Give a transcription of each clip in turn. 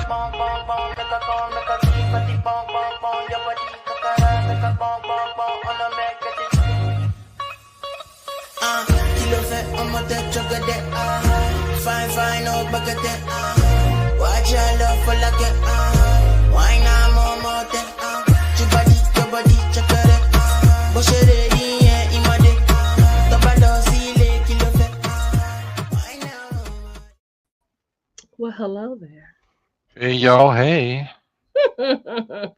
Kilo fait on m'a tête chocolat fine oh baguette watch your love for like it why not more your body chocolat boshede yeah imade tabado sile kilo fait why now. Well, hello there. Hey, y'all. Hey. You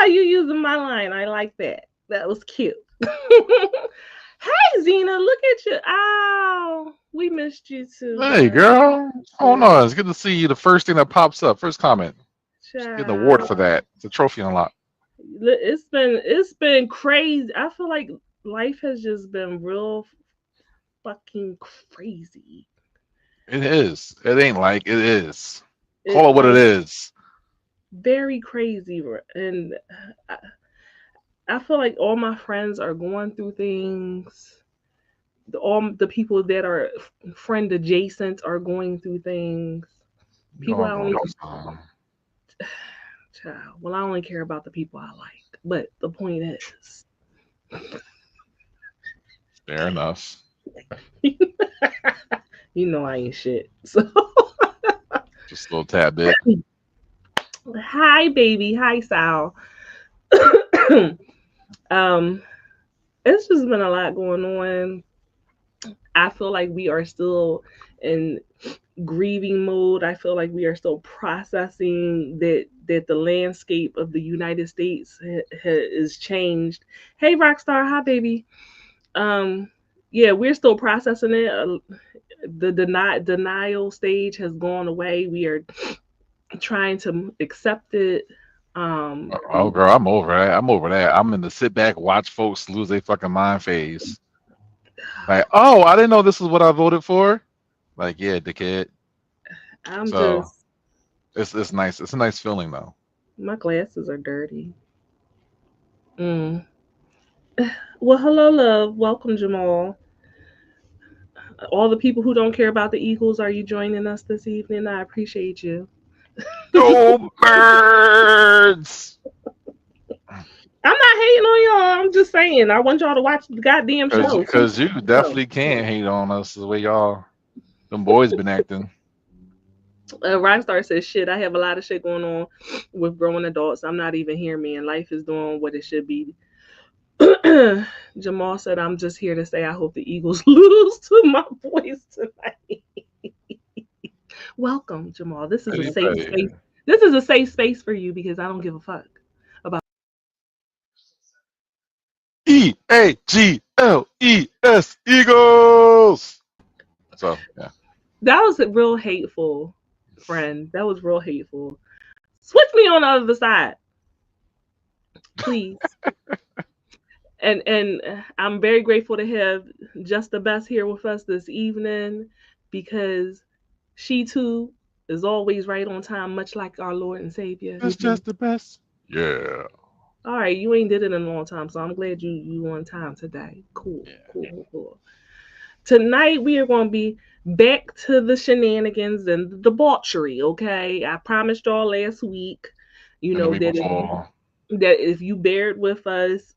using my line. I like that. That was cute. Hey, Zena, look at you. Oh, we missed you too. Hey, girl. Oh, no. It's good to see you. The first thing that pops up, first comment. Get an award for that. It's a trophy unlock. It's been crazy. I feel like life has just been real fucking crazy. It is. It ain't like it is. Call it what it is. Very crazy. And I feel like all my friends are going through things. All the people that are friend adjacent are going through things. People I only I only care about the people I like. But the point is, fair enough. You know I ain't shit. So just a little tad bit. Hi, baby. Hi, Sal. It's just been a lot going on. I feel like we are still in grieving mode. I feel like we are still processing that the landscape of the United States is changed. Hey, Rockstar. Hi, baby. Yeah, we're still processing it. The denial stage has gone away. We are trying to accept it. Oh, girl, I'm over that. I'm in the sit back, watch folks lose their fucking mind phase. Like, oh, I didn't know this is what I voted for. Like, yeah, dickhead. It's nice. It's a nice feeling though. My glasses are dirty. Well, hello, love. Welcome, Jamal. All the people who don't care about the Eagles, are you joining us this evening? I appreciate you. Go Birds! I'm not hating on y'all. I'm just saying I want y'all to watch the goddamn show. Because you definitely can't hate on us the way them boys been acting. Rockstar says, shit, I have a lot of shit going on with growing adults. I'm not even here, man. Life is doing what it should be. Jamal said, I'm just here to say I hope the Eagles lose to my boys tonight. Welcome, Jamal. This is a safe space. This is a safe space for you because I don't give a fuck about EAGLES Eagles. So yeah. That was real hateful, friend. That was real hateful. Switch me on the other side, please. And I'm very grateful to have Just the Best here with us this evening because she too is always right on time, much like our Lord and Savior. It's just the best. Yeah. All right, you ain't did it in a long time, so I'm glad you on time today. Cool. Tonight we are going to be back to the shenanigans and the debauchery. Okay, I promised y'all last week, that if you bared with us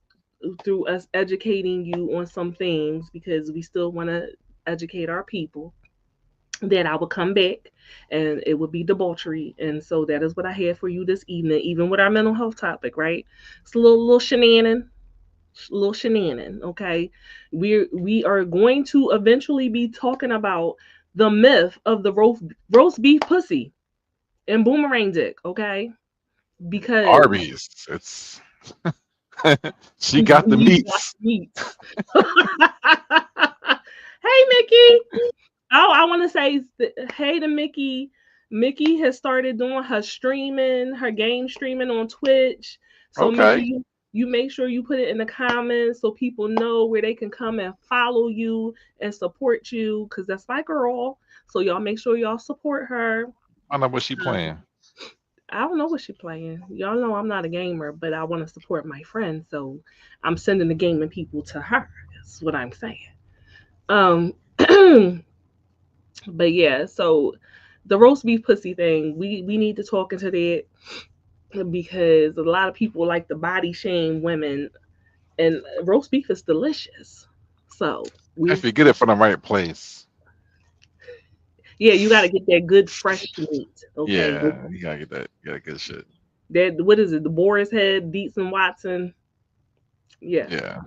through us educating you on some things, because we still want to educate our people, that I would come back and it would be debauchery. And so that is what I had for you this evening, even with our mental health topic, right? It's a little shenanigan, okay? We are going to eventually be talking about the myth of the roast beef pussy and boomerang dick, okay? Because Arby's, it's she got the meats. Hey, Mickey. Oh, I want to say hey to Mickey. Mickey has started doing her game streaming on Twitch. So okay. Mickey, you make sure you put it in the comments so people know where they can come and follow you and support you, because that's my girl. So y'all make sure y'all support her. I know what she playing. I don't know what she's playing. Y'all know I'm not a gamer, but I want to support my friend, so I'm sending the gaming people to her. That's what I'm saying. But yeah, so the roast beef pussy thing, we need to talk into that because a lot of people like to body shame women, and roast beef is delicious. So If you get it from the right place. yeah, you got to get that good fresh meat. Okay, Yeah, you gotta get that. You gotta get shit. that what is it? The Boar's Head, Dietz and Watson. Yeah, Yeah.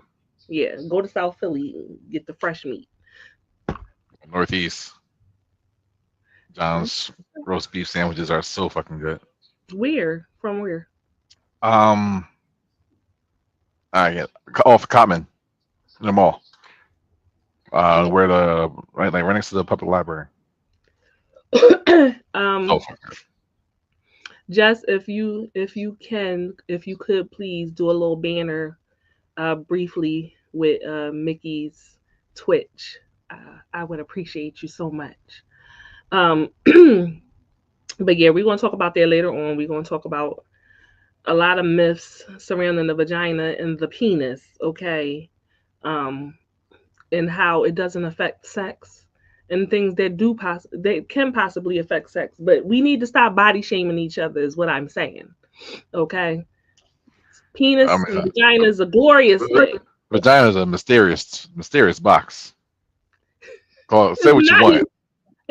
yeah. Go to South Philly, get the fresh meat. Northeast. John's roast beef sandwiches are so fucking good. Where from where? Um, I get off Common in the mall. Where the right next to the public library. um, Oh, fuck. Jess, if you could please do a little banner, briefly with Mickey's Twitch. I would appreciate you so much. But yeah, we're gonna talk about that later on. We're gonna talk about a lot of myths surrounding the vagina and the penis. Okay, and how it doesn't affect sex and things that that can possibly affect sex. But we need to stop body shaming each other, is what I'm saying. Okay, penis I and mean, vagina is a glorious thing. vagina is a mysterious box. Call it, say It's what you not. want.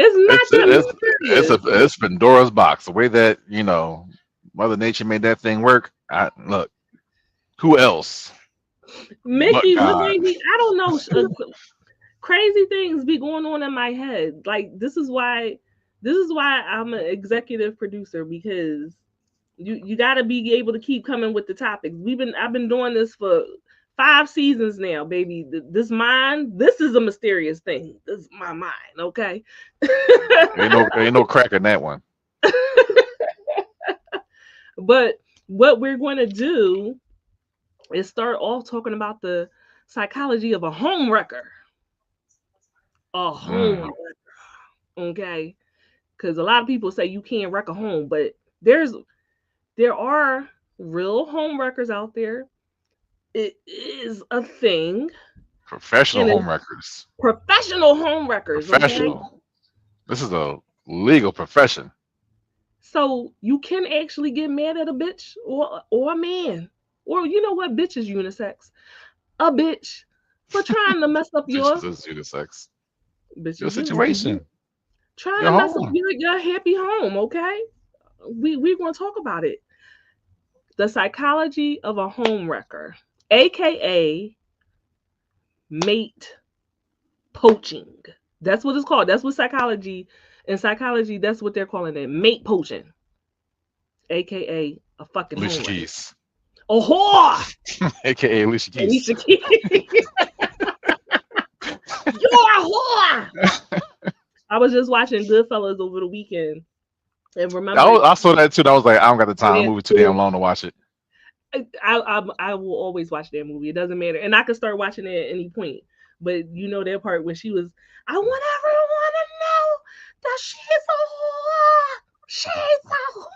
It's not that mysterious. It's Pandora's box. The way that Mother Nature made that thing work. Look, who else? Mickey, But what God. made me? I don't know. Crazy things be going on in my head. Like this is why I'm an executive producer, because you got to be able to keep coming with the topics. I've been doing this for 5 seasons now, baby. This is a mysterious thing. This is my mind, okay? Ain't no crack in that one. But what we're going to do is start off talking about the psychology of a homewrecker. A home wrecker, okay? Because a lot of people say you can't wreck a home, but there are real home wreckers out there. It is a thing. Professional home wreckers. Professional home wreckers. Professional. Okay? This is a legal profession. So you can actually get mad at a bitch or a man. Or you know what? Bitch is unisex. A bitch for trying to mess up your unisex. bitch Your situation. Trying to mess up your happy home, okay? We're gonna talk about it. The psychology of a home wrecker, aka mate poaching. That's what it's called. That's what psychology, that's what they're calling it. Mate poaching. AKA a fucking Alicia home Keys. A whore. AKA Alicia Keys. Alicia Keys. You're a whore. I was just watching Goodfellas over the weekend. And remember, I saw that too. I was like, I don't got the time. The movie too damn long to watch it. I will always watch that movie. It doesn't matter. And I could start watching it at any point. But you know that part when she was, I want everyone to know that she's a whore. She's a whore.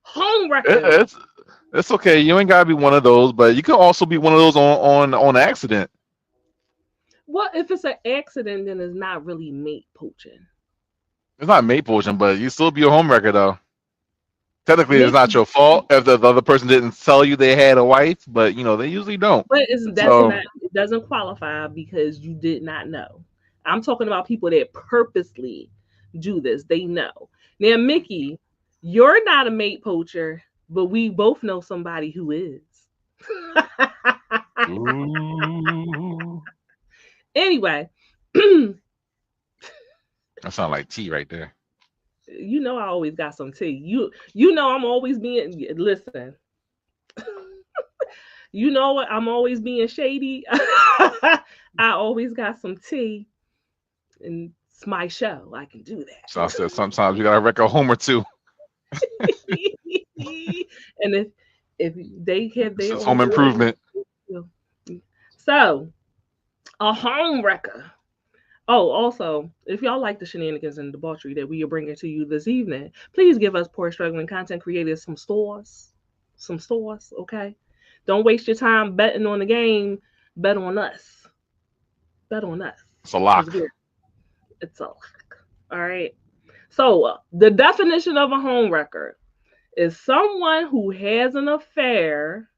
Home wrecker. It's okay. You ain't gotta be one of those, but you can also be one of those on accident. Well, if it's an accident, then it's not really mate poaching. It's not mate poaching, but you still be a home wrecker though. Technically, it's not your fault if the other person didn't tell you they had a wife, but they usually don't. But it doesn't qualify because you did not know. I'm talking about people that purposely do this. They know. Now, Mickey, you're not a mate poacher, but we both know somebody who is. Anyway. That sounds like tea right there. You know I always got some tea. You know I'm always being, listen. You know what? I'm always being shady. I always got some tea. And it's my show. I can do that. So I said sometimes you gotta wreck a home or two. And if they have their own home improvement. So a home wrecker. Oh, also, if y'all like the shenanigans and debauchery that we are bringing to you this evening, please give us poor struggling content creators some stores, okay? Don't waste your time betting on the game. Bet on us. Bet on us. It's a lock. It's a lock. All right. So the definition of a homewrecker is someone who has an affair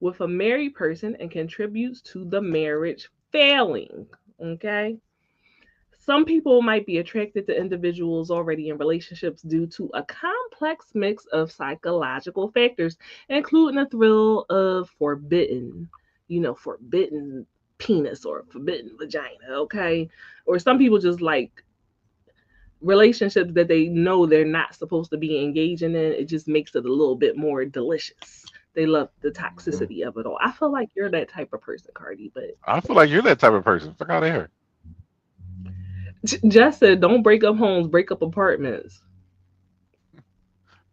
with a married person and contributes to the marriage failing. Okay. Some people might be attracted to individuals already in relationships due to a complex mix of psychological factors, including the thrill of forbidden penis or forbidden vagina, okay? Or some people just like relationships that they know they're not supposed to be engaging in. It just makes it a little bit more delicious. They love the toxicity of it all. I feel like you're that type of person, Cardi, but I feel like you're that type of person. Fuck out of here. Jess said, don't break up homes, break up apartments.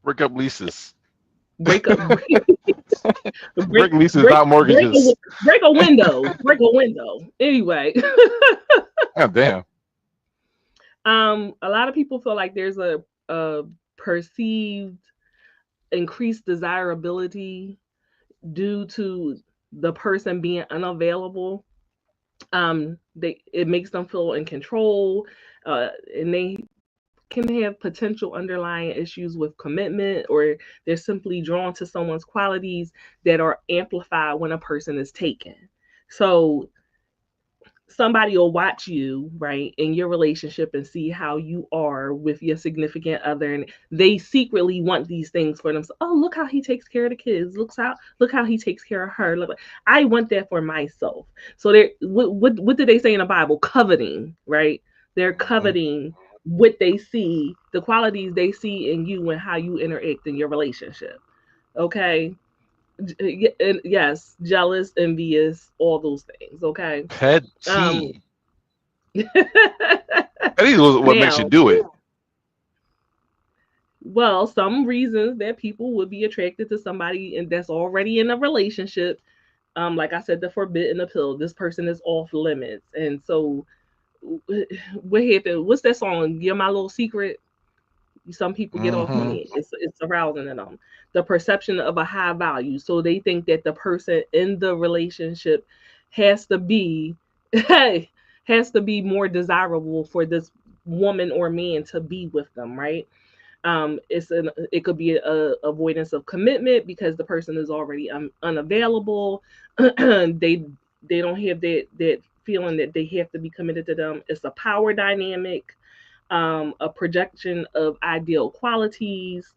Break up leases. Break leases, not mortgages. Break a window. Break a window. Anyway. God damn. A lot of people feel like there's a perceived increased desirability due to the person being unavailable. It makes them feel in control, and they can have potential underlying issues with commitment, or they're simply drawn to someone's qualities that are amplified when a person is taken. So somebody will watch you, right, in your relationship and see how you are with your significant other, and they secretly want these things for themselves. Oh, look how he takes care of the kids. Look how he takes care of her. Look, I want that for myself. So what did they say in the Bible? Coveting, right? They're coveting what they see, the qualities they see in you and how you interact in your relationship. Okay. Yes, jealous, envious, all those things. Okay. Petty. Petty is what makes you do it. Well, some reasons that people would be attracted to somebody and that's already in a relationship, like I said, the forbidden appeal. This person is off limits, and so what happened? What's that song? You're my little secret. Some people get off on it. It's arousing in them. The perception of a high value. So they think that the person in the relationship has to be more desirable for this woman or man to be with them, right? It could be a avoidance of commitment because the person is already unavailable. they don't have that feeling that they have to be committed to them. It's a power dynamic. A projection of ideal qualities,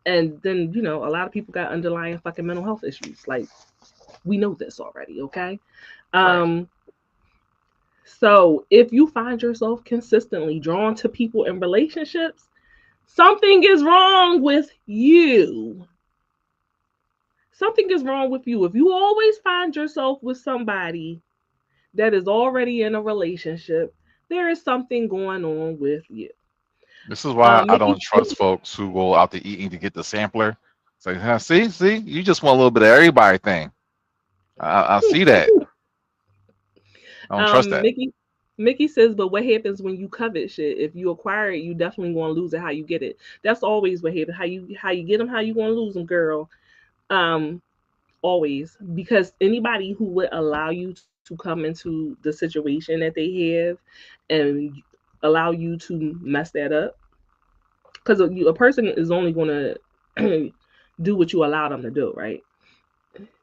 and then a lot of people got underlying fucking mental health issues. Like, we know this already, okay? Right. So if you find yourself consistently drawn to people in relationships, something is wrong with you. Something is wrong with you. If you always find yourself with somebody that is already in a relationship, there is something going on with you. This is why I don't trust folks who go out to eating to get the sampler. It's like, see, you just want a little bit of everybody thing. I see that. I don't trust that. Mickey says, but what happens when you covet shit? If you acquire it, you definitely want to lose it. How you get it? That's always what happens. How you get them? How you going to lose them, girl? Always, because anybody who would allow you to come into the situation that they have and allow you to mess that up, because a person is only going to do what you allow them to do, right?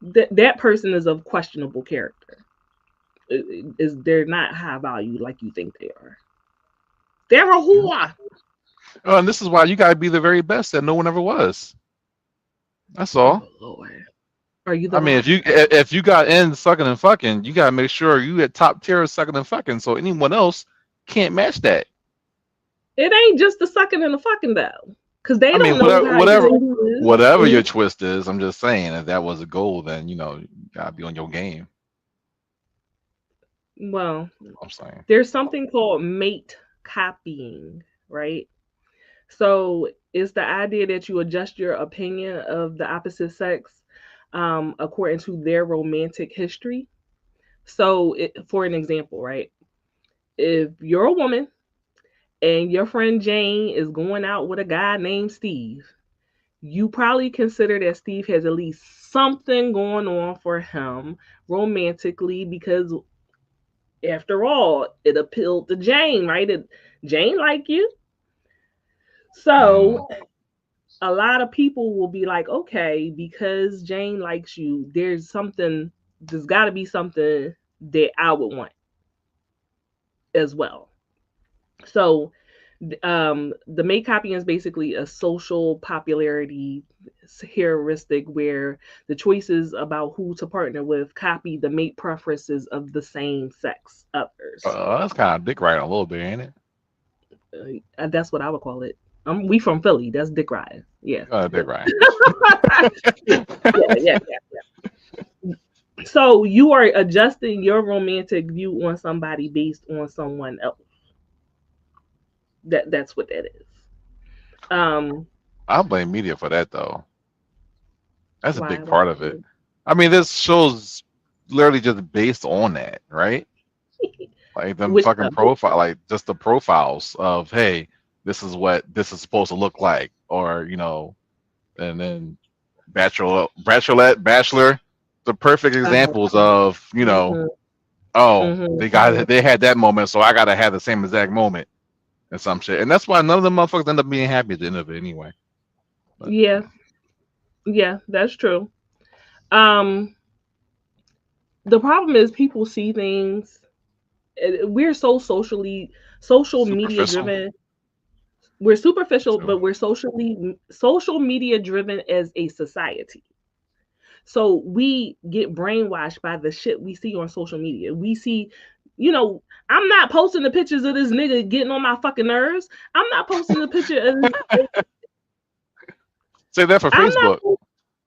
That person is of questionable character. They're not high value like you think they are. They're a whore. Oh, and this is why you gotta be the very best that no one ever was. That's all. Oh, Lord. Are you? I mean, if you got in sucking and fucking, you gotta make sure you at top tier of sucking and fucking, so anyone else can't match that. It ain't just the sucking and the fucking though, because they don't know whatever your twist is. I'm just saying, if that was a goal, then you gotta be on your game. Well, I'm saying there's something called mate copying, right? So it's the idea that you adjust your opinion of the opposite sex according to their romantic history. So, for an example, right? If you're a woman and your friend Jane is going out with a guy named Steve, you probably consider that Steve has at least something going on for him romantically, because After all, it appealed to Jane, right? Jane like you. So a lot of people will be like, okay, because Jane likes you, there's got to be something that I would want as well. So the mate copying is basically a social popularity heuristic where the choices about who to partner with copy the mate preferences of the same sex others. That's kind of dick riding a little bit, ain't it? That's what I would call it. We from Philly. That's dick riding. Yeah. Dick riding. Yeah. So you are adjusting your romantic view on somebody based on someone else. That's what that is. I blame media for that though. That's a big Why? part of it. I mean, this show's literally just based on that, right? Like them fucking profile, like just the profiles of, hey, this is what this is supposed to look like, or and then bachelor, the perfect examples of they had that moment, so I gotta have the same exact moment and some shit, and that's why none of the motherfuckers end up being happy at the end of it anyway. But, yeah, that's true. The problem is people see things. We're so social media driven. We're superficial, but we're social media driven as a society. So we get brainwashed by the shit we see on social media. We see, I'm not posting the pictures of this nigga getting on my fucking nerves. I'm not posting the picture of say that for Facebook.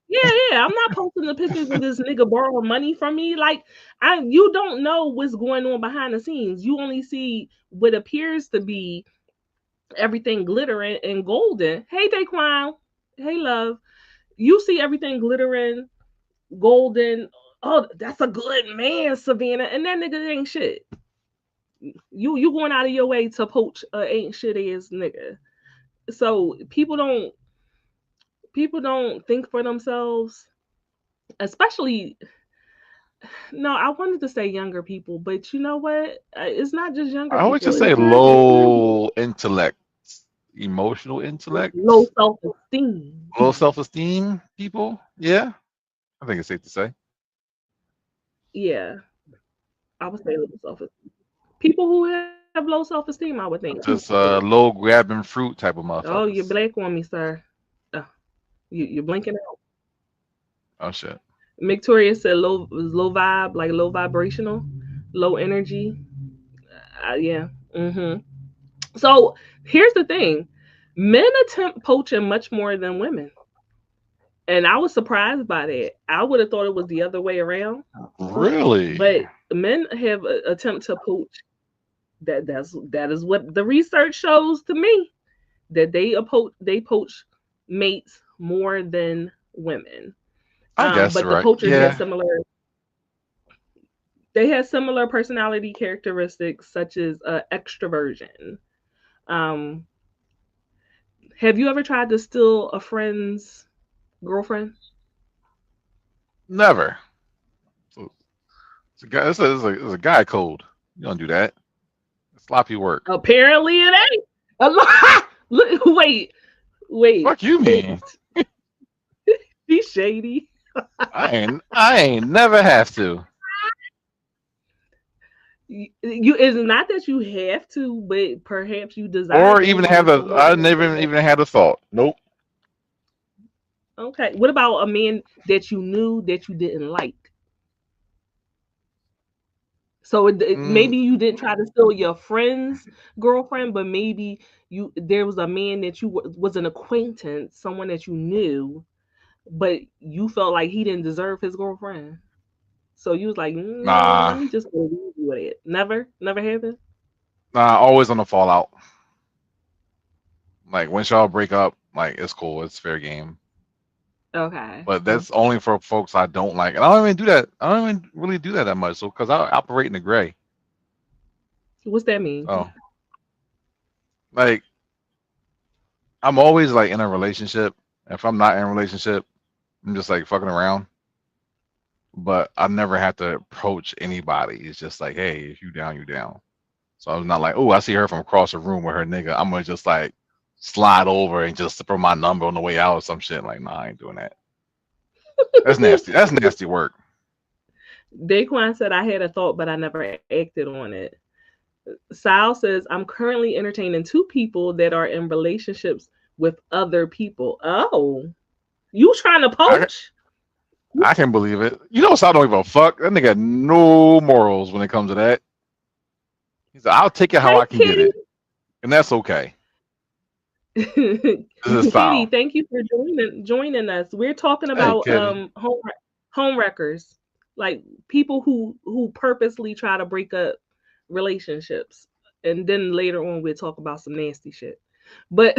Yeah. I'm not posting the pictures of this nigga borrowing money from me. Like, you don't know what's going on behind the scenes. You only see what appears to be everything glittering and golden. Hey, Daquan. Hey, love. You see everything glittering, golden. Oh, that's a good man, Savannah. And that nigga ain't shit. You going out of your way to poach a ain't shit ass nigga. So people don't think for themselves, especially. No, I wanted to say younger people, but you know what? It's not just younger people. I would just say low intellect, emotional intellect, low self-esteem. Low self-esteem people. Yeah, I think it's safe to say. Yeah, I would say low self-esteem. People who have low self-esteem, I would think. Just low grabbing fruit type of motherfuckers. Oh, you're black on me, sir. You're blinking out. Oh shit. Victoria said low vibe, like low vibrational, low energy. Yeah. So here's the thing: men attempt poaching much more than women, and I was surprised by that. I would have thought it was the other way around. Really? But men have attempt to poach. That is what the research shows to me, that they poach mates more than women. I guess, but right. The poachers have similar personality characteristics, such as extroversion. Have you ever tried to steal a friend's girlfriend? Never. It's a guy code. You don't do that. It's sloppy work. Apparently, it ain't. Wait. Fuck you mean? He's shady. I ain't never have to. It's not that you have to, but perhaps you desire. Or even have I never even had a thought. Nope. Okay. What about a man that you knew that you didn't like? So maybe you didn't try to steal your friend's girlfriend, but maybe there was a man that you was an acquaintance, someone that you knew, but you felt like he didn't deserve his girlfriend. So you was like, nah, let me just go with it. Never happened? Nah, always on the fallout. Like, once y'all break up, like, it's cool. It's fair game. Okay. But that's only for folks I don't like. And I don't even do that. I don't even really do that much. So, because I operate in the gray. What's that mean? Oh. Like, I'm always, like, in a relationship. If I'm not in a relationship, I'm just, like, fucking around. but I never had to approach anybody. It's just like, hey, if you down, you down. So I was not like, oh, I see her from across the room with her nigga. I'm gonna just like slide over and just throw my number on the way out or some shit. Like, nah, I ain't doing that. That's nasty. That's nasty work. Daquan said I had a thought, but I never acted on it. Sal says I'm currently entertaining 2 people that are in relationships with other people. Oh, you trying to poach? I can believe it. You know, Sal don't give a fuck. That nigga got no morals when it comes to that. He said, I'll take it how I can get it. And that's okay. Kitty, thank you for joining us. We're talking about homewreckers, like people who purposely try to break up relationships, and then later on we'll talk about some nasty shit. But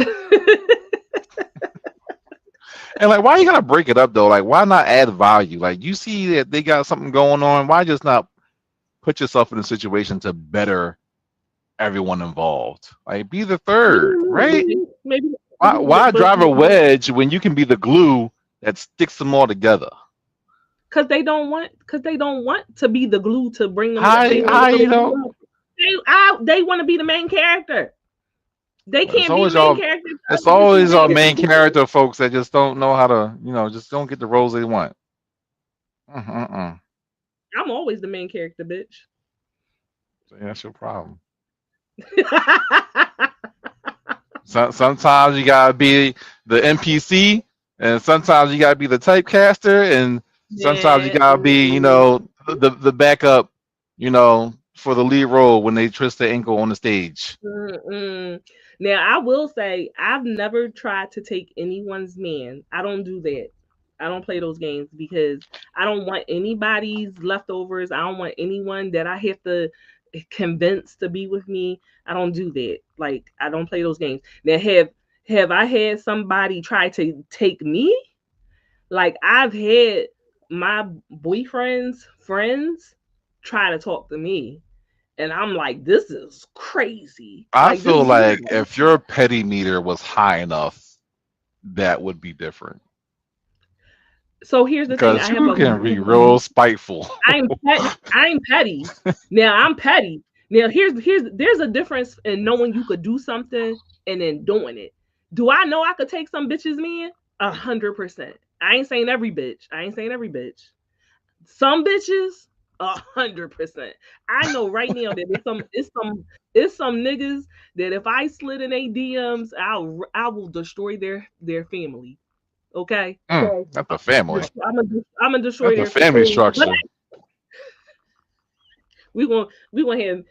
and like, why you gotta break it up though? Like, why not add value? Like, you see that they got something going on. Why just not put yourself in a situation to better everyone involved? Like, be the third, right? Maybe why drive a wedge when you can be the glue that sticks them all together? Because they don't want to be the glue to bring them. They want to be the main character. They can't be the main character. It's always our main character folks that just don't know how to, just don't get the roles they want. I'm always the main character, bitch. So that's your problem. Sometimes you gotta be the NPC, and sometimes you gotta be the typecaster, and sometimes you gotta be, the backup, for the lead role when they twist their ankle on the stage. Now, I will say I've never tried to take anyone's man. I don't do that. I don't play those games because I don't want anybody's leftovers. I don't want anyone that I have to convince to be with me. I don't do that. Like, I don't play those games. Now, have I had somebody try to take me? Like, I've had my boyfriend's friends try to talk to me, and I'm like, this is crazy. I feel like if your petty meter was high enough, that would be different. So here's the thing. Because you can be real spiteful. I'm petty. Now I'm petty. Now there's a difference in knowing you could do something and then doing it. Do I know I could take some bitches, man? 100%. I ain't saying every bitch. Some bitches, 100%. I know right now that it's some niggas that if I slid in their DMs, I will destroy their family. Okay, not the family. I'm gonna destroy their family structure. We gonna have.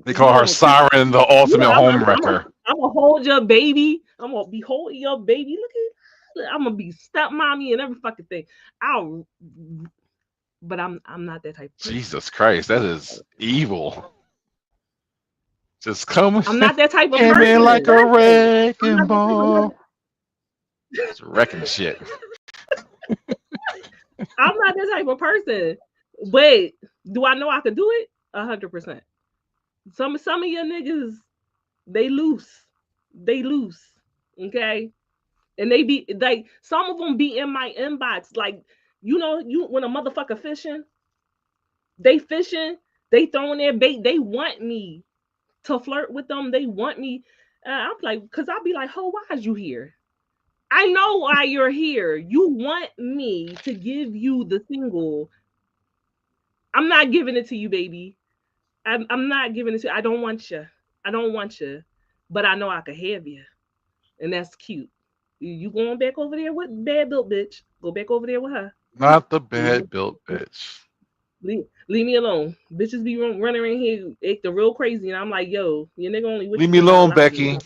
They call her Siren, the ultimate homewrecker. I'm gonna hold your baby. I'm gonna be holding your baby. Look at. I'm gonna be stepmommy and every fucking thing. But I'm not that type of person. Jesus Christ, that is evil. Just come. I'm not that type of person. Like a wrecking ball. It's wrecking shit. I'm not that type of person. But do I know I could do it? 100%. Some of your niggas, they loose. Okay? And they be like, some of them be in my inbox. Like, you when a motherfucker fishing, they throwing their bait. They want me to flirt with them. They want me. I'm like, because I'll be like, why is you here? I know why you're here. You want me to give you the single. I'm not giving it to you, baby. I'm not giving it to you. I don't want you. But I know I could have you. And that's cute. You going back over there with bad built bitch. Go back over there with her. Not the bad built bitch. Leave me alone. Bitches be running around here acting real crazy. And I'm like, yo, your nigga only with Leave me alone, Becky.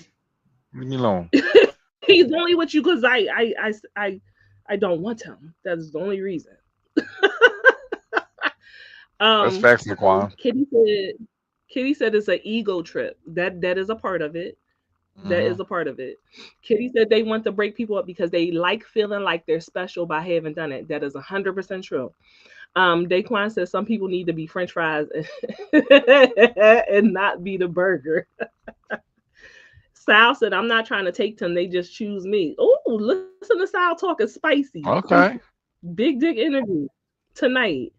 Leave me alone. He's only with you because I don't want him. That's the only reason. That's facts, Laquan. Kitty said it's an ego trip. That is a part of it. That is a part of it. Kitty said they want to break people up because they like feeling like they're special by having done it. That is 100% true. Daquan says some people need to be French fries and not be the burger. Sal said, I'm not trying to take them. They just choose me. Oh, listen to Sal talking spicy. Okay. Big dick energy tonight.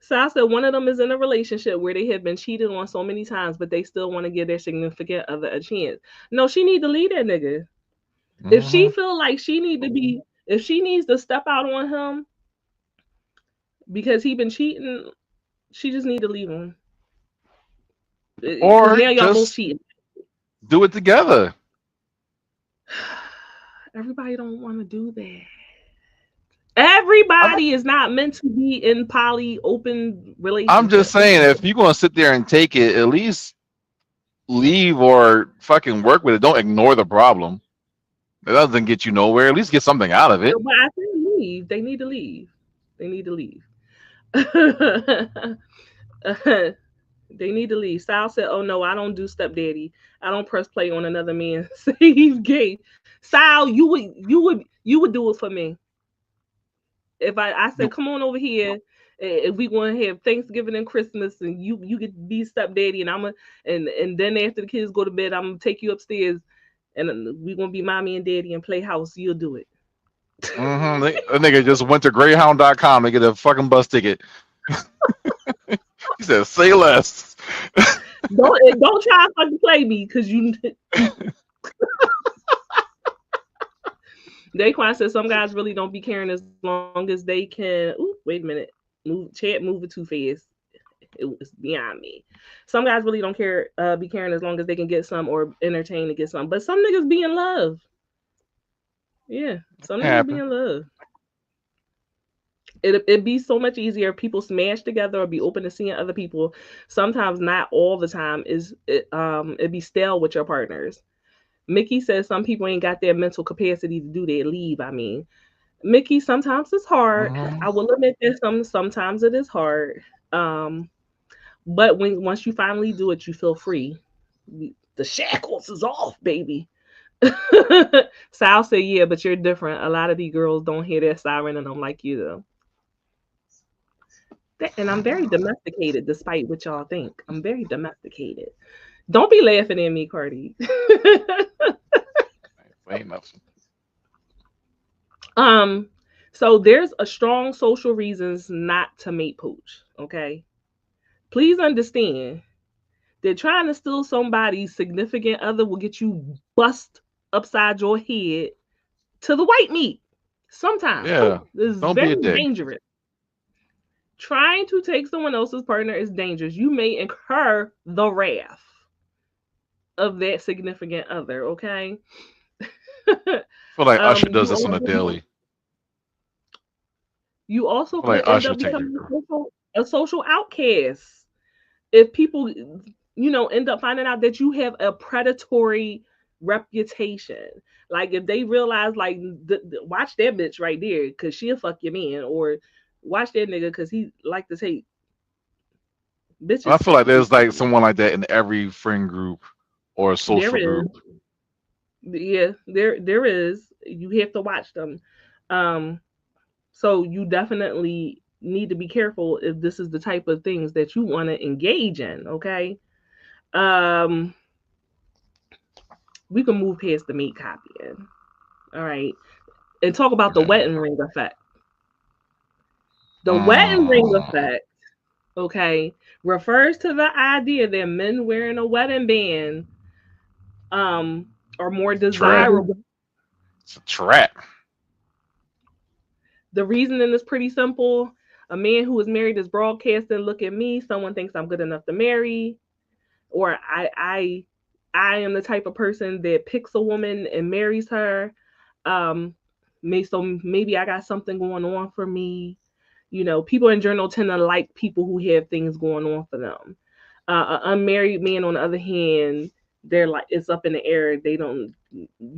So I said one of them is in a relationship where they have been cheated on so many times, but they still want to give their significant other a chance. No, she need to leave that nigga. If she feel like if she needs to step out on him because he been cheating, she just need to leave him. Because Or now y'all both just cheating. do it together. Everybody don't want to do that. Everybody is not meant to be in poly open relationships. I'm just saying, if you're gonna sit there and take it, at least leave or fucking work with it. Don't ignore the problem. It doesn't get you nowhere. At least get something out of it. But I said leave. They need to leave. They need to leave. They need to leave. Sal said, "Oh no, I don't do stepdaddy. I don't press play on another man. Say he's gay." Sal, you would do it for me. If I said, "Come on over here, if we want to have Thanksgiving and Christmas, and you could be stepdaddy, and then after the kids go to bed, I'm gonna take you upstairs, and we gonna be mommy and daddy and play house. You'll do it." A nigga just went to Greyhound.com to get a fucking bus ticket. He said, "Say less." Don't try to fucking play me, because you. Daquan said some guys really don't be caring as long as they can. Ooh, wait a minute. Move it too fast. It's beyond me. Some guys really don't be caring as long as they can get some or entertain to get some. But some niggas be in love. Yeah, some niggas be in love. It'd be so much easier if people smash together or be open to seeing other people. Sometimes, not all the time, it'd be stale with your partners. Mickey says some people ain't got their mental capacity to do their leave. I mean, Mickey, sometimes it's hard. I will admit that sometimes it is hard. But once you finally do it, you feel free. The shackles is off, baby. Sal said, "Yeah, but you're different. A lot of these girls don't hear that siren and them like you though." And I'm very domesticated, despite what y'all think. I'm very domesticated. Don't be laughing at me, Carty. So there's a strong social reasons not to mate poach. Okay, please understand that trying to steal somebody's significant other will get you bust upside your head to the white meat. Sometimes, this is very dangerous. Trying to take someone else's partner is dangerous. You may incur the wrath of that significant other, okay? I feel like Usher does this on a daily. You also could end up becoming a social outcast if people, end up finding out that you have a predatory reputation. Like if they realize, like, watch that bitch right there because she'll fuck your man, or watch that nigga because he like to take bitches. I feel like there's like someone like that in every friend group or a social group. Yeah, there is. You have to watch them. So you definitely need to be careful if this is the type of things that you want to engage in, okay? We can move past the meat copying. All right. And talk about the wedding ring effect. The wedding ring effect, okay, refers to the idea that men wearing a wedding band are more desirable. It's a trap. The reasoning is pretty simple. A man who is married is broadcasting, "Look at me. Someone thinks I'm good enough to marry," or I am the type of person that picks a woman and marries her. Maybe I got something going on for me. People in general tend to like people who have things going on for them. An unmarried man, on the other hand, they're like, it's up in the air. You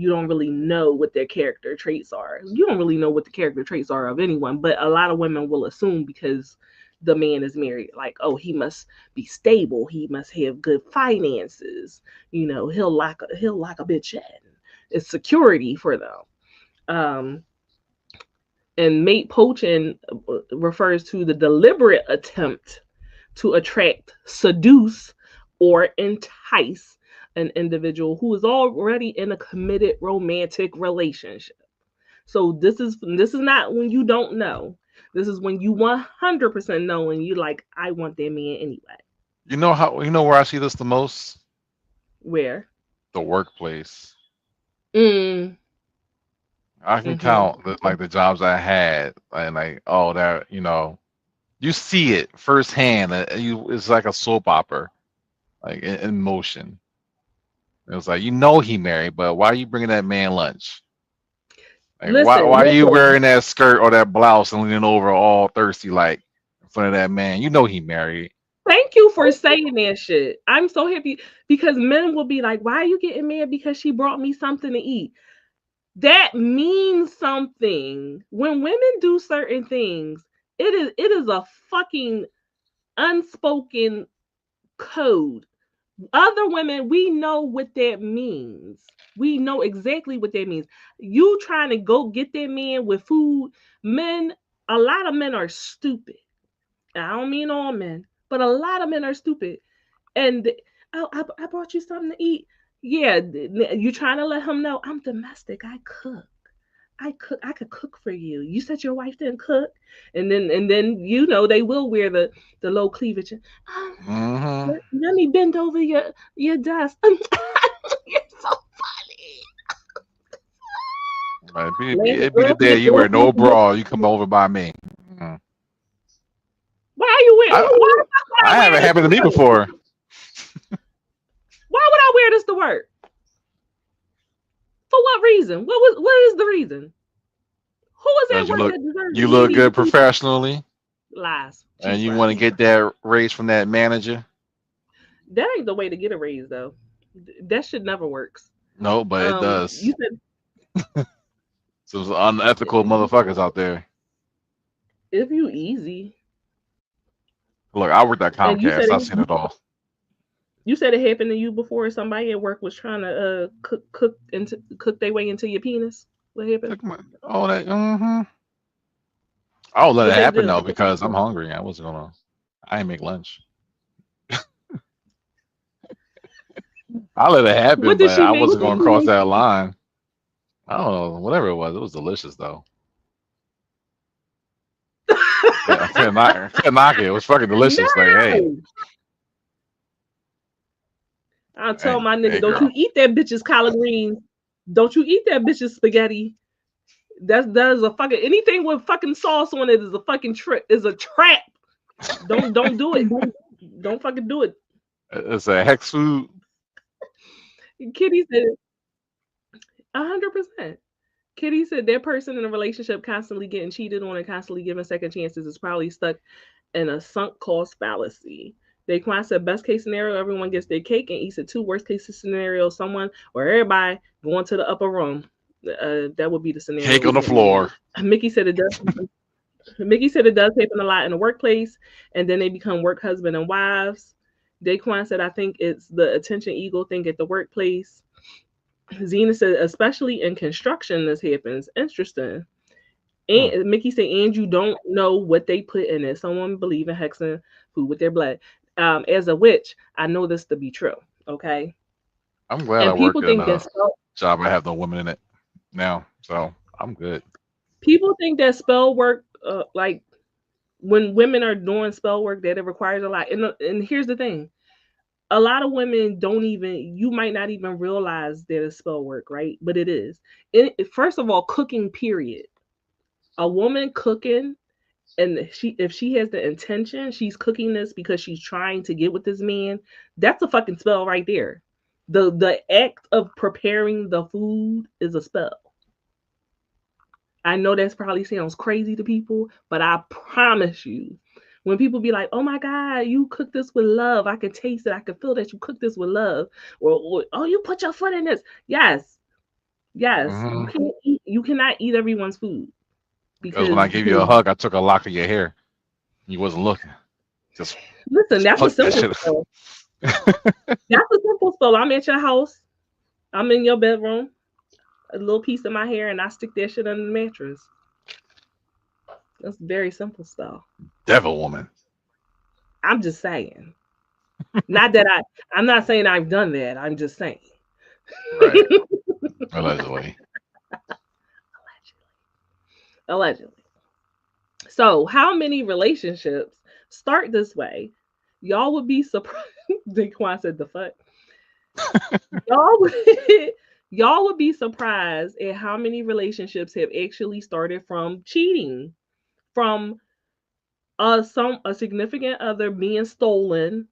don't really know what their character traits are. You don't really know what the character traits are of anyone, but a lot of women will assume because the man is married, like, oh, he must be stable. He must have good finances. He'll lock a bitch in. It's security for them. And mate poaching refers to the deliberate attempt to attract, seduce, or entice an individual who is already in a committed romantic relationship. So this is not when you don't know. This is when you 100% know and you like, I want that man anyway. You know where I see this the most? Where? The workplace. Mm. I can count the jobs I had, and that you see it firsthand. It's like a soap opera, like in motion. It was like he married, but why are you bringing that man lunch? Like Listen, why are you wearing that skirt or that blouse and leaning over all thirsty like in front of that man? He married. Thank you for saying that shit. I'm so happy because men will be like, why are you getting mad because she brought me something to eat? That means something. When women do certain things, it is a fucking unspoken code. Other women, we know what that means. We know exactly what that means. You trying to go get that man with food. Men, a lot of men are stupid. I don't mean all men, but a lot of men are stupid. And I brought you something to eat. Yeah, you trying to let him know I'm domestic. I cook. I could cook for you. You said your wife didn't cook, and then they will wear the low cleavage. Let me bend over your desk. You're so funny. It'd be the day you wear no bra. You come over by me. Why are you wearing? I haven't happened to me before. Why would I wear this to work? For what reason? What is the reason? Who is that work that deserves? You look good professionally. Lies. And you want to get that raise from that manager? That ain't the way to get a raise, though. That shit never works. No, but it does. You said some unethical motherfuckers out there. If you easy. Look, I worked at Comcast. I've seen it all. You said it happened to you before. Somebody at work was trying to cook their way into your penis. What happened? Oh, that. I'll let it happen though because I'm hungry. I ain't make lunch. I let it happen, but I wasn't gonna cross that line. I don't know. Whatever it was delicious though. I couldn't knock it. It was fucking delicious. No. Like, hey. I'll tell my nigga, don't you eat that bitch's collard greens. Don't you eat that bitch's spaghetti. That is a fucking anything with fucking sauce on it is a fucking is a trap. Don't do it. Don't fucking do it. It's a hex food. Kitty said 100%. Kitty said that person in a relationship constantly getting cheated on and constantly giving second chances is probably stuck in a sunk cost fallacy. Daquan said best case scenario, everyone gets their cake and eats it too. Worst case scenario, someone or everybody going to the upper room. That would be the scenario. Cake on the floor. Mickey said it does. Mickey said it does happen a lot in the workplace, and then they become work husband and wives. Daquan said, I think it's the attention ego thing at the workplace. Zena said, especially in construction, this happens. Interesting. And Mickey said, and you don't know what they put in it. Someone believe in hexing food with their blood. As a witch, I know this to be true. Okay. I'm glad I work in a job I have no women in it now, so I'm good. People think that spell work, like when women are doing spell work, that it requires a lot. And here's the thing. A lot of women you might not even realize that it's spell work, right? But it is. First of all, cooking, period. A woman cooking, and if she has the intention, she's cooking this because she's trying to get with this man, that's a fucking spell right there. The act of preparing the food is a spell. I know that probably sounds crazy to people, but I promise you, when people be like, oh my God, you cook this with love. I can taste it. I can feel that you cook this with love. Or oh, you put your foot in this. Yes. Mm-hmm. You cannot eat everyone's food. Because when I gave you a hug, I took a lock of your hair. You wasn't looking. Just listen, that's a simple spell. That's a simple spell. I'm at your house. I'm in your bedroom. A little piece of my hair, and I stick that shit under the mattress. That's very simple spell. Devil woman. I'm just saying. Not that I'm not saying I've done that. I'm just saying. Right. Allegedly. Allegedly. So, how many relationships start this way? Y'all would be surprised. Daquan said the fuck. Y'all would y'all would be surprised at how many relationships have actually started from cheating, from a significant other being stolen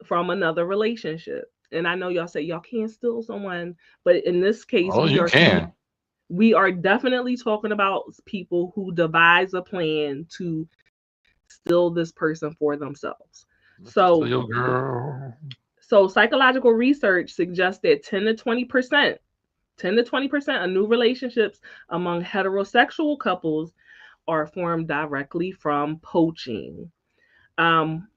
from another relationship. And I know y'all say y'all can't steal someone, but in this case, Oh, you can. we are definitely talking about people who devise a plan to steal this person for themselves. So So, your girl. so psychological research suggests that 10 to 20% of new relationships among heterosexual couples are formed directly from poaching.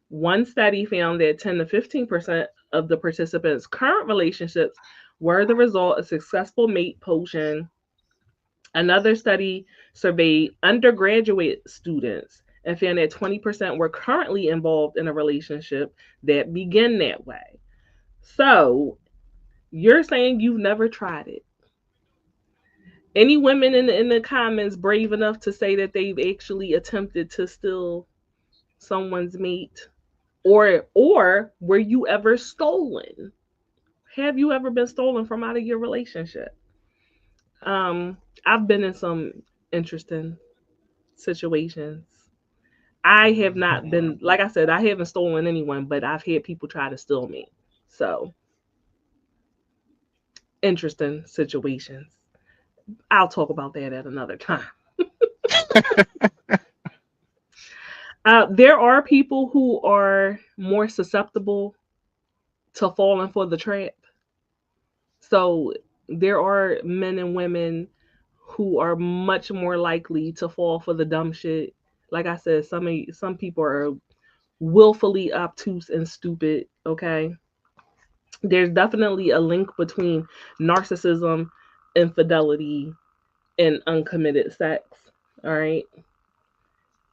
One study found that 10 to 15% of the participants' current relationships were the result of successful mate poaching. Another study surveyed undergraduate students and found that 20% were currently involved in a relationship that began that way. So, you're saying you've never tried it. Any women in the comments brave enough to say that they've actually attempted to steal someone's mate? Or were you ever stolen? Have you ever been stolen from out of your relationship? Um, I've been in some interesting situations. I have not been, like I said, I haven't stolen anyone, but I've had people try to steal me. So, interesting situations. I'll talk about that at another time. There are people who are more susceptible to falling for the trap. So there are men and women who are much more likely to fall for the dumb shit. Like I said, some people are willfully obtuse and stupid. Okay, there's definitely a link between narcissism, infidelity, and uncommitted sex. All right,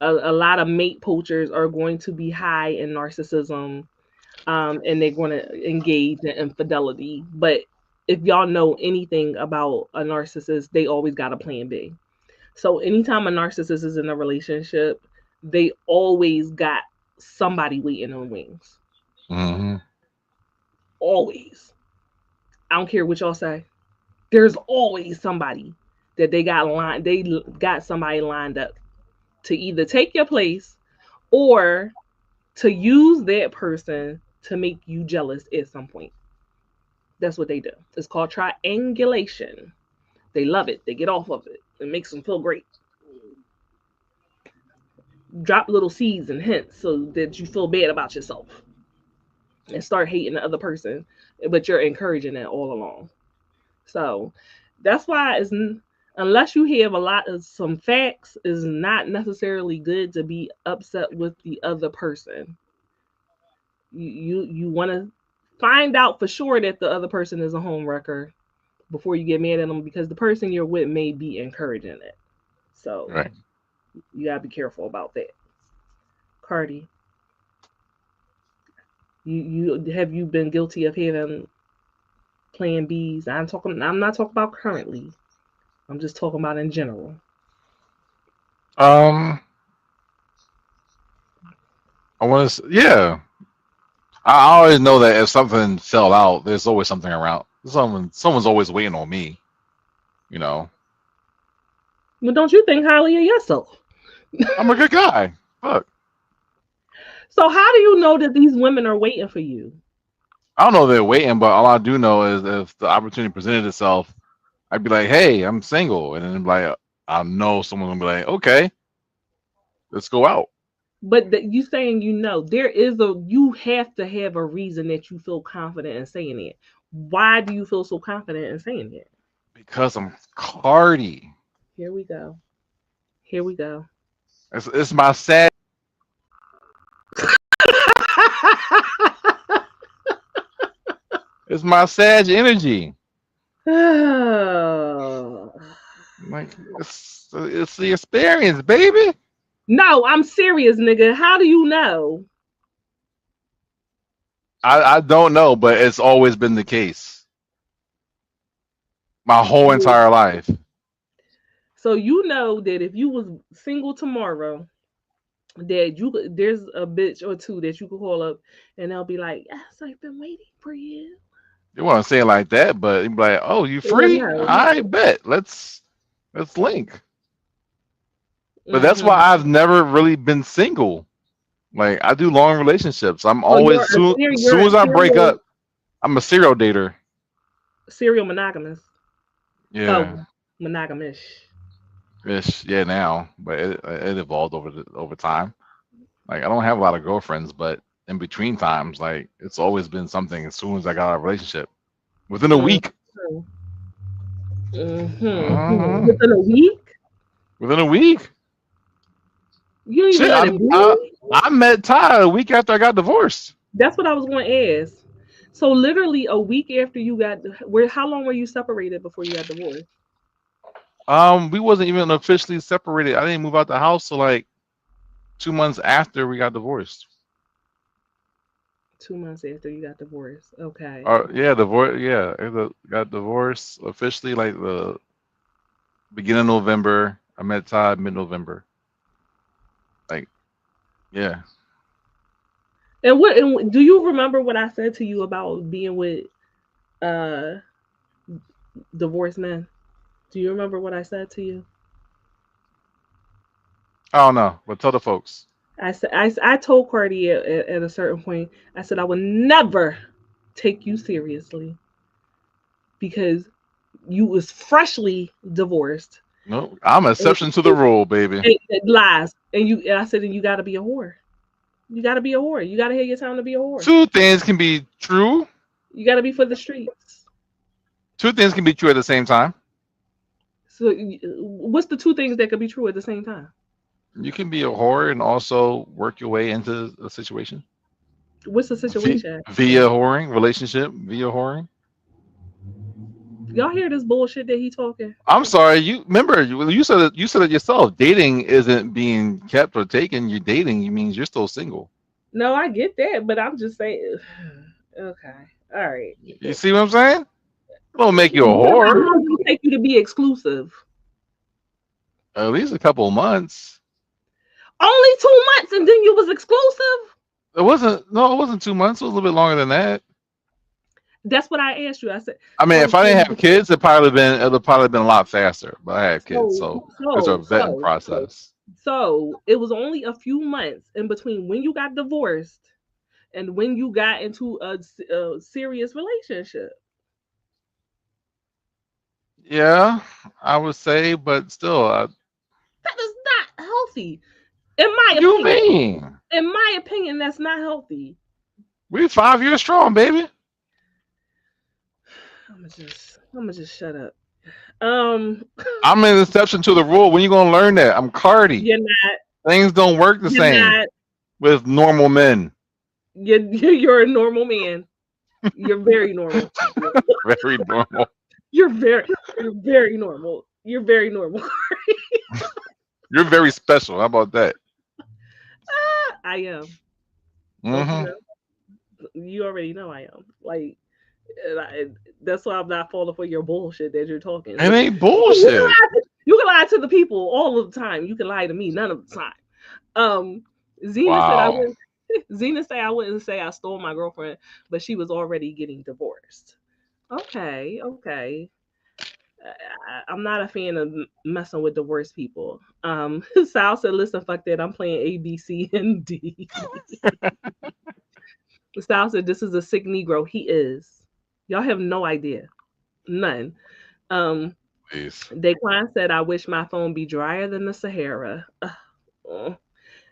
a lot of mate poachers are going to be high in narcissism, and they're going to engage in infidelity. But if y'all know anything about a narcissist, they always got a plan B. So anytime a narcissist is in a relationship, they always got somebody waiting on wings. Mm-hmm. Always. I don't care what y'all say. There's always somebody that they got somebody lined up to either take your place or to use that person to make you jealous at some point. That's what they do. It's called triangulation. They love it. They get off of it. It makes them feel great. Drop little seeds and hints so that you feel bad about yourself and start hating the other person, but you're encouraging it all along. So that's why unless you have a lot of some facts, is not necessarily good to be upset with the other person. You want to find out for sure that the other person is a home wrecker before you get mad at them, because the person you're with may be encouraging it. So Right. you gotta be careful about that. Cardi, you have you been guilty of having plan Bs? I'm not talking about currently. I'm just talking about in general. I want to. Yeah. I always know that if something fell out, there's always something around. Someone's always waiting on me. You know. But don't you think highly of yourself? I'm a good guy. Look. So how do you know that these women are waiting for you? I don't know if they're waiting, but all I do know is if the opportunity presented itself, I'd be like, "Hey, I'm single," and then like I know someone's gonna be like, "Okay, let's go out." But you saying you have to have a reason that you feel confident in saying it. Why do you feel so confident in saying it? Because I'm Cardi. Here we go. Here we go. It's my sad. It's my Sag energy. Like it's the experience, baby. No, I'm serious, nigga. How do you know? I don't know, but it's always been the case. My whole entire life. So you know that if you was single tomorrow that there's a bitch or two that you could call up and they'll be like, yes, I've been waiting for you. You want to say it like that, but you be like, "Oh, you Yeah, free? no. I bet. Let's link." But that's why Mm-hmm. I've never really been single. Like I do long relationships. I'm Oh, always you're soon a as I break serial up, I'm a serial dater. monogamous. Yeah, Oh, monogamish. ish. Yeah, now, but it evolved over time. Like I don't have a lot of girlfriends, but in between times, like it's always been something. As soon as I got out of a relationship, within a week, Mm-hmm. Mm-hmm. uh Within a week, within a week, you don't even shit. let it breathe. I met Ty a week after I got divorced. That's what I was going to ask. So literally a week after you got, where? How long were you separated before you got divorced? We wasn't even officially separated. I didn't move out the house till like 2 months after we got divorced. 2 months after you got divorced. Okay. Yeah, divorce. Yeah, got divorced officially like the beginning of November. I met Todd mid-November. Like, yeah. And do you remember what I said to you about being with uh divorced men? Do you remember what I said to you? I don't know, but tell the folks. I said I told Cardi at a certain point. I said I would never take you seriously because you was freshly divorced. No, I'm an And, exception to the rule, baby. and lies. And I said, and you got to be a whore. You got to be a whore. You got to have your time to be a whore. Two things can be true. You got to be for the streets. Two things can be true at the same time. So, what's the two things that could be true at the same time? You can be a whore and also work your way into a situation. What's the situation? Via whoring, relationship, via whoring. Y'all hear this bullshit that he talking? I'm sorry. You remember you said it. You said it yourself. Dating isn't being kept or taken. You're dating. You means you're still single. No, I get that, but I'm just saying. Okay, all right. You see what I'm saying? It don't make you a How whore. long does it take you to be exclusive? At least a couple of months. Only 2 months, and then you was exclusive. It wasn't 2 months. It was a little bit longer than that. That's what I asked you. I said. I mean, So, if I didn't have kids, it'd probably been a lot faster. But I had kids, so it's a vetting process. So it was only a few months in between when you got divorced and when you got into a serious relationship. Yeah, I would say, but still, That is not healthy, in my what do you opinion. mean? In my opinion, that's not healthy. We 5 years strong, baby. I'm gonna just shut up. I'm an exception to the rule. When you gonna learn that? I'm Carty. You're not. Things don't work the You're same not. with normal men. You're a normal man. You're very normal. Very normal. You're very normal. You're very normal. You're very special. How about that? I am. Mm-hmm. You already know I am. Like, that's why I'm not falling for your bullshit that you're talking. It ain't bullshit. You can lie to the people all of the time. You can lie to me none of the time. Zena said I wouldn't say I stole my girlfriend, but she was already getting divorced. Okay. I'm not a fan of messing with divorced people. Sal said, listen, fuck that. I'm playing A, B, C, and D. Sal said, this is a sick Negro. He is. Y'all have no idea. None. Please. Daquan said, I wish my phone be drier than the Sahara.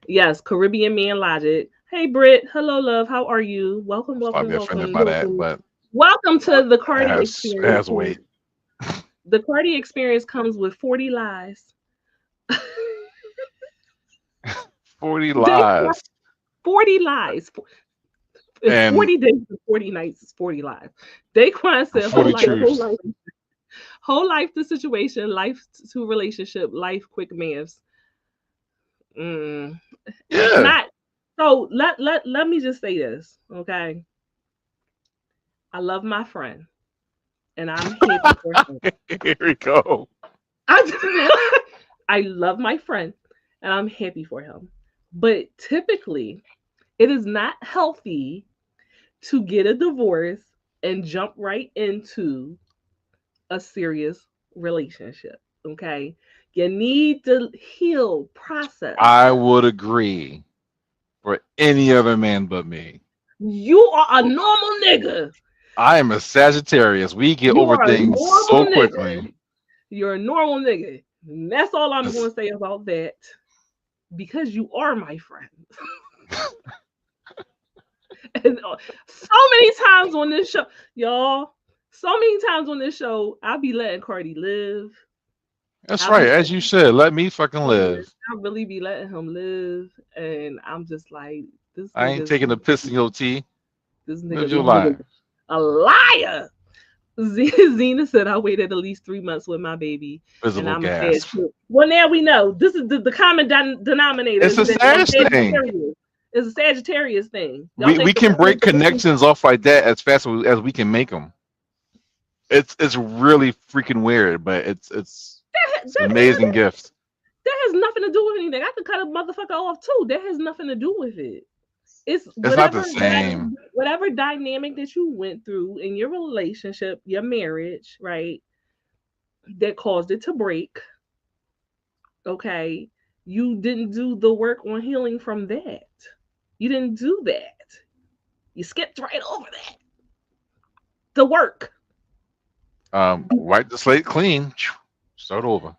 Yes, Caribbean Man Logic. Hey, Britt. Hello, love. How are you? Welcome. I'll be offended by that, but welcome to the Carty experience. It has weight. The Carty experience comes with 40 lies. 40 lies. 40 lies. It's 40 days and 40 nights. It's 40 lies. Daquan said, whole life to situation, life to relationship, life quick maths. Yeah. Not, so let me just say this, okay? I love my friend, and I'm happy for him. Here we go. I love my friend, and I'm happy for him. But typically, it is not healthy to get a divorce and jump right into a serious relationship. Okay. You need to heal, process. I would agree for any other man but me. You are a normal nigga. I am a Sagittarius. We get You over are a things normal so nigga. quickly. You're a normal nigga. And that's all I'm going to say about that. Because you are my friend. And so many times on this show, y'all, so many times on this show, I'll be letting Carty live. That's I'll be right, as you should. Let me fucking live. I'll really be letting him live. And I'm just like, this I ain't nigga's taking a piss in your tea. this Live nigga your life. a liar. Zena said I waited at least 3 months with my baby, and Visible I'm a gasp. Sagittarius. Well, now we know this is the common denominator. It's a Sag thing. It's a Sagittarius thing. We can break connections off like that as fast as we can make them. It's really freaking weird, but it's an amazing gift. That has nothing to do with anything. I could cut a motherfucker off too. That has nothing to do with it. It's not the same. Whatever dynamic that you went through in your relationship, your marriage, right? That caused it to break. Okay. You didn't do the work on healing from that. You didn't do that. You skipped right over that. The work. Wipe the slate clean. Start over.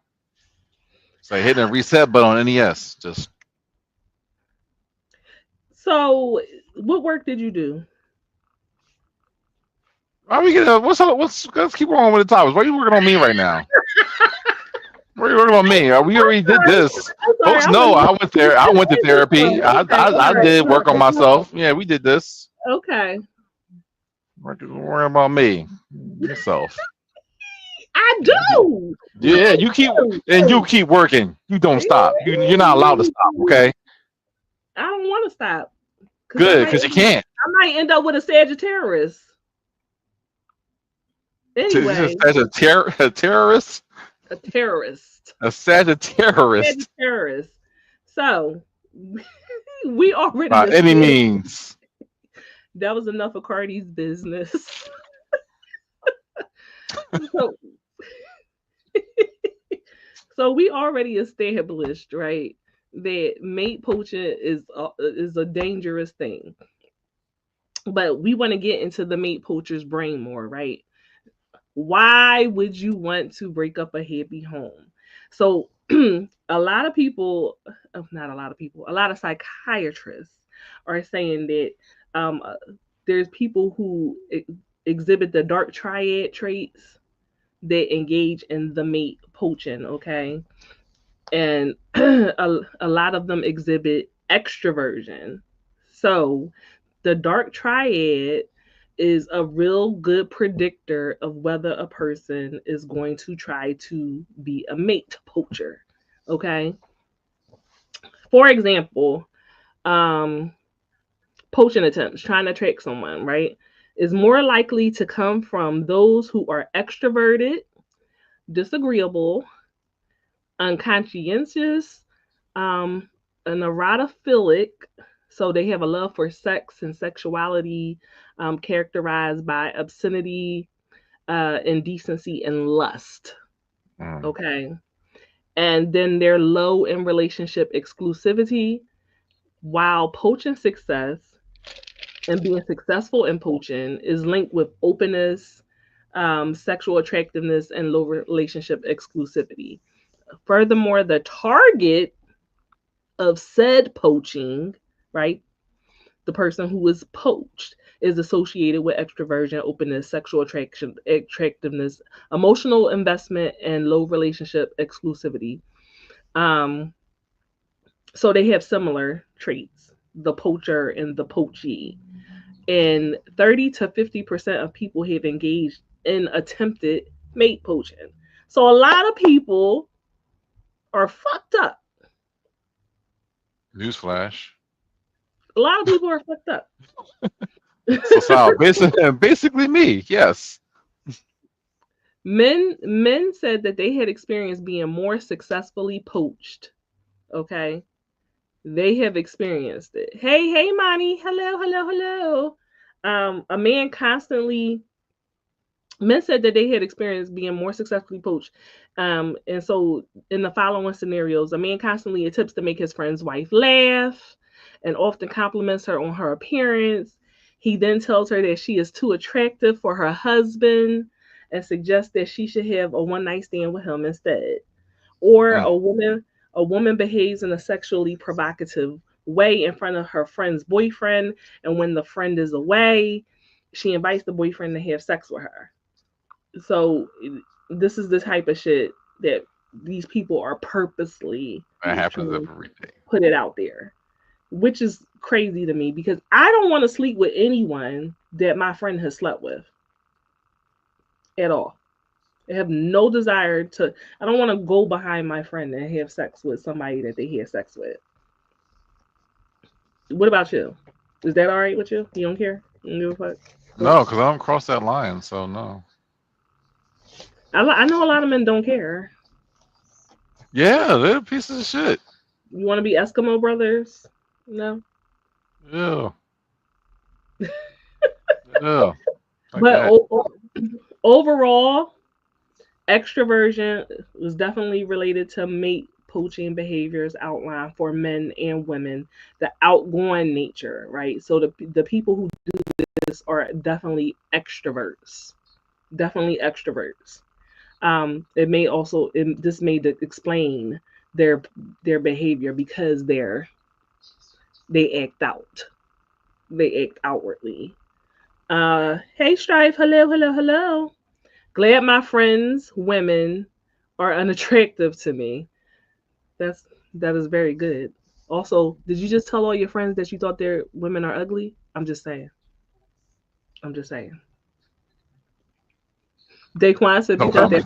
It's like hitting a reset button on NES. Just. So, what work did you do? Why we get let's keep on with the topics. Why are you working on me right now? Why are you working on me? We already did this. Folks know I went there. I went to therapy. I did work on myself. Yeah, we did this. Okay. Worry about me. Yourself. I do. Yeah, you keep working. You don't stop. You're not allowed to stop, okay? I don't want to stop. Good, because you can't. I might end up with a Sagittarius. Anyway. A terrorist? A terrorist. A Sagittarius. Sagittarius. So, we already... By any means. That was enough of Carti's business. So we already established, right, that mate poaching is a dangerous thing. But we want to get into the mate poacher's brain more, right? Why would you want to break up a happy home? So a lot of psychiatrists are saying that there's people who exhibit the dark triad traits that engage in the mate poaching, okay? And a lot of them exhibit extroversion. So the dark triad is a real good predictor of whether a person is going to try to be a mate poacher, okay? For example, poaching attempts, trying to attract someone, right, is more likely to come from those who are extroverted, disagreeable, unconscientious, and erotophilic. So they have a love for sex and sexuality, characterized by obscenity, indecency, and lust. Okay. And then they're low in relationship exclusivity, while poaching success and being successful in poaching is linked with openness, sexual attractiveness, and low relationship exclusivity. Furthermore, the target of said poaching, right, the person who is poached, is associated with extroversion, openness, sexual attractiveness, emotional investment, and low relationship exclusivity. So they have similar traits, the poacher and the poachee. And 30 to 50% of people have engaged in attempted mate poaching. So a lot of people are fucked up. Newsflash. A lot of people are fucked up. So basically me, yes. Men said that they had experienced being more successfully poached, okay, They have experienced it. Hey, Monty. Hello. A man constantly Men said that they had experienced being more successfully poached. And so, in the following scenarios, a man constantly attempts to make his friend's wife laugh and often compliments her on her appearance. He then tells her that she is too attractive for her husband and suggests that she should have a one night stand with him instead. Or Mm. a woman behaves in a sexually provocative way in front of her friend's boyfriend, and when the friend is away, she invites the boyfriend to have sex with her. So this is the type of shit that these people are purposely That trying happens to every day. put it out there, which is crazy to me because I don't want to sleep with anyone that my friend has slept with at all. I have no desire to. I don't want to go behind my friend and have sex with somebody that they had sex with. What about you? Is that all right with you? You don't care? You don't give a fuck? No, because I don't cross that line, so no. I know a lot of men don't care. Yeah, they're pieces of shit. You want to be Eskimo brothers? No. Yeah, yeah, like But that. overall, extroversion was definitely related to mate poaching behaviors outlined for men and women. The outgoing nature, right? So the people who do this are definitely extroverts. Definitely extroverts. This may explain their their behavior because they act out. They act outwardly. Hey Strife, hello. Glad my friends, women, are unattractive to me. That is very good. Also, did you just tell all your friends that you thought their women are ugly? I'm just saying. I'm just saying. Daquan said No because comment.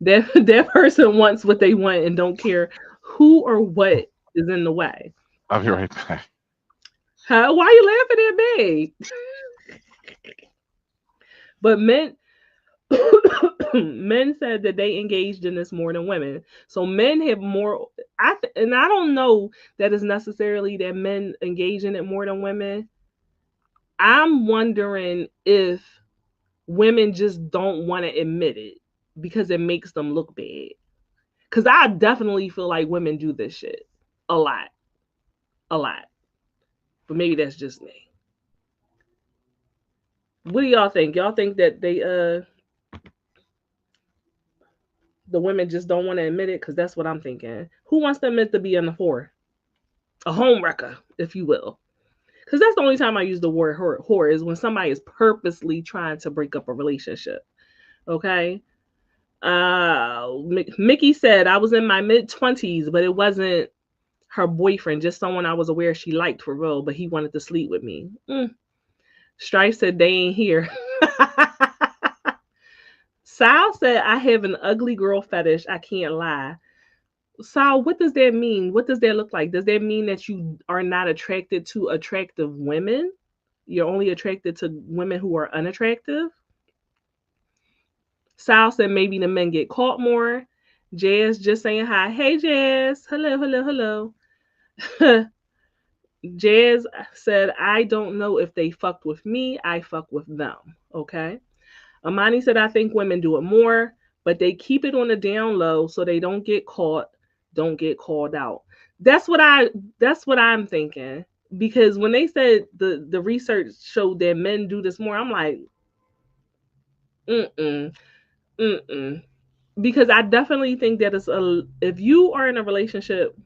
that person wants what they want and don't care who or what is in the way. I'll be right back. Huh? Why are you laughing at me? But men said that they engaged in this more than women. So men have more. And I don't know that it's necessarily that men engage in it more than women. I'm wondering if women just don't want to admit it because it makes them look bad. Because I definitely feel like women do this shit a lot, a lot. But maybe that's just me. What do y'all think? Y'all think that the women just don't want to admit it? Because that's what I'm thinking. Who wants to admit to being a whore? A homewrecker, if you will. Because that's the only time I use the word whore is when somebody is purposely trying to break up a relationship. Okay. Mickey said I was in my mid-20s, but it wasn't her boyfriend, just someone I was aware she liked for real, but he wanted to sleep with me. Strife said they ain't here. Sal said I have an ugly girl fetish. I can't lie. Sal, what does that mean? What does that look like? Does that mean that you are not attracted to attractive women? You're only attracted to women who are unattractive? Sal said maybe the men get caught more. Jazz just saying hi. Hey, Jazz. Hello. Jazz said, I don't know if they fucked with me. I fuck with them. Okay. Amani said, I think women do it more, but they keep it on the down low so they don't get caught, don't get called out. That's what I'm thinking. Because when they said the research showed that men do this more, I'm like, mm-mm, mm-mm. Because I definitely think that if you are in a relationship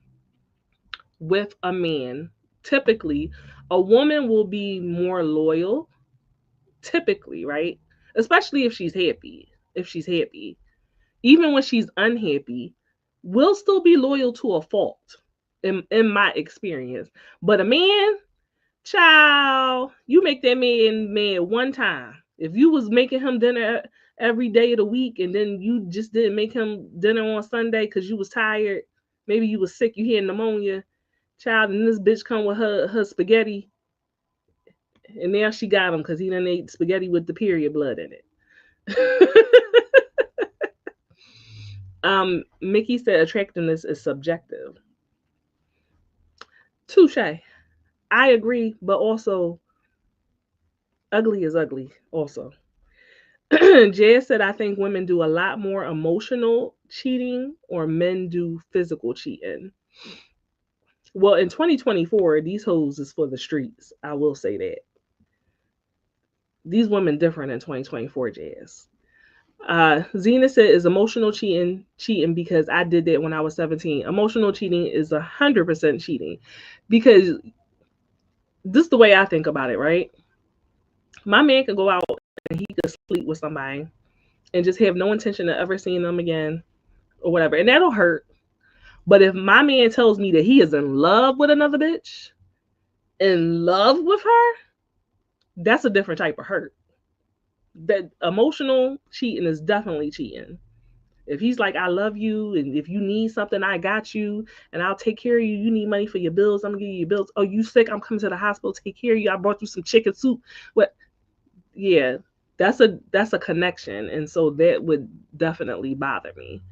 with a man, typically a woman will be more loyal, typically, right? Especially if she's happy. If she's happy. Even when she's unhappy, will still be loyal to a fault, in my experience. But a man, child, you make that man mad one time. If you was making him dinner every day of the week and then you just didn't make him dinner on Sunday because you was tired, maybe you was sick, you had pneumonia, child, and this bitch come with her spaghetti, and now she got him because he done ate spaghetti with the period blood in it. Mickey said attractiveness is subjective. Touche. I agree, but also ugly is ugly. Also, Jazz said, I think women do a lot more emotional cheating, or men do physical cheating. Well, in 2024, these hoes is for the streets. I will say that these women different in 2024. Jazz. Zena said, is emotional cheating because I did that when I was 17. Emotional cheating is 100% cheating, because this is the way I think about it, right? My man could go out and he could sleep with somebody and just have no intention of ever seeing them again or whatever, and that'll hurt. But if my man tells me that he is in love with another bitch, in love with her, that's a different type of hurt. That emotional cheating is definitely cheating. If he's like, I love you, and if you need something, I got you, and I'll take care of you. You need money for your bills, I'm gonna give you your bills. Oh, you sick? I'm coming to the hospital to take care of you. I brought you some chicken soup. What? Yeah, that's a connection, and so that would definitely bother me.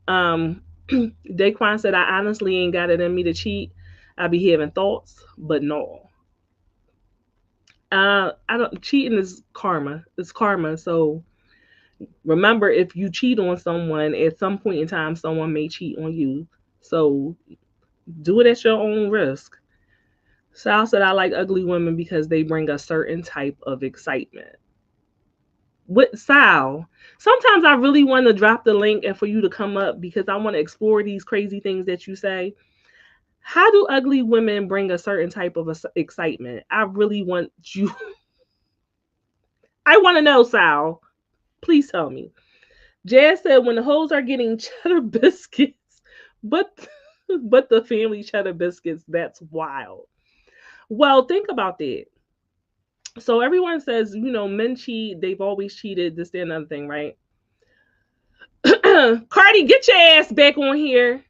Daquan said, I honestly ain't got it in me to cheat. I be having thoughts, but no. I don't. Cheating is karma. It's karma. So remember, if you cheat on someone, at some point in time, someone may cheat on you. So do it at your own risk. Sal said, I like ugly women because they bring a certain type of excitement. With Sal, sometimes I really want to drop the link and for you to come up, because I want to explore these crazy things that you say. How do ugly women bring a certain type of excitement? I really want you. I want to know, Sal. Please tell me. Jazz said, when the hoes are getting cheddar biscuits, but the family cheddar biscuits, that's wild. Well, think about that. So everyone says, men cheat, they've always cheated, this, that, and other thing, right? Carty, get your ass back on here.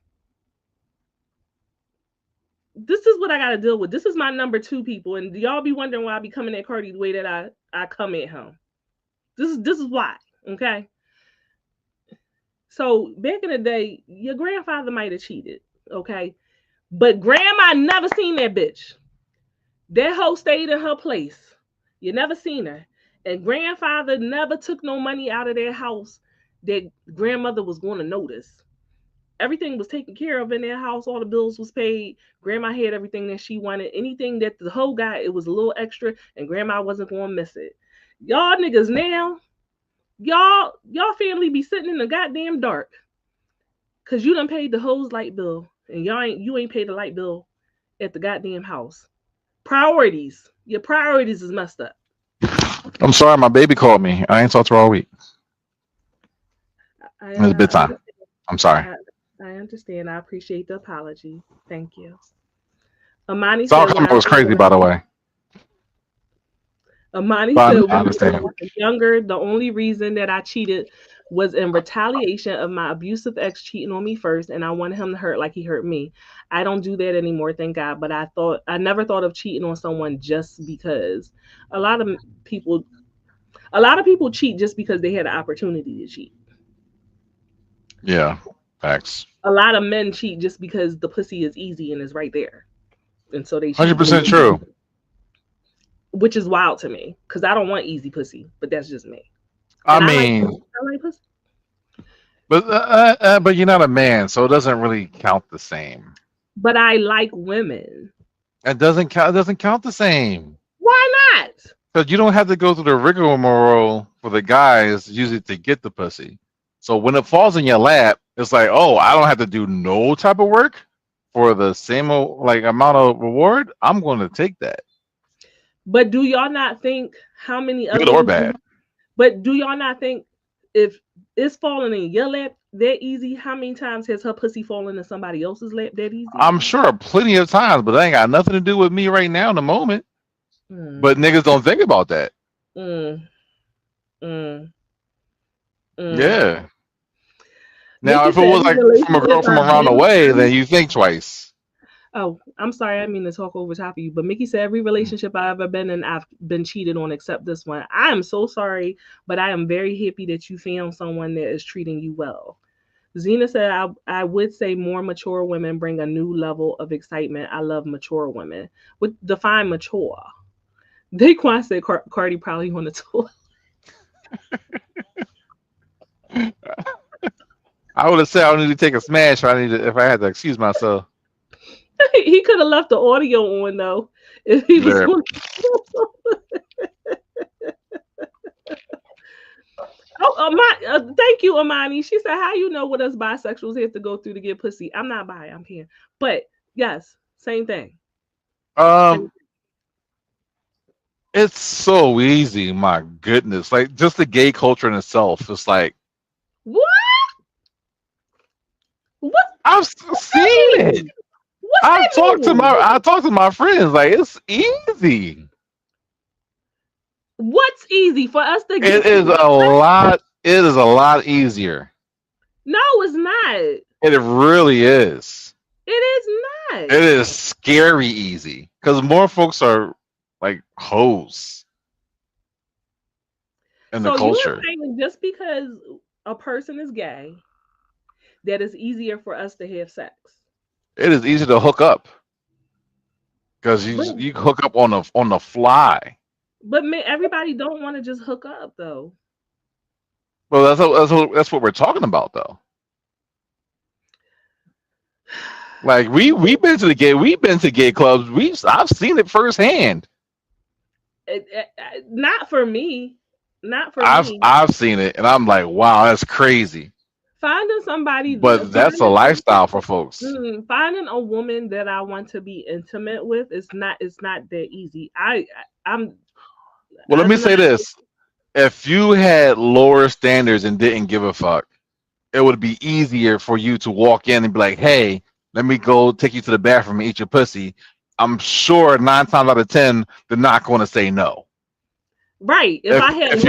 This is what I gotta deal with. This is my number 2, people, and y'all be wondering why I be coming at Carty the way that I come at him. This is why, okay? So back in the day, your grandfather might have cheated, okay? But grandma never seen that bitch. That hoe stayed in her place. You never seen her. And grandfather never took no money out of their house that grandmother was going to notice. Everything was taken care of in their house. All the bills was paid. Grandma had everything that she wanted. Anything that the hoe got, it was a little extra, and grandma wasn't going to miss it. Y'all niggas now, y'all family be sitting in the goddamn dark because you done paid the hoe's light bill, and you ain't paid the light bill at the goddamn house. Priorities. Your priorities is messed up. I'm sorry, my baby called me. I ain't talked to her all week. It was a bit time. I'm sorry. I understand. I appreciate the apology. Thank you. Amani said, it was crazy, by the way. Amani said, when I was younger, the only reason that I cheated was in retaliation of my abusive ex cheating on me first, and I wanted him to hurt like he hurt me. I don't do that anymore, thank God. But I never thought of cheating on someone just because. A lot of people cheat just because they had an opportunity to cheat. Yeah, facts. A lot of men cheat just because the pussy is easy and is right there, and so they cheat. 100% true. Which is wild to me, because I don't want easy pussy, but that's just me. I like pussy. But you're not a man, so it doesn't really count the same. But I like women. It doesn't count. It doesn't count the same. Why not? Because you don't have to go through the rigmarole for the guys usually to get the pussy. So when it falls in your lap, it's like, oh, I don't have to do no type of work for the same amount of reward. I'm going to take that. But do y'all not think how many good or bad? But do y'all not think if it's falling in your lap that easy, how many times has her pussy fallen in somebody else's lap that easy? I'm sure plenty of times, but that ain't got nothing to do with me right now in the moment. But niggas don't think about that. Yeah. Now, if it was like from a girl from around the way, then you think twice. Oh, I'm sorry. I didn't mean to talk over top of you. But Mickey said, every relationship I've ever been in, I've been cheated on except this one. I am so sorry, but I am very happy that you found someone that is treating you well. Zena said, I would say more mature women bring a new level of excitement. I love mature women. With define mature. Daquan said Cardi probably on the tour. I would have said I need to take a smash if I had to excuse myself. He could have left the audio on though. If he was going thank you, Amani. She said, how you know what us bisexuals have to go through to get pussy? I'm not bi, I'm pan. But yes, same thing. It's so easy, my goodness. Like just the gay culture in itself. It's like what? I've seen it. I talked to my friends. Like it's easy. What's easy for us to get? It is a lot easier. No, it's not. It really is. It is not. It is scary easy because more folks are like hoes in the culture. You're saying just because a person is gay, that it's easier for us to have sex. It is easy to hook up because you hook up on the fly. But everybody don't want to just hook up though. Well, that's what we're talking about though. Like we've been to gay clubs. I've seen it firsthand. Not for me. Not for me. I've seen it, and I'm like, wow, that's crazy. Finding somebody, but that's a lifestyle for folks. Finding a woman that I want to be intimate with is not. It's not that easy. Let me say this: if you had lower standards and didn't give a fuck, it would be easier for you to walk in and be like, "Hey, let me go take you to the bathroom and eat your pussy." I'm sure 9 times out of 10 they're not going to say no. Right. If I had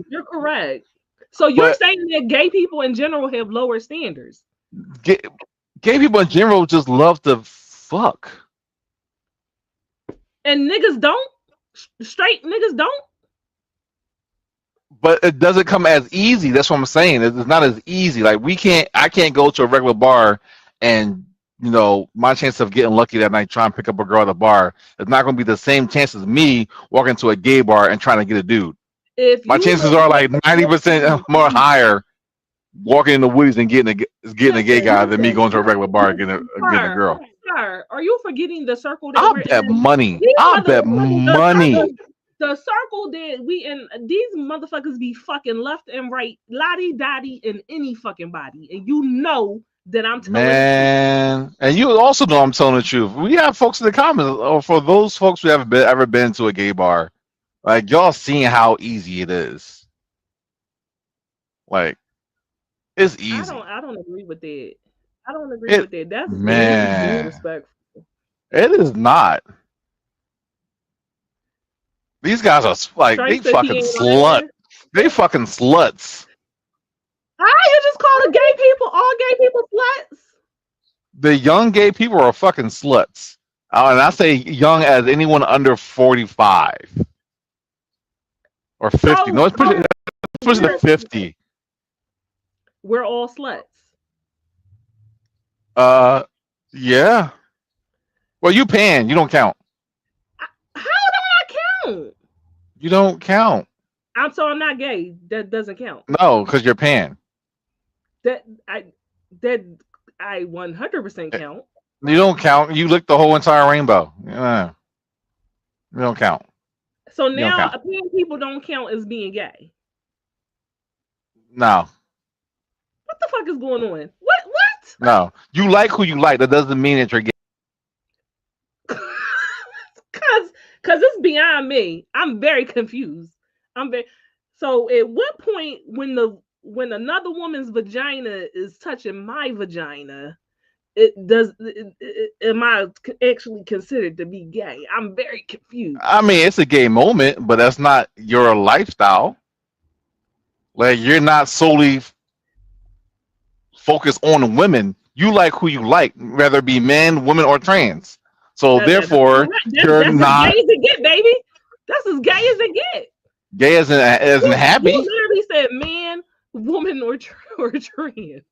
you're correct. So you're saying that gay people in general have lower standards? Gay people in general just love to fuck. And niggas don't? Straight niggas don't? But it doesn't come as easy. That's what I'm saying. It's not as easy. Like I can't go to a regular bar and my chance of getting lucky that night trying to pick up a girl at a bar is not going to be the same chance as me walking to a gay bar and trying to get a dude. My chances are like 90% more higher walking in the woods and getting a gay guy than me going to a regular bar and getting a girl. Sir, are you forgetting the circle that I bet money. The circle that we in, these motherfuckers be fucking left and right, lottie dottie in any fucking body, and that I'm telling you. And you also know I'm telling the truth. We have folks in the comments, or for those folks who haven't ever been to a gay bar, like y'all seeing how easy it is. Like it's easy. I don't agree with that. I don't agree with that. That's very disrespectful. It is not. These guys are like they fucking sluts. They fucking sluts. You just call the gay people, all gay people sluts? The young gay people are fucking sluts. And I say young as anyone under 45 or 50. No, it's pushing to 50. We're all sluts. Yeah. Well, you pan. You don't count. How do I count? You don't count. I'm not gay. That doesn't count. No, because you're pan. That I 100% count. You don't count. You lick the whole entire rainbow. Yeah. You don't count. So now pan people don't count as being gay. No. What the fuck is going on? What? No. You like who you like. That doesn't mean that you're gay. Cause it's beyond me. I'm very confused. So at what point when another woman's vagina is touching my vagina, am I actually considered to be gay? I'm very confused. I mean, it's a gay moment, but that's not your lifestyle. Like you're not solely focused on women. You like who you like, whether it be men, women, or trans. So therefore, you're not. That's as gay as it get, baby. That's as gay as it get. Gay as in happy. You literally said men, woman or trans.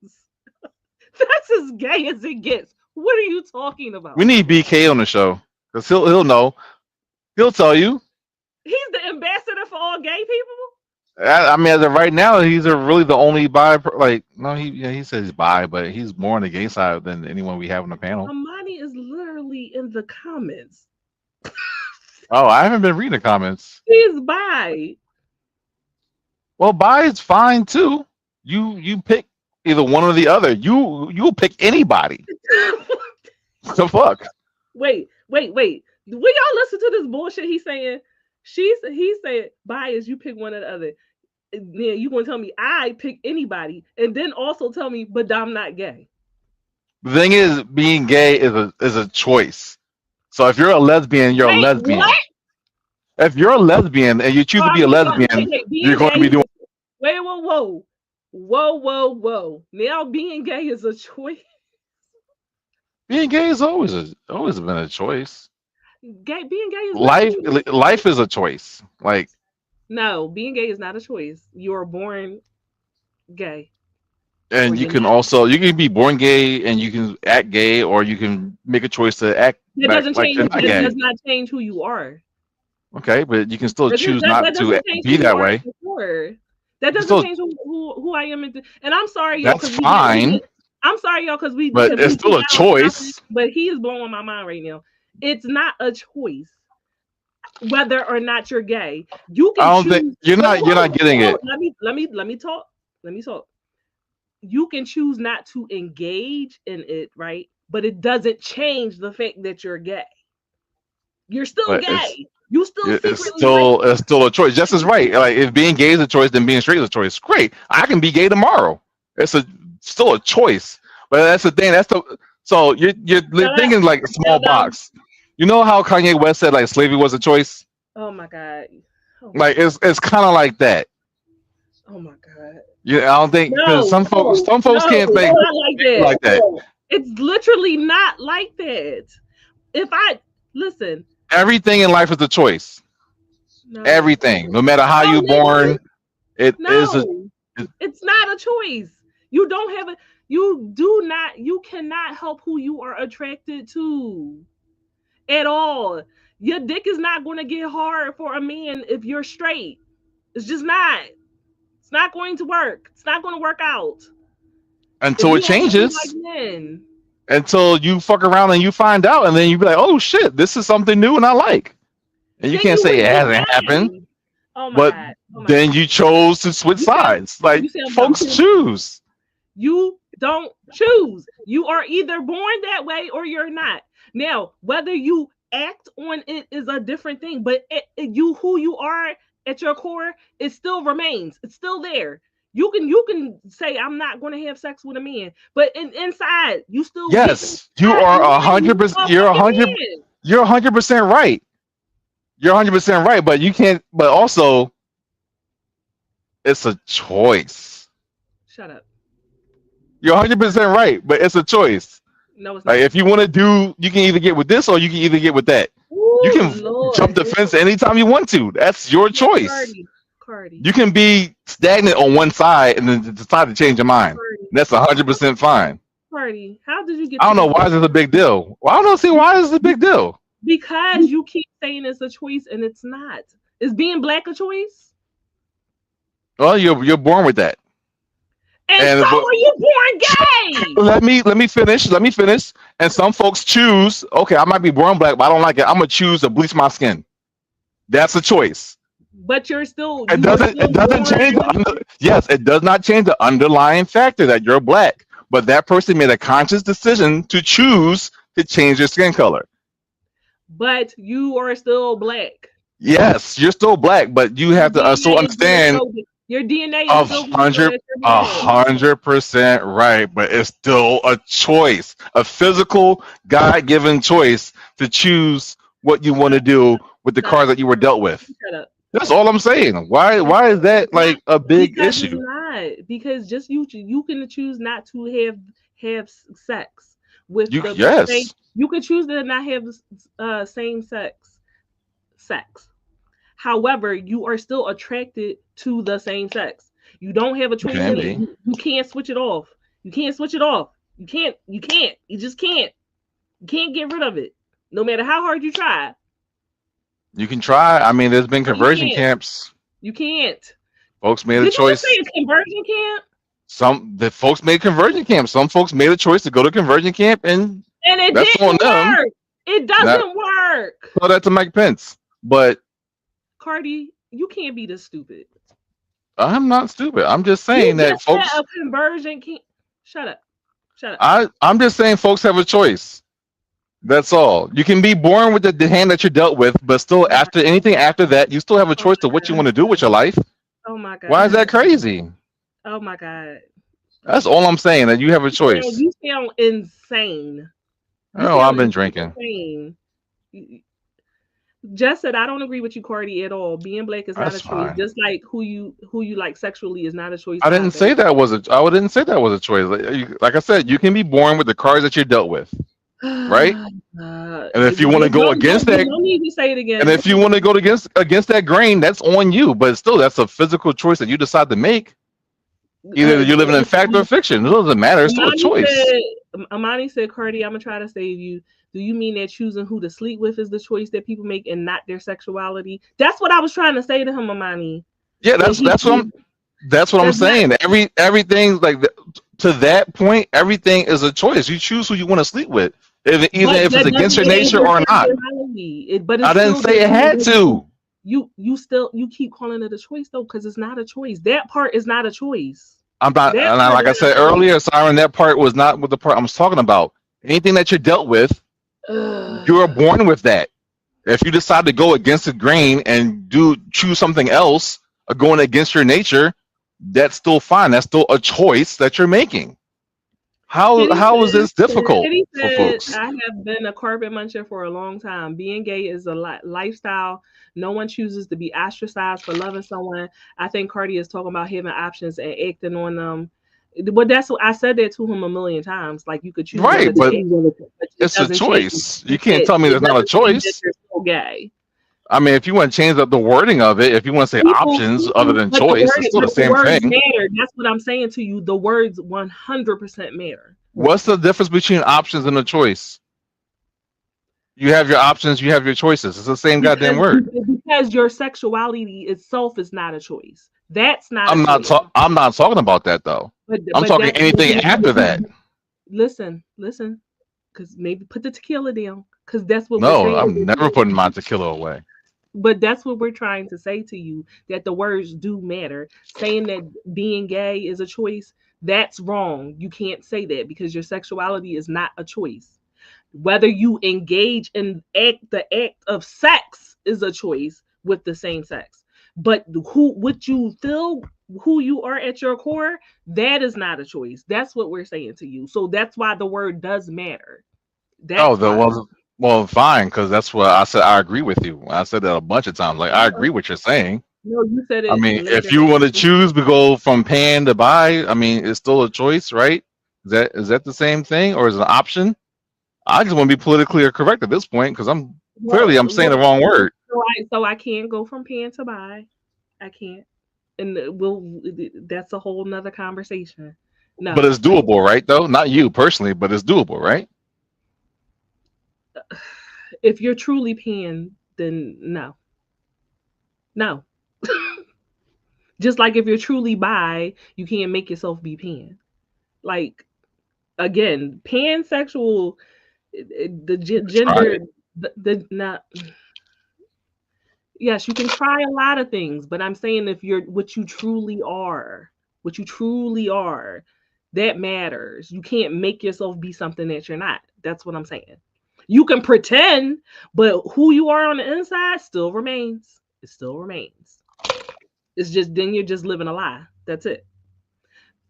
That's as gay as it gets. What are you talking about? We need BK on the show because he'll know. He'll tell you. He's the ambassador for all gay people. I mean, as of right now, he's really the only bi. Like, no, he says he's bi, but he's more on the gay side than anyone we have on the panel. Amani is literally in the comments. Oh, I haven't been reading the comments. He's bi. Well, bi is fine too. You pick either one or the other. You'll pick anybody. The fuck? Wait. Will y'all listen to this bullshit he's saying? He said bi is you pick one or the other. Yeah, you gonna tell me I pick anybody, and then also tell me, but I'm not gay. The thing is, being gay is a choice. So if you're a lesbian, you're a lesbian. What? If you're a lesbian and you choose to be a lesbian, you're going to be doing. Wait, whoa! Now being gay is a choice. Being gay is always been a choice. Being gay is life is a choice. Like, no, being gay is not a choice. You are born gay. And you can be born gay and you can act gay, or you can make a choice to act. It doesn't change. It does not change who you are. Okay, but you can still choose not to be that way. That doesn't change who I am. And I'm sorry, y'all. That's fine. I'm sorry, y'all, because But it's still a choice. But he is blowing my mind right now. It's not a choice whether or not you're gay. You can. I don't think you're not getting it. Let me talk. You can choose not to engage in it, right? But it doesn't change the fact that you're gay. You're still gay. You still it's still a choice. Just as right. Like, if being gay is a choice, then being straight is a choice. Great. I can be gay tomorrow. It's still a choice. But that's the thing. So you're thinking like a small box. You know how Kanye West said like slavery was a choice? Oh my God. Like it's kind of like that. Oh my God. Yeah, I don't think because some folks can't think like that. No. It's literally not like that. Listen, everything in life is a choice. No. Everything, no matter how you're born, it's not a choice. You cannot help who you are attracted to at all. Your dick is not going to get hard for a man if you're straight. It's just not. It's not going to work. It's not going to work out. Until it changes. Until you fuck around and you find out, and then you be like, "Oh shit, this is something new and I like." And you can't say it hasn't happened. Then you chose to switch sides. Like, folks choose. You don't choose. You are either born that way or you're not. Now, whether you act on it is a different thing, but who you are at your core, it still remains. It's still there. You can say I'm not going to have sex with a man, but inside you still. Yes, you are 100%. You're 100% right. You're 100% right, but you can't. But also, it's a choice. Shut up. You're 100% right, but it's a choice. No, it's not. Like, if you want to do, you can either get with this or you can either get with that. Ooh, you can jump the fence anytime you want to. That's your choice. Carty. You can be stagnant on one side and then decide to change your mind. That's 100% fine. Carty, how did you get? I don't know why this is a big deal. Well, I don't see why this is a big deal. Because you keep saying it's a choice and it's not. Is being black a choice? Well, you're born with that. And so are you born gay? Let me finish. And some folks choose, okay, I might be born black, but I don't like it. I'm gonna choose to bleach my skin. That's a choice. But you're still. It doesn't change. Yes, it does not change the underlying factor that you're black. But that person made a conscious decision to choose to change your skin color. But you are still black. Yes, you're still black, but you have to also understand. Your DNA is 100% right, but it's still a choice, a physical, God-given choice to choose what you want to do with the cards that you were dealt with. That's all I'm saying. Why is that like a big issue? Because just you can choose not to have sex with you. Yes, you can choose to not have same sex. However, you are still attracted to the same sex. You don't have a choice in be. it. You can't switch it off. You can't switch it off. You can't. You just can't. You can't get rid of it. No matter how hard you try. You can try. I mean, there's been No, conversion camps. You can't. Folks made a Did choice. you say a conversion camp? The folks made conversion camps. Some folks made a choice to go to conversion camp, and it that's didn't on them. work. It doesn't work. Tell that to Mike Pence. But Cardi, you can't be this stupid. I'm not stupid. I'm just saying that folks. A conversion camp. Shut up. I'm just saying folks have a choice. That's all. You can be born with the hand that you're dealt with, but still, after anything after that, you still have a choice to what you want to do with your life. Oh my God. Why is that crazy? Oh my God. That's all I'm saying. That you have a choice. You sound insane. I've been drinking. Insane. Just said I don't agree with you, Cardi, at all. Being black is not a choice. Fine. Just like who you like sexually is not a choice. I didn't say that was a choice. Like I said, you can be born with the cards that you're dealt with, right? And if you want to go against that, don't need to say it again. And if you want to go against that grain, that's on you. But still, that's a physical choice that you decide to make. Either you're living in fact or fiction. It doesn't matter. It's still a choice. Amani said, Cardi, I'm gonna try to save you. Do you mean that choosing who to sleep with is the choice that people make and not their sexuality? That's what I was trying to say to him, Amani. Yeah, that's what I'm saying. Everything like to that point, everything is a choice. You choose who you want to sleep with, even if it's against your nature or not. But I didn't say it had to. You keep calling it a choice though, because it's not a choice. That part is not a choice. I'm not, and like I said earlier, Siren, that part was not what the part I was talking about. Anything that you're dealt with, you are born with that. If you decide to go against the grain and choose something else, going against your nature, that's still fine. That's still a choice that you're making. How is this difficult for folks? I have been a carpet muncher for a long time. Being gay is a lifestyle. No one chooses to be ostracized for loving someone. I think Cardi is talking about having options and acting on them. But that's what I said that to him a million times. Like you could choose, right? But it's a choice. You can't tell me there's not a choice. You're so gay. I mean, if you want to change up the wording of it, if you want to say options other than choice, it's still the same thing. Matter. That's what I'm saying to you. The words 100% matter. What's the difference between options and a choice? You have your options, you have your choices. It's the same goddamn word. Because your sexuality itself is not a choice. That's not. I'm not talking about that though. I'm talking anything after that. Listen, because maybe put the tequila down. Because that's what. No, I'm never putting my tequila away. But that's what we're trying to say to you, that the words do matter. Saying that being gay is a choice, that's wrong. You can't say that because your sexuality is not a choice. Whether you engage in the act of sex is a choice with the same sex. But what you feel, who you are at your core, that is not a choice. That's what we're saying to you. So that's why the word does matter. Well, fine, because that's what I said. I agree with you. I said that a bunch of times. Like, I agree with what you're saying. No, you said it. I mean, if you want to choose to go from pan to bi, I mean, it's still a choice, right? Is that the same thing, or is it an option? I just want to be politically correct at this point because I'm saying the wrong word. So I can't go from pan to bi. I can't, and that's a whole nother conversation. No, but it's doable, right? Though not you personally, but it's doable, right? If you're truly pan, then no. Just like if you're truly bi, you can't make yourself be pan. Like again, pansexual, the gender, not. Yes, you can try a lot of things, but I'm saying if you're what you truly are, that matters. You can't make yourself be something that you're not. That's what I'm saying. You can pretend, but who you are on the inside still remains. It still remains. It's just then you're just living a lie. That's it.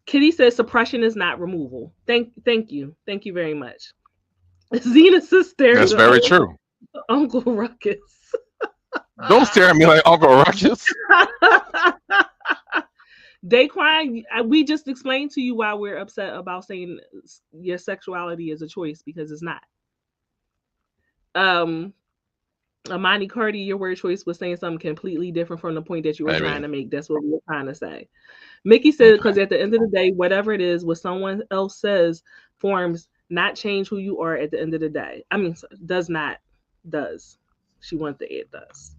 Kitty says suppression is not removal. Thank you. Thank you very much. Zena says staring. That's very true. Uncle Ruckus. Don't stare at me like Uncle Ruckus. Daquan, we just explained to you why we're upset about saying your sexuality is a choice because it's not. Amani Carty, your word choice was saying something completely different from the point that you were trying to make. That's what we were trying to say. Mickey said, because Okay. at the end of the day, whatever it is, what someone else says forms not change who you are at the end of the day. I mean, does not, does. She wants to add does.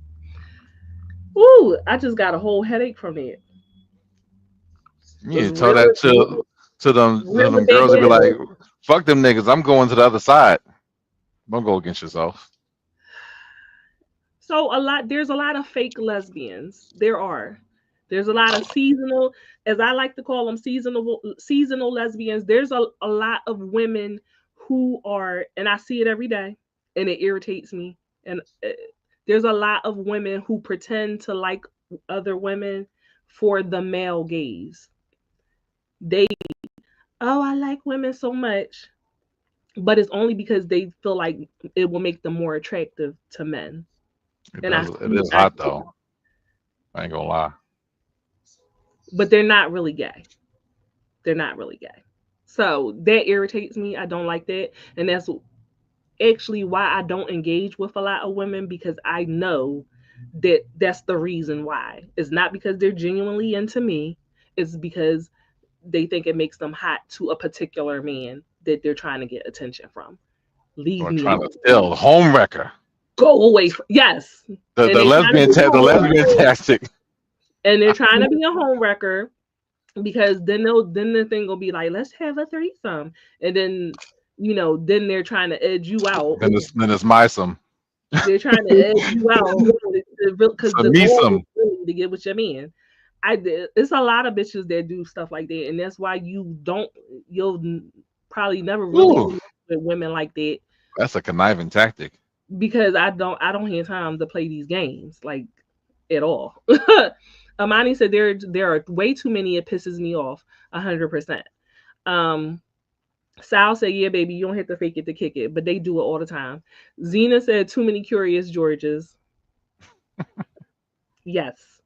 Ooh, I just got a whole headache from it. You Was need to tell that to real them big girls that be like, head. fuck them niggas. I'm going to the other side. Don't go against yourself. So there's a lot of fake lesbians. There are. There's a lot of seasonal, as I like to call them, seasonal lesbians. There's a lot of women who are, and I see it every day, and it irritates me. And there's a lot of women who pretend to like other women for the male gaze. They, oh, I like women so much, but it's only because they feel like it will make them more attractive to men. It And does. It is I hot though. I ain't gonna lie. but they're not really gay. They're not really gay. So that irritates me. I don't like that. And that's actually why I don't engage with a lot of women, because I know that that's the reason why. It's not because they're genuinely into me. It's because they think it makes them hot to a particular man that they're trying to get attention from. Leave I'm me trying alone. to steal Homewrecker. Go away from, yes. The And the they trying to lesbian be a the home lesbian tactic. and they're trying to be a home wrecker, because then the thing will be like, let's have a threesome. And then then they're trying to edge you out. Then it's my some. They're trying to edge you out because So the me goal is some. really to get with your man. It's a lot of bitches that do stuff like that, and that's why you'll probably never really Ooh, connect with women like that, that's a conniving tactic. because I don't have time to play these games like at all. Amani said there are way too many. It pisses me off 100%. Um, Sal said, "Yeah, baby, you don't have to fake it to kick it, but they do it all the time." Zena said, "Too many curious Georges." Yes.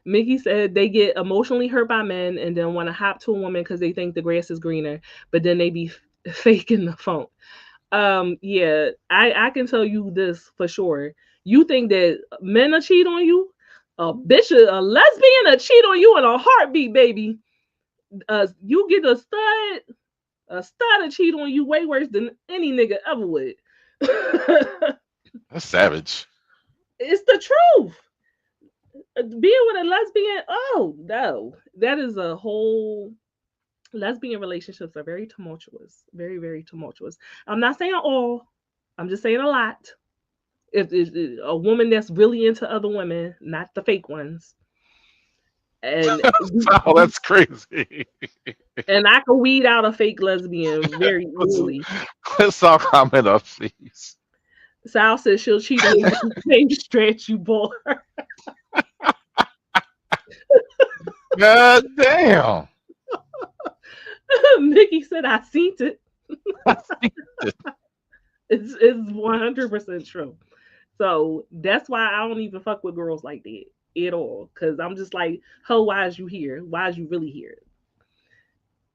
Mickey said they get emotionally hurt by men and then want to hop to a woman because they think the grass is greener, but then they be faking the phone. Yeah, I can tell you this for sure. You think that men will cheat on you? A lesbian will cheat on you in a heartbeat, baby. You get a stud to cheat on you way worse than any nigga ever would. That's savage. It's the truth. Being with a lesbian, oh no, that is a whole. Lesbian relationships are very tumultuous, very very tumultuous. I'm not saying all. I'm just saying a lot. If a woman that's really into other women, not the fake ones, and Oh, that's crazy. I can weed out a fake lesbian very Let's easily. let's all comment up, please. Sal says she'll cheat on you with the same stretch you bought her. God damn. Mickey said, "I seen it." It's 100% true. So that's why I don't even fuck with girls like that at all. Cause I'm just like, "Ho, why is you here? Why is you really here?"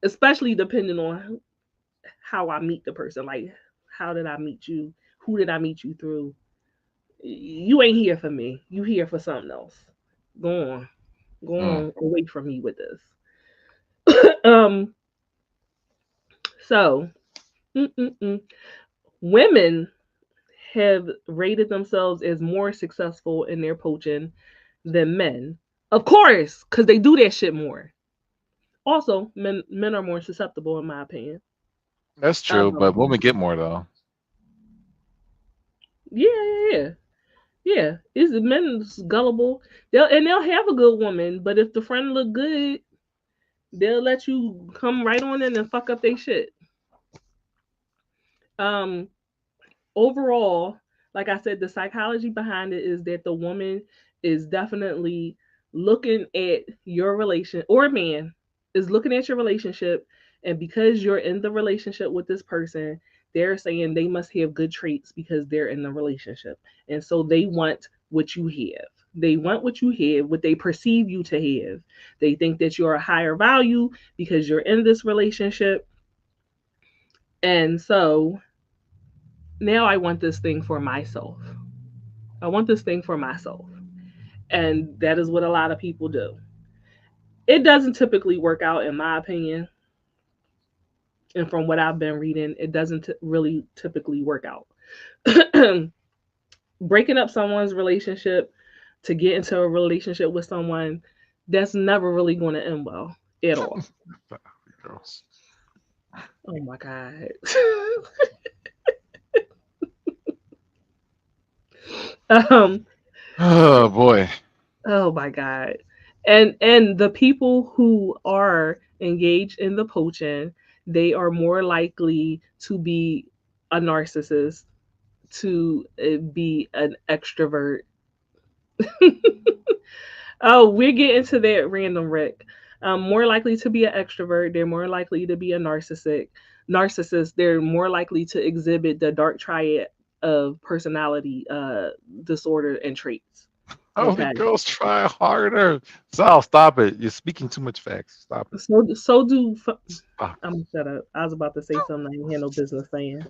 Especially depending on how I meet the person. Like, how did I meet you? Who did I meet you through? You ain't here for me. You here for something else. Go on. Go Mm. on away from me with this. So women have rated themselves as more successful in their poaching than men. Of course, because they do that shit more. Also, men are more susceptible, in my opinion. That's true, Um, but women get more though. yeah. Yeah, it's men's gullible. They'll have a good woman, but if the friend look good, they'll let you come right on in and fuck up their shit. Um, Overall, like I said, the psychology behind it is that the woman is definitely looking at your relation, or a man is looking at your relationship, and because you're in the relationship with this person, they're saying they must have good traits because they're in the relationship. And so they want what you have. They want what you have, what they perceive you to have. They think that you're a higher value because you're in this relationship. And so now I want this thing for myself. I want this thing for myself. And that is what a lot of people do. It doesn't typically work out, in my opinion. And from what I've been reading, it doesn't really typically work out. Breaking up someone's relationship to get into a relationship with someone, that's never really going to end well at all. Gross. Oh my god. um. Oh boy. Oh my god. And the people who are engaged in the poaching, they are more likely to be a narcissist, to be an extrovert. Oh, we're getting to that random Rick. More likely to be an extrovert. They're more likely to be a narcissist. They're more likely to exhibit the dark triad of personality disorder and traits. Oh, the Okay. girls try harder. Sal, stop it. You're speaking too much facts. Stop it. So do. Stop. I'm gonna shut up. I was about to say something I ain't had no business saying.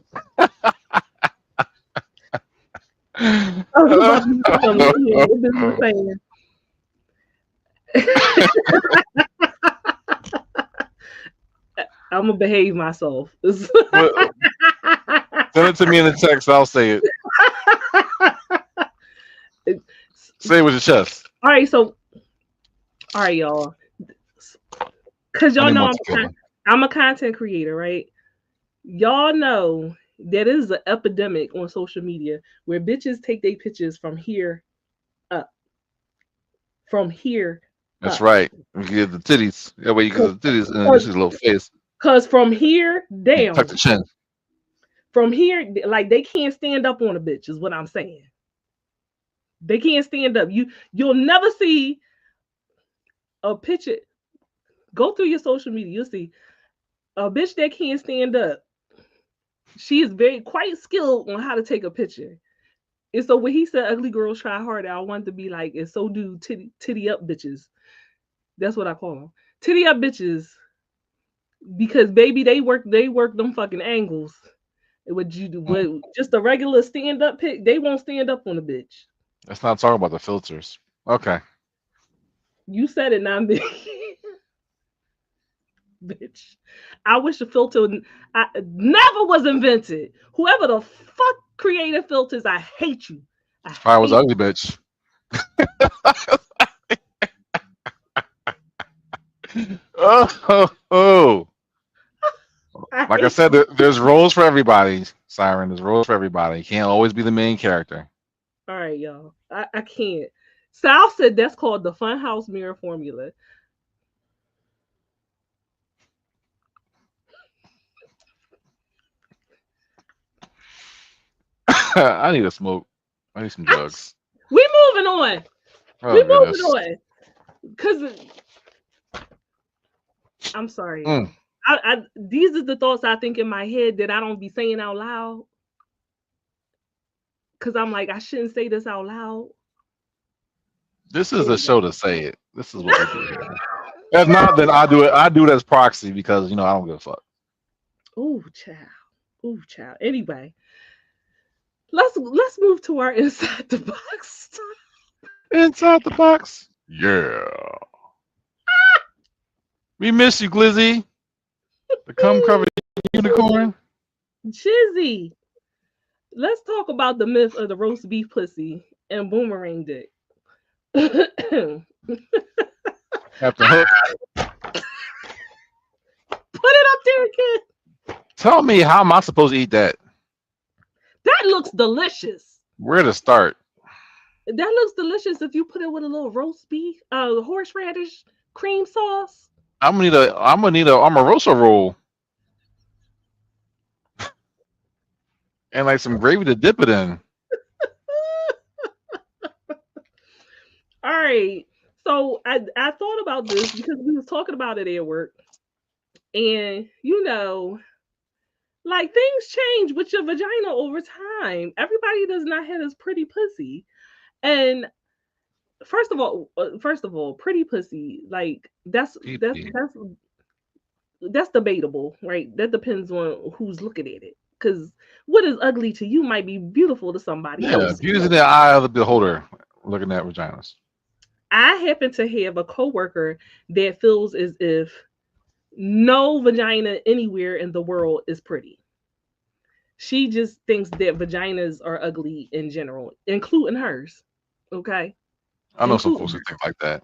I was about to say something I ain't had no business saying. I'm gonna behave myself. Send it to me in the text. I'll say it. Say it with your chest. All right, y'all. Cause y'all know I'm a content creator, right? Y'all know that is an epidemic on social media where bitches take their pictures from here up. From here. That's up. right. You get the titties. That way you get the titties and then you see a little face. Cause from here down. Tuck the chin. From here, like they can't stand up on a bitch, is what I'm saying. They can't stand up. You'll never see a picture. Go through your social media. You'll see a bitch that can't stand up. She is quite skilled on how to take a picture. And so when he said ugly girls try harder, I want to be like, and so do titty up bitches. That's what I call them. Titty up bitches. Because baby, they work them fucking angles. What you do? What, just a regular stand up pic, they won't stand up on a bitch. Let's not talk about the filters. Okay. You said it, not me. Bitch. I wish a filter never was invented. Whoever the fuck created filters, I hate you. I was ugly, bitch. oh. Like I said, there's roles for everybody, Siren. There's roles for everybody. You can't always be the main character. All right, y'all. I can't. Sal said that's called the Funhouse Mirror Formula. I need a smoke. I need some drugs. We moving on. Moving on. Because I'm sorry. These are the thoughts I think in my head that I don't be saying out loud. Because I'm like, I shouldn't say this out loud. This is a show to say it. This is what we do here. If not, then I do it. I do it as proxy because I don't give a fuck. Ooh, child. Anyway, let's move to our inside the box. Inside the box. Yeah. We miss you, Glizzy. The cum covered unicorn. Chizzy. Let's talk about the myth of the roast beef pussy and boomerang dick. Have to hook. Put it up there, kid. Tell me, how am I supposed to eat that? That looks delicious. Where to start? That looks delicious if you put it with a little roast beef, horseradish cream sauce. I'm gonna need a Omarosa roll. And like some gravy to dip it in. All right. So I thought about this because we was talking about it at work. And like things change with your vagina over time. Everybody does not have this pretty pussy. And first of all, pretty pussy, like that's debatable, right? That depends on who's looking at it. Because what is ugly to you might be beautiful to somebody else. Beauty's in the eye of the beholder looking at vaginas. I happen to have a coworker that feels as if no vagina anywhere in the world is pretty. She just thinks that vaginas are ugly in general, including hers. Okay. I know some folks Including who think like that.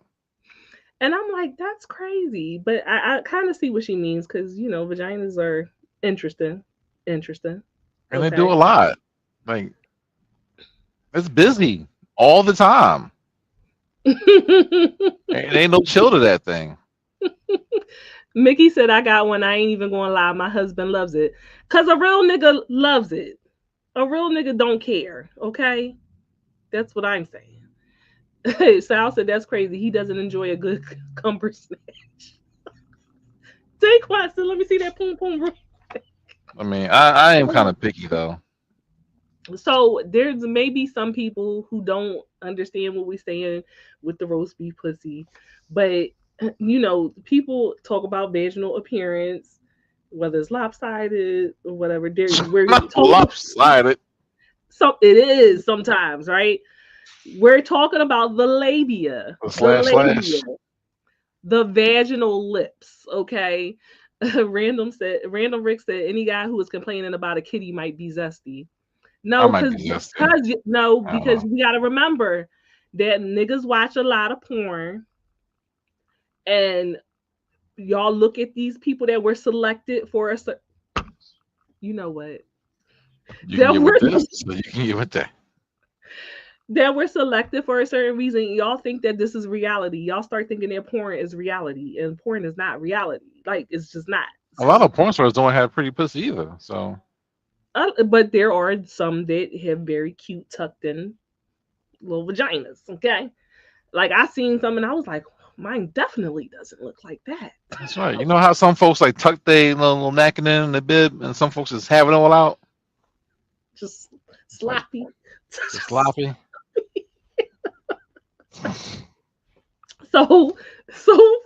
And I'm like, that's crazy. But I kind of see what she means because, vaginas are interesting. Interesting. And they do Okay. a lot. Like, it's busy all the time. It ain't no chill to that thing. Mickey said, I got one. I ain't even going to lie. My husband loves it. Because a real nigga loves it. A real nigga don't care. Okay. That's what I'm saying. Sal said, that's crazy. He doesn't enjoy a good cumber snatch. Daquan said, let me see that poom poom. I mean, I am kind of picky though. So there's maybe some people who don't understand what we're saying with the roast beef pussy, but people talk about vaginal appearance, whether it's lopsided or whatever. We're Not talking, lopsided. so it is sometimes, right? We're talking about the labia, Slash. the vaginal lips. Okay. Random Rick said any guy who is complaining about a kitty might be zesty. I No, might because be zesty. because we gotta remember that niggas watch a lot of porn, and y'all look at these people that were selected for a. You know what? You can get with this, so you can get with that. That were selected for a certain reason. Y'all think that this is reality. Y'all start thinking that porn is reality, and porn is not reality. Like it's just not. A lot of porn stars don't have pretty pussy either. So. But there are some that have very cute tucked in little vaginas. Okay, like I seen some and I was like, mine definitely doesn't look like that. That's right. You know how some folks like tuck their little napkin in the bib, and some folks just have it all out. Just sloppy. Just sloppy. So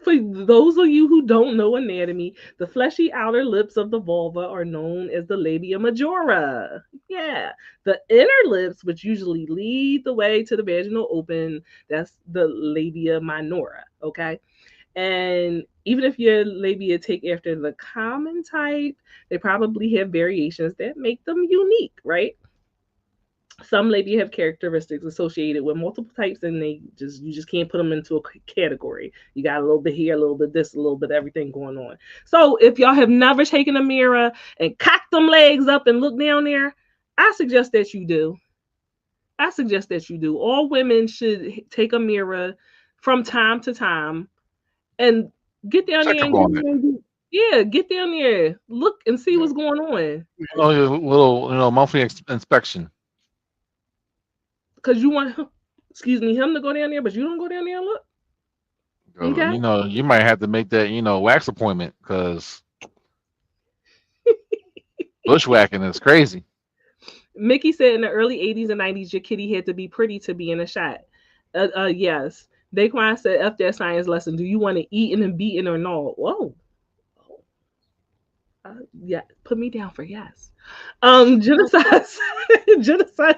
for those of you who don't know anatomy, the fleshy outer lips of the vulva are known as the labia majora. Yeah. The inner lips, which usually lead the way to the vaginal open, that's the labia minora. Okay. And even if your labia take after the common type, they probably have variations that make them unique, right? Some labia have characteristics associated with multiple types, and you just can't put them into a category. You got a little bit here, a little bit this, a little bit everything going on. So if y'all have never taken a mirror and cocked them legs up and look down there, I suggest that you do. All women should take a mirror from time to time and get down there and get down there, look and see what's going on. Your little monthly inspection. Because you want, him to go down there, but you don't go down there and look. Okay. You might have to make that, wax appointment because bushwhacking is crazy. Mickey said in the early 80s and 90s, your kitty had to be pretty to be in a shot. Yes. Daquan said, F that science lesson. Do you want to eat and beaten or no? Whoa. Yeah, put me down for yes. Genocide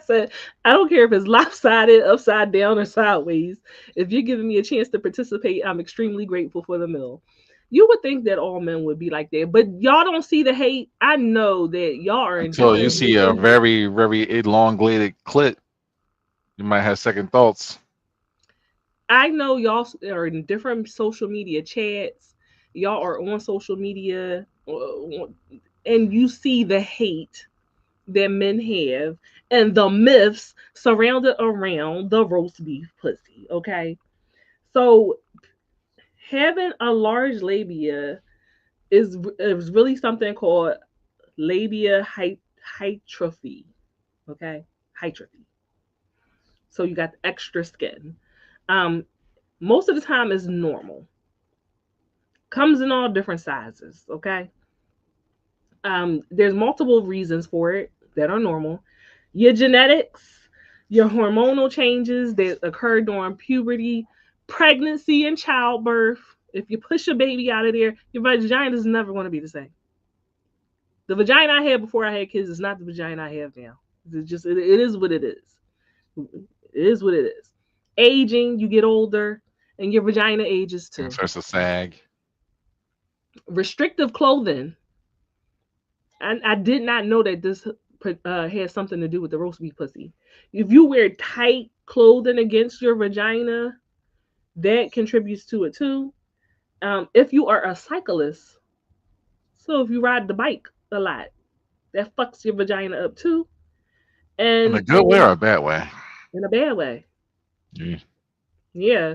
said, I don't care if it's lopsided, upside down, or sideways. If you're giving me a chance to participate, I'm extremely grateful for the meal. You would think that all men would be like that, but y'all don't see the hate. I know that y'all are until you see a very, very elongated clit, you might have second thoughts. I know y'all are in different social media chats. Y'all are on social media, and you see the hate that men have and the myths surrounded around the roast beef pussy. Okay, so having a large labia is really something called labia hypertrophy. Okay, hypertrophy. So you got extra skin. Most of the time is normal. Comes in all different sizes. Okay. There's multiple reasons for it that are normal. Your genetics, your hormonal changes that occur during puberty, pregnancy, and childbirth. If you push a baby out of there, your vagina is never going to be the same. The vagina I had before I had kids is not the vagina I have now. It is what it is. It is what it is. Aging, you get older. and your vagina ages too. It starts to sag. Restrictive clothing. I did not know that this had something to do with the roast beef pussy. If you wear tight clothing against your vagina, that contributes to it too. If you are a cyclist, so if you ride the bike a lot, that fucks your vagina up too. In And a good way or a bad way? in a bad way. Yeah. Yeah.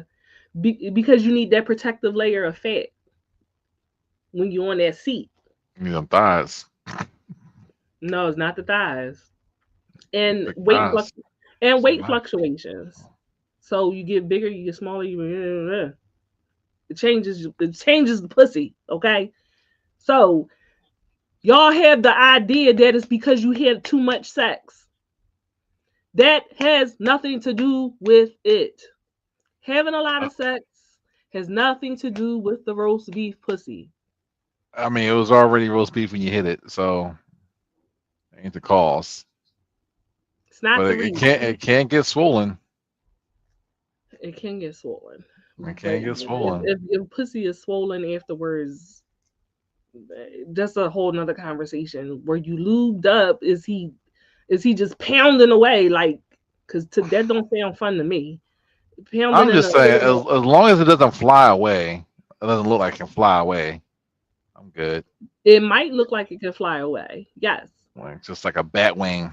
Because you need that protective layer of fat when you're on that seat. You need them thighs. No, it's not the thighs. And Big thighs. weight fluctuations. So you get bigger, you get smaller, it changes the pussy, okay? So y'all have the idea that it's because you had too much sex. That has nothing to do with it. Having a lot of sex has nothing to do with the roast beef pussy. I mean, it was already roast beef when you hit it, so it ain't the cause. It's not But the reason. it can't get swollen. It can get swollen. It can get swollen. If pussy is swollen afterwards, that's a whole nother conversation. Were you lubed up? Is he just pounding away? Like, because that don't sound fun to me. Pounding I'm just saying, as long as it doesn't fly away, it doesn't look like it can fly away, I'm good. It might look like it can fly away. Yes. Like, just like a bat wing.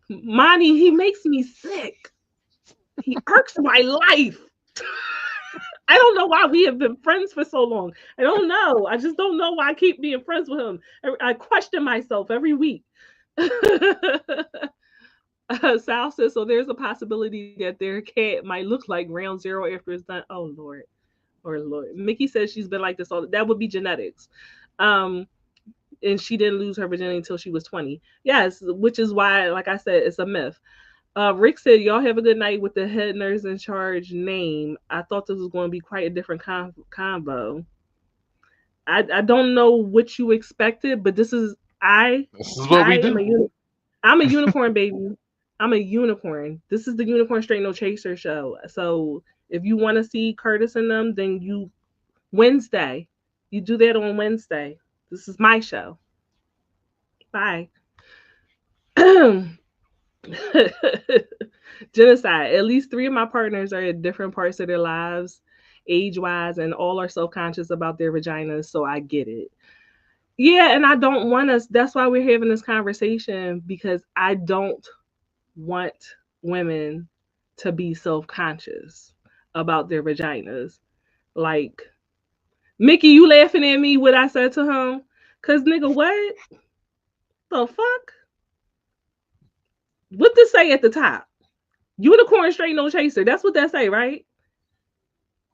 Monty, he makes me sick. He irks my life. I don't know why we have been friends for so long. I don't know. I just don't know why I keep being friends with him. I question myself every week. Sal says, so there's a possibility that their cat might look like Ground Zero after it's done. Oh, Lord. Or Lord. Mickey says she's been like this all. That would be genetics. And she didn't lose her virginity until she was 20. Yes, which is why, like I said, it's a myth. Rick said, y'all have a good night with the head nurse in charge name. I thought this was going to be quite a different convo. I don't know what you expected, but this is what we do. I'm a unicorn, baby. I'm a unicorn. This is the Unicorn Straight No Chaser show. So if you want to see Curtis and them, then Wednesday. You do that on Wednesday. This is my show. Bye. Genocide. At least 3 of my partners are at different parts of their lives, age-wise, and all are self-conscious about their vaginas, so I get it. Yeah, and I don't want us. That's why we're having this conversation, because I don't want women to be self-conscious about their vaginas. Like, Mickey, you laughing at me what I said to him? Cause nigga, what the fuck? What this say at the top? Unicorn Straight No Chaser. That's what that say, right?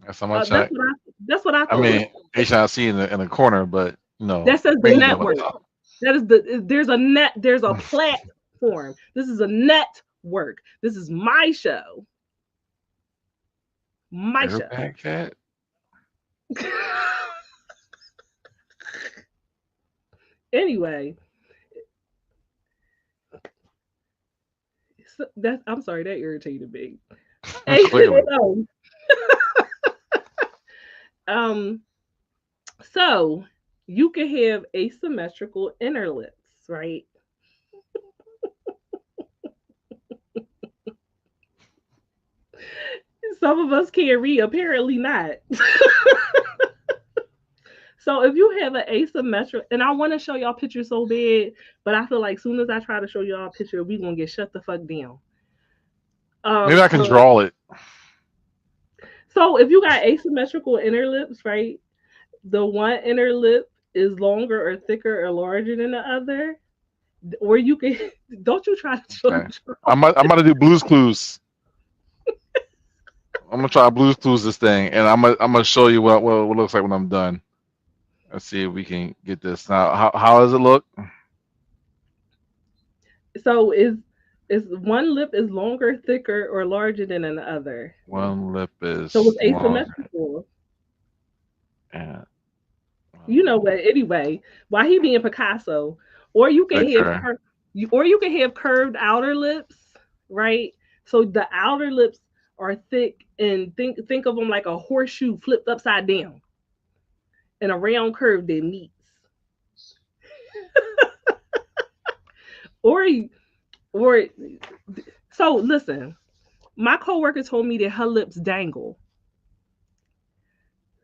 That's how much. That's what I thought. I mean, HIC in the corner, but no. That says the network. That is there's a platform. This is a network. This is my show. My show. Bad cat. Anyway, so I'm sorry, that irritated me. So you can have asymmetrical inner lips, right? Some of us can read, apparently not. So if you have an asymmetrical, and I want to show y'all pictures so bad, but I feel like as soon as I try to show y'all a picture, we're going to get shut the fuck down. Maybe I can draw it. So if you got asymmetrical inner lips, right? The one inner lip is longer or thicker or larger than the other. Or you can, don't you try to show okay. I'm going to do Blue's Clues. I'm going to try Blue's Clues this thing, and I'm going to show you what it looks like when I'm done. Let's see if we can get this. Now, how does it look? So is one lip is longer, thicker, or larger than another? One lip is so it's asymmetrical. Yeah. You know what? Anyway, why he being Picasso? Or you can have curved outer lips, right? So the outer lips are thick, and think of them like a horseshoe flipped upside down and a round curve that meets. Or or so listen, my coworker told me that her lips dangle.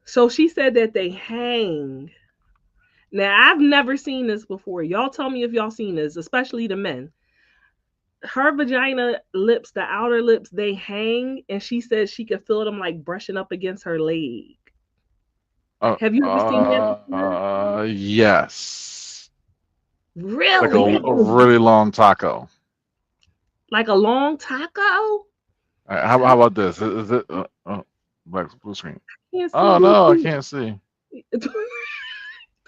So she said that they hang. Now I've never seen this before. Y'all tell me if y'all seen this, especially the men. Her vagina lips, the outer lips, they hang, and she says she could feel them like brushing up against her leg. Have you ever seen that before? Yes. Like Really? a really long taco. Like a long taco? How about this? Is it black blue screen? Can't see Oh you. no, I can't see.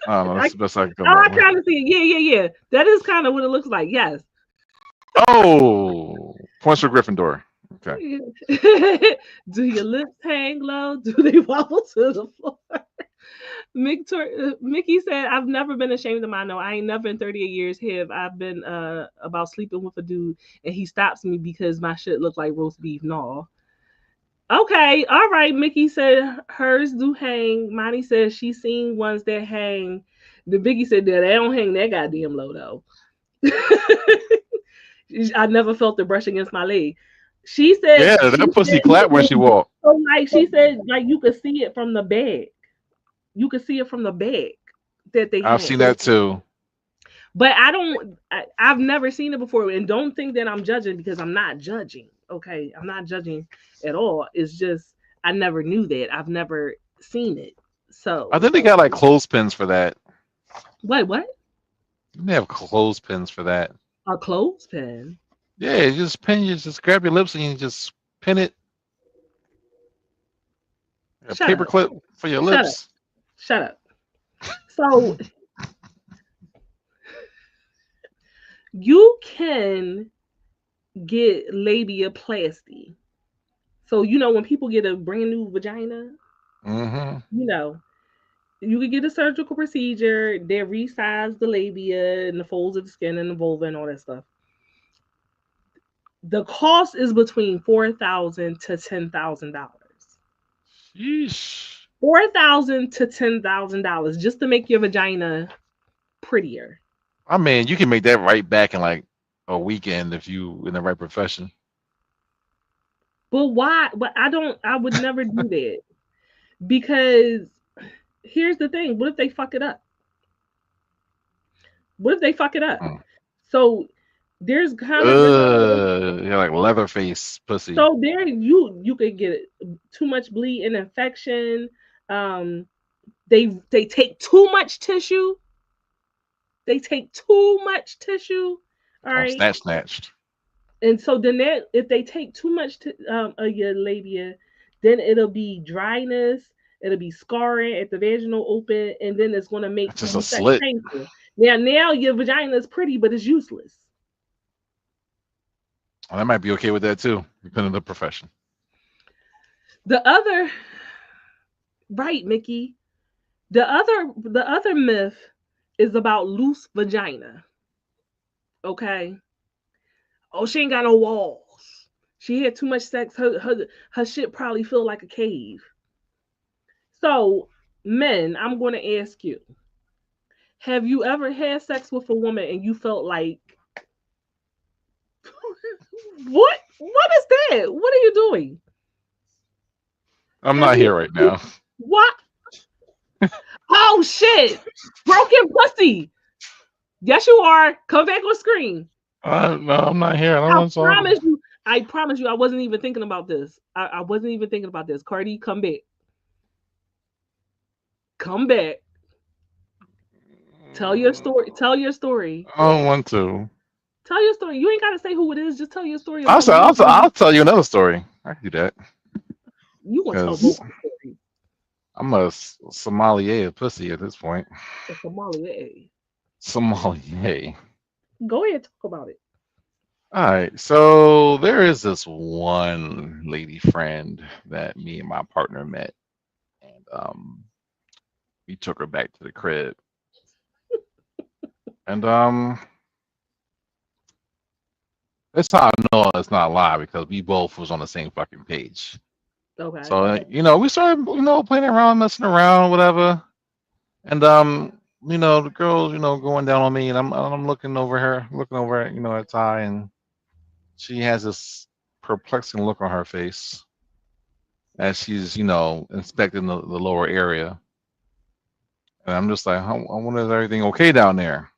Oh no, I, that's the best I can come I up with. kind of see it. Yeah. That is kind of what it looks like. Yes. Oh, points for Gryffindor. Okay. Do your lips hang low? Do they wobble to the floor? Mickey said, "I've never been ashamed of my no. I ain't never in 38 years have I've been about sleeping with a dude and he stops me because my shit look like roast beef. No. Okay, all right. Mickey said hers do hang. Monty says she's seen ones that hang. The Biggie said that they don't hang that goddamn low though. I never felt the brush against my leg. She said Yeah, she that pussy said clap when she walk. so like she said like you could see it from the back. You could see it from the back that they I've hang. seen that too. But I've never seen it before, and don't think that I'm judging because I'm not judging. Okay, I'm not judging at all. It's just I never knew that. I've never seen it. I So think they got like clothespins for that. wait, what? They have clothespins for that. A clothespin? Yeah, you just pin. You just grab your lips and you just pin it. A Shut paper up! clip for your Shut up! lips. Shut up! So you can get labiaplasty. So you know when people get a brand new vagina, Mm-hmm. you know you could get a surgical procedure. They resize the labia and the folds of the skin and the vulva and all that stuff. The cost is between $4,000 to $10,000. Yeesh. $4,000 to $10,000 just to make your vagina prettier. I mean, you can make that right back in like a weekend if you in the right profession. But why? But I don't. I would never do that because here's the thing. What if they fuck it up? What if they fuck it up? Mm. So there's Yeah, like Leatherface pussy. so there you could get too much bleed and infection. Um, they take too much tissue. They take too much tissue. All Oh, right, snatched. and so then if they take too much of your labia, then it'll be dryness. It'll be scarring at the vaginal open, and then it's going to make It's just a having sex slit. painful. Now your vagina is pretty, but it's useless. And I might be okay with that too, depending on the profession. The other, right, Mickey. The other myth is about loose vagina. Okay. Oh, she ain't got no walls. She had too much sex. Her shit probably feel like a cave. So, men, I'm going to ask you: have you ever had sex with a woman and you felt like, what? What is that? What are you doing? I'm Have not you? here right now. What? Oh shit! Broken pussy. Yes, you are. Come back on screen. No, I'm not here. I don't I want to talk. promise you. I promise you. I wasn't even thinking about this. I wasn't even thinking about this. Cardi, come back. Come back. Tell your story. Tell your story. I don't want to. Tell your story. You ain't gotta say who it is. Just tell your story about you. I'll tell you another story. I can do that You gonna tell because both stories. I'm a sommelier of pussy at this point. A Somali. Sommelier. Go ahead, talk about it. All right, so there is this one lady friend that me and my partner met, and we took her back to the crib, and That's how I know it's not live because we both was on the same fucking page. Okay. So we started playing around, messing around, whatever. And the girls going down on me, and I'm looking over her, at Ty, and she has this perplexing look on her face as she's inspecting the lower area. And I'm just like, I wonder is everything okay down there?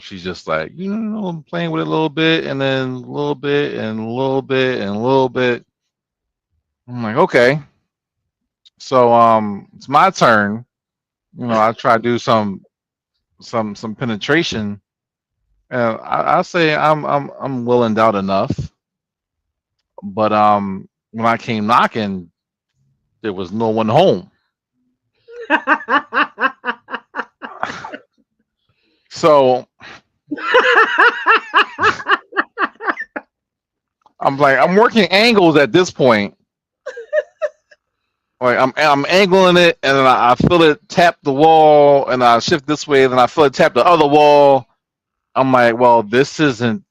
She's just like, playing with it a little bit, and then a little bit, and a little bit, and a little bit. I'm like, okay. So it's my turn. I try to do some penetration. I say I'm well endowed enough, but when I came knocking, there was no one home. So I'm working angles at this point. Like I'm angling it, and then I feel it tap the wall, and I shift this way, then I feel it tap the other wall. I'm like, well, this isn't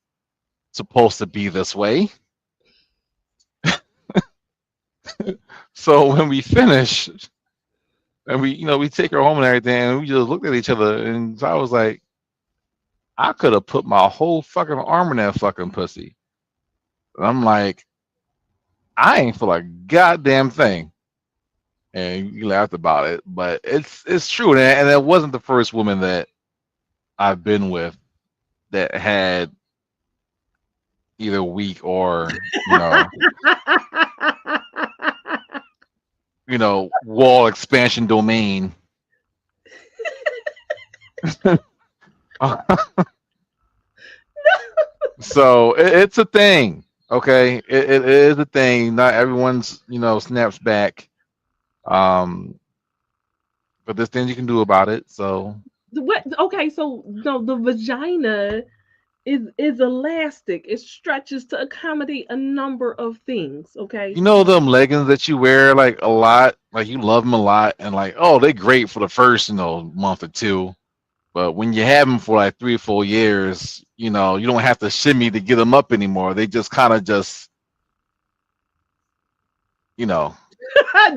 supposed to be this way. So when we finish, and we take her home and everything, and we just looked at each other, and so I was like, I could have put my whole fucking arm in that fucking pussy. And I'm like, I ain't feel like goddamn thing. And you laughed about it, but it's true, and it wasn't the first woman that I've been with that had either weak or wall expansion domain. So it's a thing, okay? It is a thing. Not everyone's snaps back. But there's things you can do about it. So what? Okay, so no, the vagina is elastic. It stretches to accommodate a number of things. Okay. Them leggings that you wear like a lot, like you love them a lot, and like, oh, they're great for the first month or two, but when you have them for like 3 or 4 years, you don't have to shimmy to get them up anymore. They just kind of just the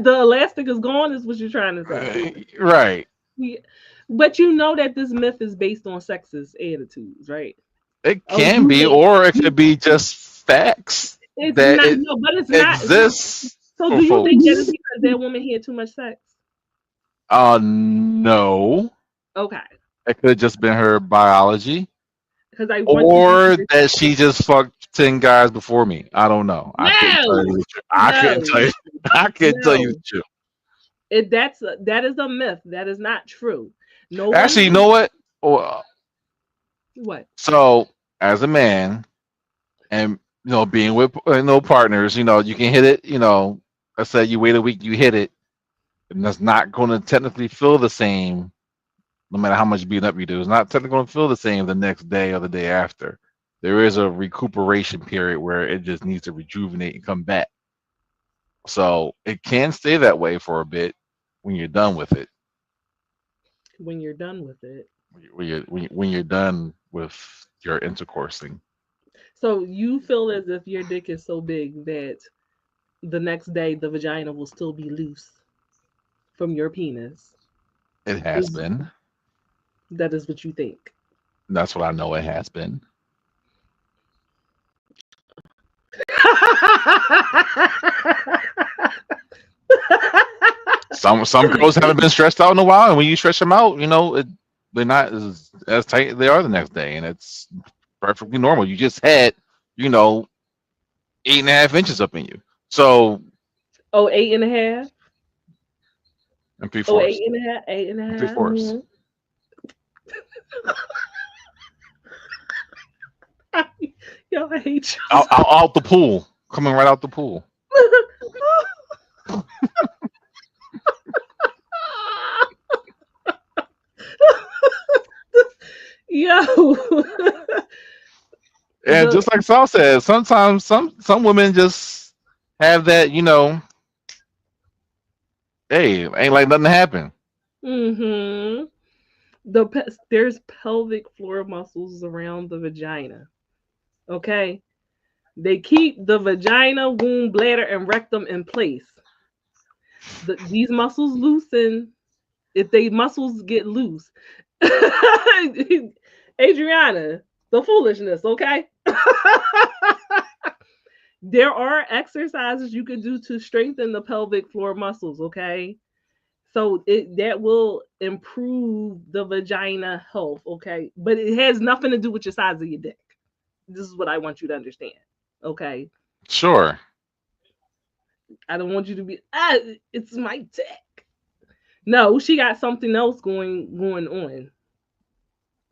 elastic is gone, is what you're trying to say. Right. Yeah. But that this myth is based on sexist attitudes, right? It can be, or it could be just facts. It's that not, it no, but it's exists. Not. So do you think that it's because that woman had too much sex? No. Okay. It could have just been her biology. Or that she just fucked 10 guys before me. I don't know. I couldn't tell you. I can't tell you the truth. That is a myth. That is not true. No. Actually, you know what? What? So, as a man, and being with partners, you can hit it. Let's say you wait a week, you hit it, and that's not going to technically feel the same. No matter how much beating up you do, it's not technically going to feel the same the next day or the day after. There is a recuperation period where it just needs to rejuvenate and come back. So it can stay that way for a bit when you're done with it. When you're done with it. When you're done with your intercoursing. So you feel as if your dick is so big that the next day the vagina will still be loose from your penis. It has been. That is what you think. That's what I know it has been. Some girls haven't been stretched out in a while, and when you stretch them out, they're not as tight as they are the next day, and it's perfectly normal. You just had 8.5 inches up in you, so 8.5 and 3/4. 8.5 3/4. Yo, I hate you. Out the pool, coming right out the pool. Yo. And just like Sal said, sometimes some women just have that, hey, ain't like nothing happened. Mm-hmm. There's pelvic floor muscles around the vagina. Okay. They keep the vagina, womb, bladder, and rectum in place. These muscles loosen if they muscles get loose. Adriana, the foolishness, okay? There are exercises you can do to strengthen the pelvic floor muscles, okay? So that will improve the vagina health, okay? But it has nothing to do with your size of your dick. This is what I want you to understand, okay? Sure. I don't want you to be it's my dick. No, she got something else going on.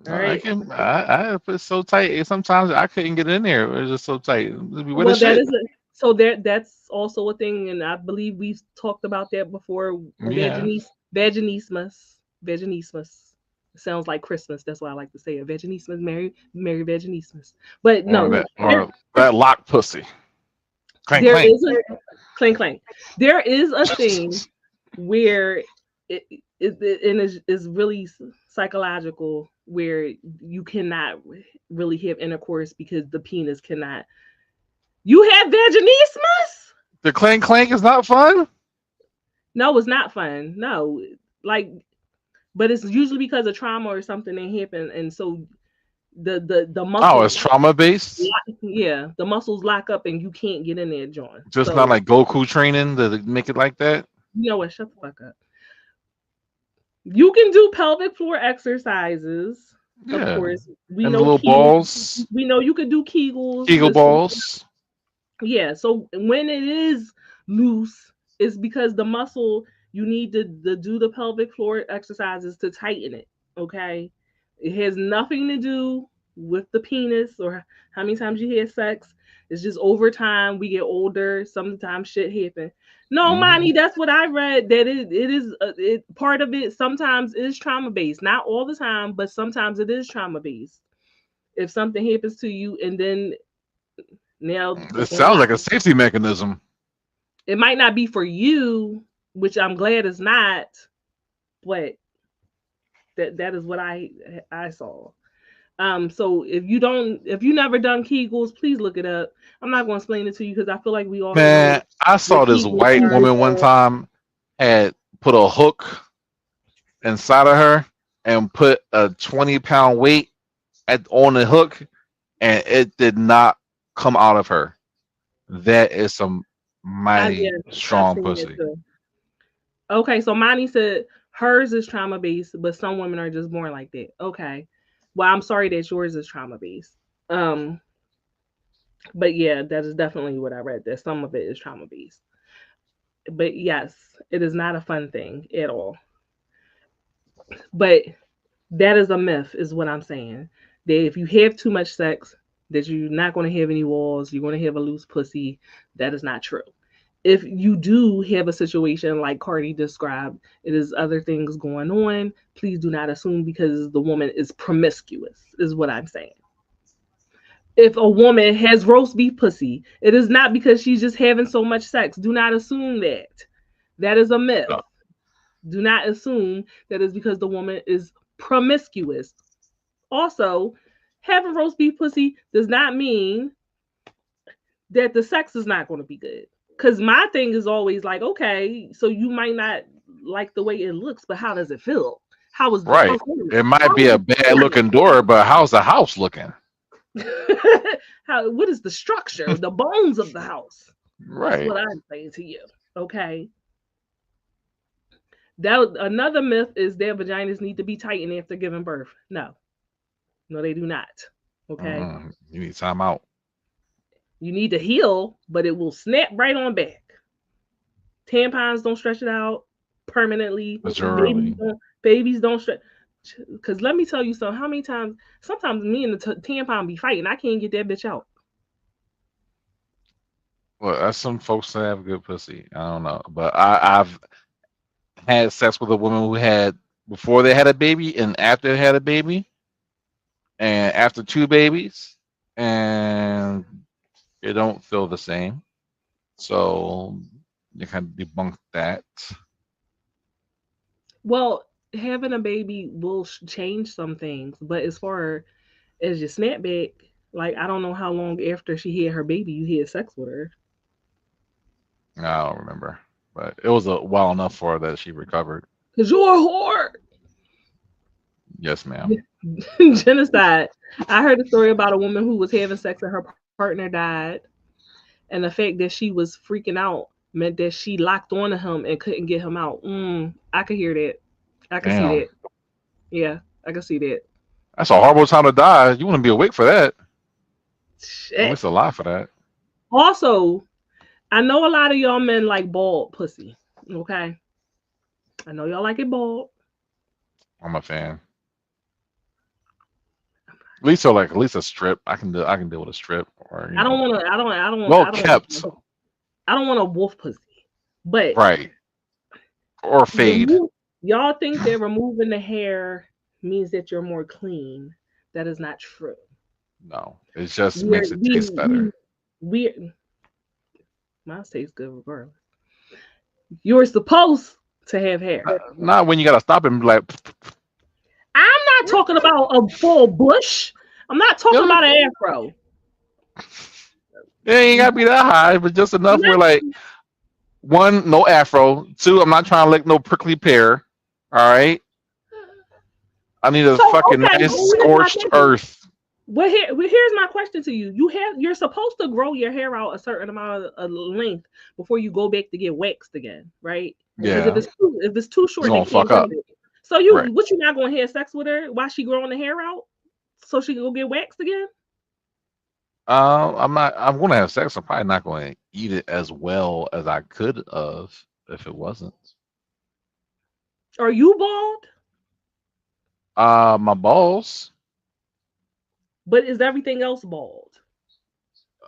All right. I put so tight. Sometimes I couldn't get in there. It was just so tight. What Well, is shit? so that's also a thing, and I believe we've talked about that before. Yeah. Vaginismus. It sounds like Christmas. That's why I like to say it. Vaginismus, Merry Vaginismus. But no, or that lock pussy. Clank, there clank. is a clank. There is a thing where it is really psychological, where you cannot really have intercourse because the penis cannot. You have vaginismus? The clank clank is not fun? No, it's not fun. No. Like, but it's usually because of trauma or something that happened, and so the muscles. Oh, it's trauma based? Yeah, the muscles lock up and you can't get in there, John. Just not like Goku training to make it like that? You know what? Shut the fuck up. You can do pelvic floor exercises. Yeah. Of course. We and know little balls. We know you could do Kegels. Kegel balls. Yeah. So when it is loose, it's because the muscle, you need to do the pelvic floor exercises to tighten it. Okay. It has nothing to do with the penis or how many times you had sex. It's just over time, we get older. Sometimes shit happen. No, Monty, that's what I read. That it is part of it. Sometimes is trauma based, not all the time, but sometimes it is trauma based. If something happens to you, and then now it sounds like a safety mechanism. It might not be for you, which I'm glad it's not, but that is what I saw. So if you never done Kegels, please look it up. I'm not going to explain it to you because I feel like we all. Man, I saw this white woman one time had put a hook inside of her and put a 20-pound weight on the hook, and it did not come out of her. That is some mighty strong pussy. Okay, so Monty said hers is trauma based, but some women are just born like that. Okay. Well, I'm sorry that yours is trauma based. But yeah, that is definitely what I read. That some of it is trauma based. But yes, it is not a fun thing at all. But that is a myth, is what I'm saying. That if you have too much sex, that you're not going to have any walls, you're going to have a loose pussy. That is not true. If you do have a situation like Carty described, it is other things going on. Please do not assume because the woman is promiscuous, is what I'm saying. If a woman has roast beef pussy, it is not because she's just having so much sex. Do not assume that. That is a myth. No. Do not assume that it's because the woman is promiscuous. Also, having roast beef pussy does not mean that the sex is not going to be good. Because my thing is always like, okay, so you might not like the way it looks, but how does it feel? How is the right? It might be a bad looking door, but how's the house looking? What is the structure, the bones of the house? Right. That's what I'm saying to you. Okay. That another myth is that vaginas need to be tightened after giving birth. No, they do not. Okay. You need time out. You need to heal, but it will snap right on back. Tampons don't stretch it out permanently. Babies don't stretch. Because let me tell you something. How many times? Sometimes me and the tampon be fighting. I can't get that bitch out. Well, that's some folks that have good pussy. I don't know, but I've had sex with a woman who had before they had a baby and after they had a baby, and after 2 babies, and it don't feel the same. So you kind of debunk that. Well, having a baby will change some things, but as far as your snapback, Like, I don't know how long after she had her baby you had sex with her. I don't remember, but it was a while enough for her that she recovered. Cause you're a whore. Yes, ma'am. Genocide. I heard a story about a woman who was having sex and her partner died, and the fact that she was freaking out meant that she locked onto him and couldn't get him out. I could hear that. I can see Damn. that. Yeah, I can see that. That's a horrible time to die. You want to be awake for that. At Shit. least alive for that. Also, I know a lot of y'all men like bald pussy. Okay, I know y'all like it bald. I'm a fan. At least a strip. I can deal with a strip. Or I don't want to. I don't. Well kept. I don't want a wolf pussy. But right. Or fade. Y'all think that removing the hair means that you're more clean. That is not true. No, it just makes it taste better. Mine tastes good regardless. You're supposed to have hair. Not when you gotta stop and be like. I'm not talking about a full bush. I'm not talking about an afro. It ain't gotta be that high, but just enough where like, one, no afro. Two, I'm not trying to lick no prickly pear. All right. I need a fucking nice scorched earth. Well, here's my question to you. You're supposed to grow your hair out a certain amount of length before you go back to get waxed again, right? Yeah. Because if it's too short, it's gonna fuck up. So you not gonna have sex with her while she growing the hair out, so she can go get waxed again? I'm not. I'm gonna have sex. I'm probably not going to eat it as well as I could have if it wasn't. Are you bald? My balls. But is everything else bald?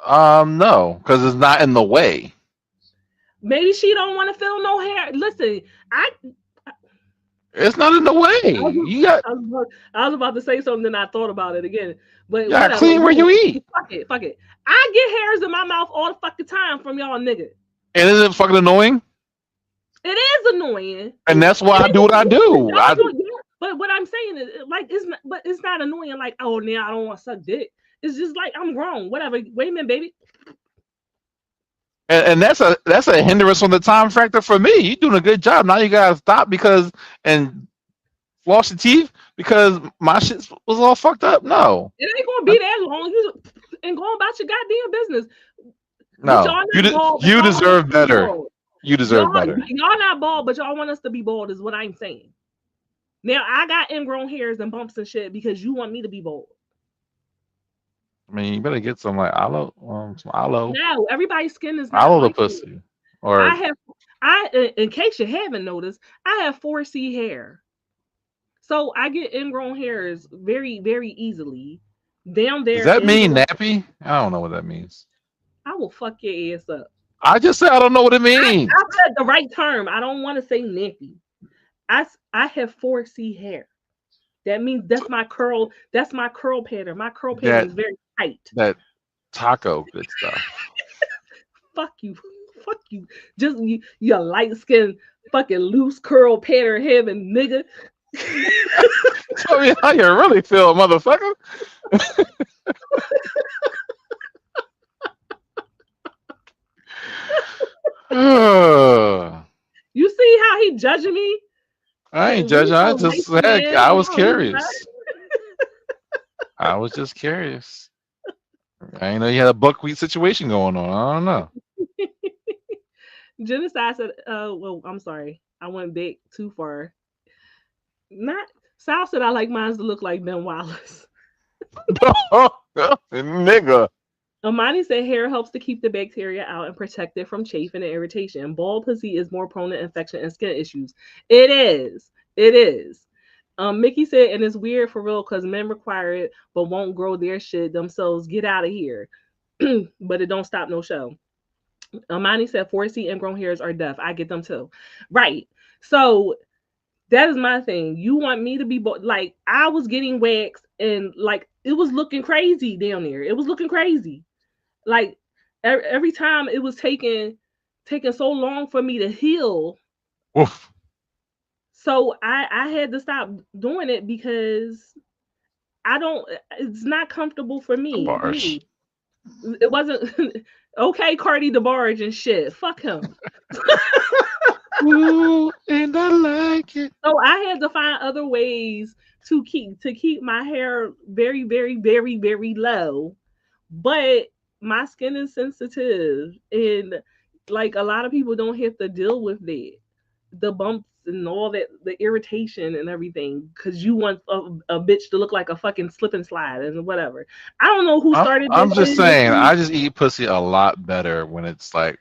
No, because it's not in the way. Maybe she don't want to feel no hair. Listen, it's not in the way. I was about to say something, and I thought about it again. But yeah, clean where you eat. Fuck it. I get hairs in my mouth all the fucking time from y'all niggas. And isn't it fucking annoying? It is annoying. And that's why I do what I do. But what I'm saying is, like, it's not annoying. Like, oh, now I don't want to suck dick. It's just like I'm grown. Whatever. Wait a minute, baby. And that's a hindrance on the time factor for me. You're doing a good job. Now you gotta stop and floss your teeth because my shit was all fucked up. No, it ain't gonna be that long. You and go about your goddamn business. No, you deserve better. You deserve better. Y'all not bald, but y'all want us to be bald, is what I'm saying. Now I got ingrown hairs and bumps and shit because you want me to be bald. I mean, you better get some like aloe. Some aloe. No, everybody's skin is not aloe like the pussy. Or in case you haven't noticed, I have 4C hair, so I get ingrown hairs very, very easily. Down there. Does that mean nappy? I don't know what that means. I will fuck your ass up. I just said I don't know what it means. I said the right term. I don't want to say nappy. I have 4C hair. That means that's my curl. That's my curl pattern. My curl pattern is very tight. That taco good stuff. Fuck you. Just you light skin, fucking loose curl pattern having nigga. Tell me how you really feel, motherfucker. You see how he judging me? I ain't judging. I just said I was curious. I was just curious. I didn't know you had a buckwheat situation going on. I don't know. Genocide said, well, I'm sorry. I went back too far. Sal said I like mine to look like Ben Wallace. Nigga. Amani said hair helps to keep the bacteria out and protect it from chafing and irritation. Bald pussy is more prone to infection and skin issues. It is. Mickey said, and it's weird for real because men require it but won't grow their shit themselves. Get out of here. But it don't stop no show. Amani said 4C ingrown hairs are death. I get them too. Right. So that is my thing. You want me to be like, I was getting waxed and like it was looking crazy down there. It was looking crazy. Like every time it was taking so long for me to heal. Oof. So I had to stop doing it because It's not comfortable for me. Barge. It wasn't okay, Cardi DeBarge and shit. Fuck him. Ooh, and I like it. So I had to find other ways to keep my hair very, very, very, very low. But my skin is sensitive, and like a lot of people don't have to deal with that, the bumps and all that, the irritation and everything, because you want a bitch to look like a fucking slip and slide and whatever. I don't know who started I'm this just shit. saying, I just eat pussy a lot better when it's like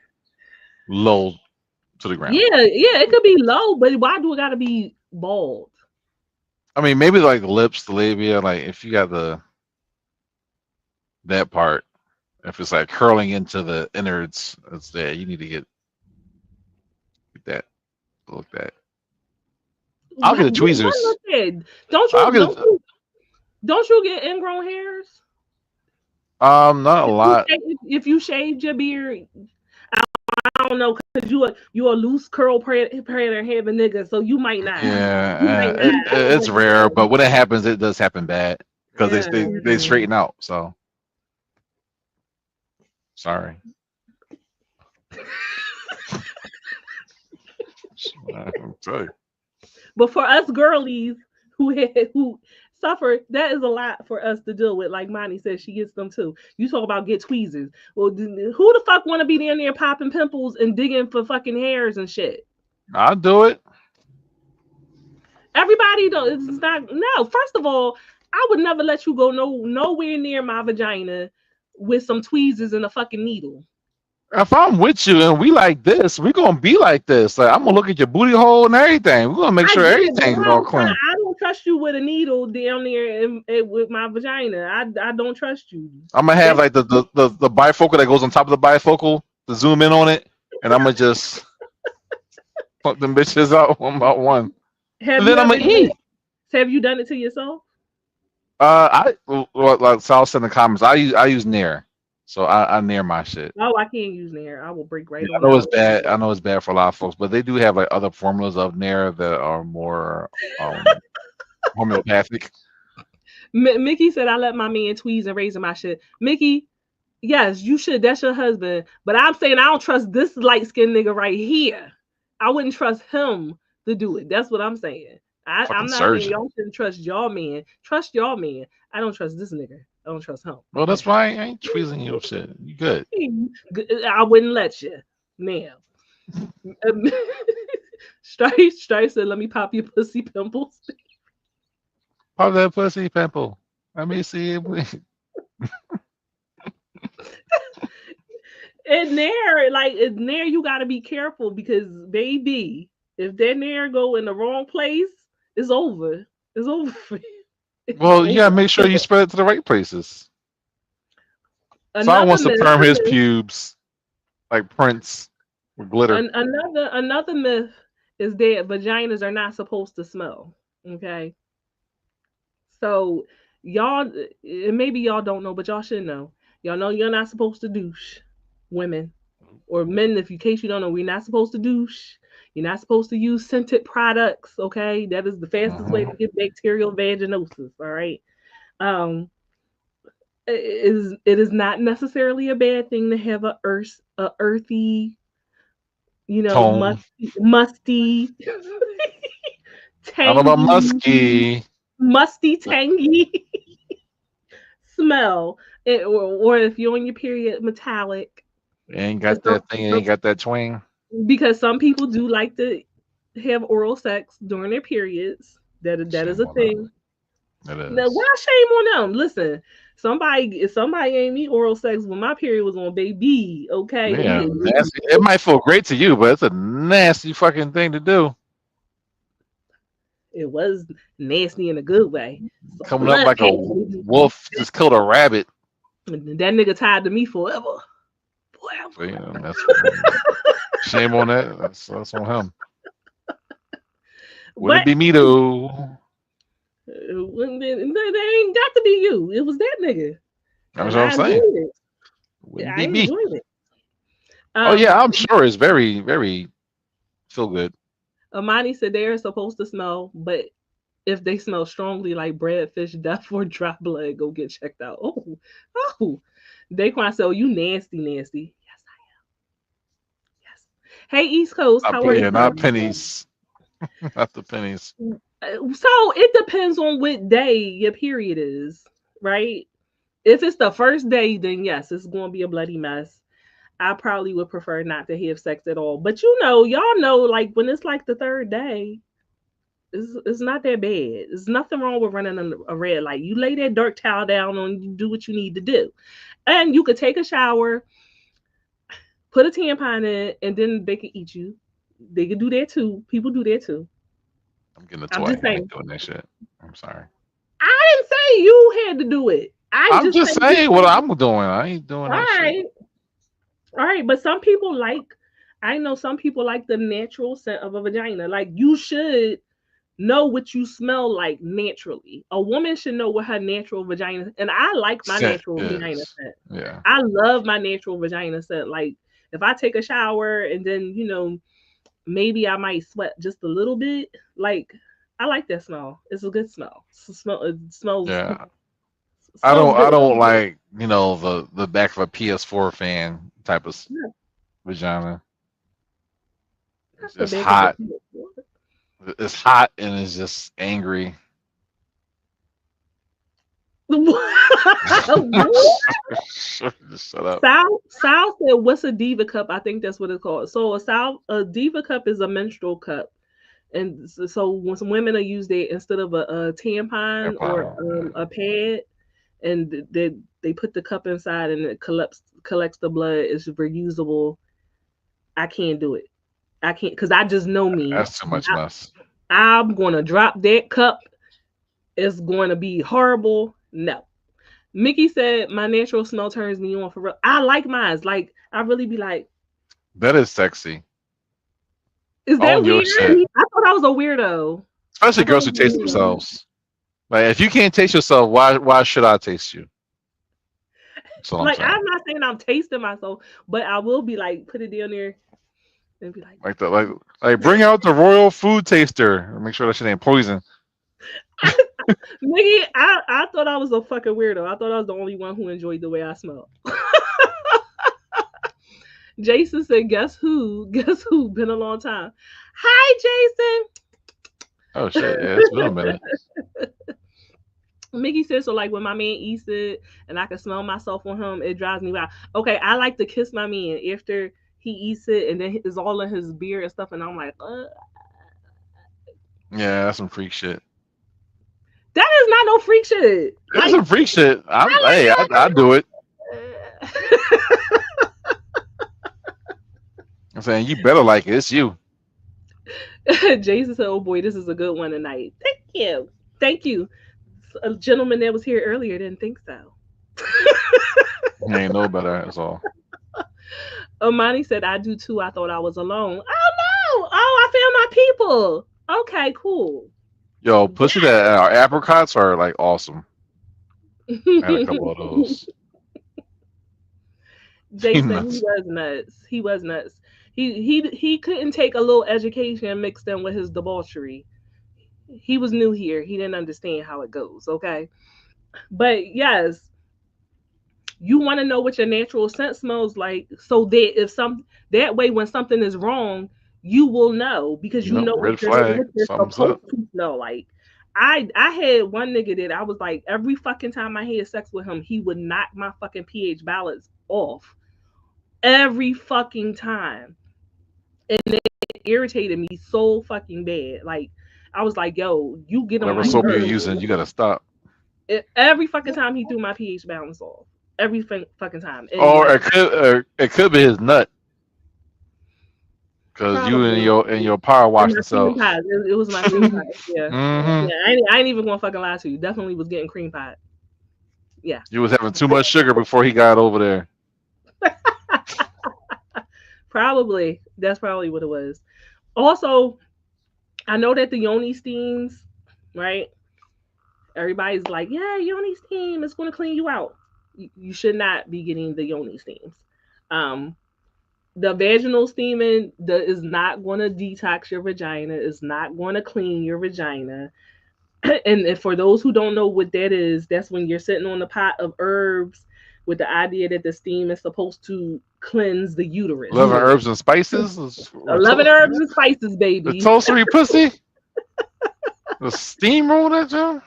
low to the ground. Yeah, it could be low, but why do it gotta be bald? I mean, maybe like the lips, the labia, like if you got that part, if it's like curling into the innards, it's there. You need to get that. Look that. I'll get the tweezers. Don't you get ingrown hairs? Not a lot. If you shaved your beard, I don't know, because you a loose curl pattern having nigga, so you might not. Yeah, it's rare, but when it happens, it does happen bad because they straighten out. So sorry. I'm sorry. But for us girlies who suffer, that is a lot for us to deal with. Like Monty says, she gets them too. You talk about get tweezers. Well, who the fuck want to be down there popping pimples and digging for fucking hairs and shit? I'll do it. Everybody don't. It's not. No. First of all, I would never let you go nowhere near my vagina with some tweezers and a fucking needle. If I'm with you and we like this, we're gonna be like this. Like I'm gonna look at your booty hole and everything. We're gonna make sure everything's all clean. I don't trust you with a needle down there with my vagina. I don't trust you. I'm gonna have like the bifocal that goes on top of the bifocal to zoom in on it, and I'm gonna just pump them bitches out one by one. And then I'm gonna eat. Have you done it to yourself? Like Sal said in the comments, I use Nair. So I Nair my shit. Oh, I can't use Nair. I will break right on. I know it's bad. I know it's bad for a lot of folks, but they do have like other formulas of Nair that are more homeopathic. Mickey said I let my man tweeze and raise my shit. Mickey, yes, you should. That's your husband. But I'm saying I don't trust this light skinned nigga right here. I wouldn't trust him to do it. That's what I'm saying. I'm not saying y'all shouldn't trust y'all man. Trust y'all man. I don't trust this nigga. I don't trust him. Well, that's why I ain't tweezing your shit. You good? I wouldn't let you. Now. Strife said, let me pop your pussy pimples. Pop that pussy pimple. Let me see it. And there, you gotta be careful because baby, if that Nair go in the wrong place, it's over. It's over for you. Well, you gotta make sure you spread it to the right places. Saul wants to perm his pubes like Prince with glitter. Another myth is that vaginas are not supposed to smell. Okay, so y'all, and maybe y'all don't know, but y'all should know. Y'all know you're not supposed to douche, women or men. In case you don't know, we're not supposed to douche. You're not supposed to use scented products, okay? That is the fastest way to get bacterial vaginosis, all right? It is not necessarily a bad thing to have a earthy, musty, tangy, I don't know about musty, tangy smell. Or if you're on your period, metallic. Ain't got that thing, ain't got that twang. Because some people do like to have oral sex during their periods. That is a thing. It is. Now, why shame on them? Listen, if somebody ain't me oral sex when my period was on, baby, okay? Yeah, nasty. It might feel great to you, but it's a nasty fucking thing to do. It was nasty in a good way. Coming up like a wolf just killed a rabbit. That nigga tied to me forever. So, that's shame on that. That's on him. Wouldn't be me though. They ain't got to be you. It was that nigga. That's what I'm saying. Wouldn't be me. Oh yeah, I'm sure it's very, very feel good. Amani said they are supposed to smell, but If they smell strongly like bread, fish, death, or dry blood, go get checked out. Oh. Daquan said, "Oh, you nasty, nasty." Yes, I am. Yes. Hey, East Coast, how are you? Not pennies. Not the pennies. So it depends on what day your period is, right? If it's the first day, then yes, it's going to be a bloody mess. I probably would prefer not to have sex at all. But y'all know, like when it's like the third day, it's not that bad. There's nothing wrong with running a red light. You lay that dirt towel down on, you do what you need to do. And you could take a shower, put a tampon in it, and then they can eat you. They can do that too. People do that too. I'm getting a toy. I ain't doing that shit. I'm sorry. I didn't say you had to do it. I'm just saying what I'm doing. I ain't doing that shit. All right, but some people I know some people like the natural scent of a vagina. Like you should know what you smell like naturally. A woman should know what her natural vagina, and I like my natural vagina scent. Yeah. I love my natural vagina scent. Like if I take a shower and then, maybe I might sweat just a little bit. Like I like that smell. It's a good smell. It smells. Yeah. I don't like, the back of a PS4 fan type of vagina. It's just hot. It's hot and it's just angry. Shut up. Sal said, "What's a diva cup?" I think that's what it's called. So a diva cup is a menstrual cup, and so when some women are used it instead of a tampon or a pad, and they put the cup inside and it collects the blood. It's reusable. I can't do it. I can't because I just know me. That's too much mess. I'm gonna drop that cup. It's going to be horrible. No. Mickey said, "My natural smell turns me on for real." I like mine. Like I really be like, that is sexy. Is that weird? I thought I was a weirdo. Especially girls who taste themselves. Like if you can't taste yourself, why should I taste you? Like I'm not saying I'm tasting myself, but I will be like, put it down there and be like bring out the royal food taster. Make sure that shit ain't poison. Nigga, I thought I was a fucking weirdo. I thought I was the only one who enjoyed the way I smell. Jason said, Guess who? Been a long time. Hi, Jason. Oh shit, yeah, it's been a minute. Mickey said, so like when my man eats it and I can smell myself on him, it drives me wild. Okay, I like to kiss my man after he eats it and then it's all in his beard and stuff, and I'm like, Yeah, that's some freak shit. That is not no freak shit. That's some freak shit. I do it. I'm saying you better like it. It's you. Jason said, "Oh boy, this is a good one tonight." Thank you. A gentleman that was here earlier didn't think so. You ain't know better. That's all. Amani said, "I do too. I thought I was alone." Oh no! Oh, I found my people. Okay, cool. Yo, pussy that our apricots are like awesome. I had a couple of those. Jason, he was nuts. He couldn't take a little education mixed in with his debauchery. He was new here. He didn't understand how it goes. Okay, but yes, you want to know what your natural scent smells like, so that that way when something is wrong, you will know because you know what you're supposed to smell like. I had one nigga that I was like, every fucking time I had sex with him, he would knock my fucking pH balance off. Every fucking time. And it irritated me so fucking bad. Like, I was like, yo, you get on my whatever soap you're using, you gotta stop. Every fucking time he threw my pH balance off. Every fucking time. And or it could be his nut. Because you and your power wash yourself. It was my cream pie. Yeah. Mm-hmm. Yeah, I ain't even gonna fucking lie to you. Definitely was getting cream pie. Yeah. You was having too much sugar before he got over there. Probably. That's probably what it was. Also, I know that the yoni steams, right? Everybody's like, yeah, yoni steam is going to clean you out. You should not be getting the yoni steams. The vaginal steaming is not going to detox your vagina. It's not going to clean your vagina. And for those who don't know what that is, that's when you're sitting on a pot of herbs with the idea that the steam is supposed to cleanse the uterus. 11 herbs and spices. 11 herbs and spices, The baby. toastery pussy. The steamroll that Joe.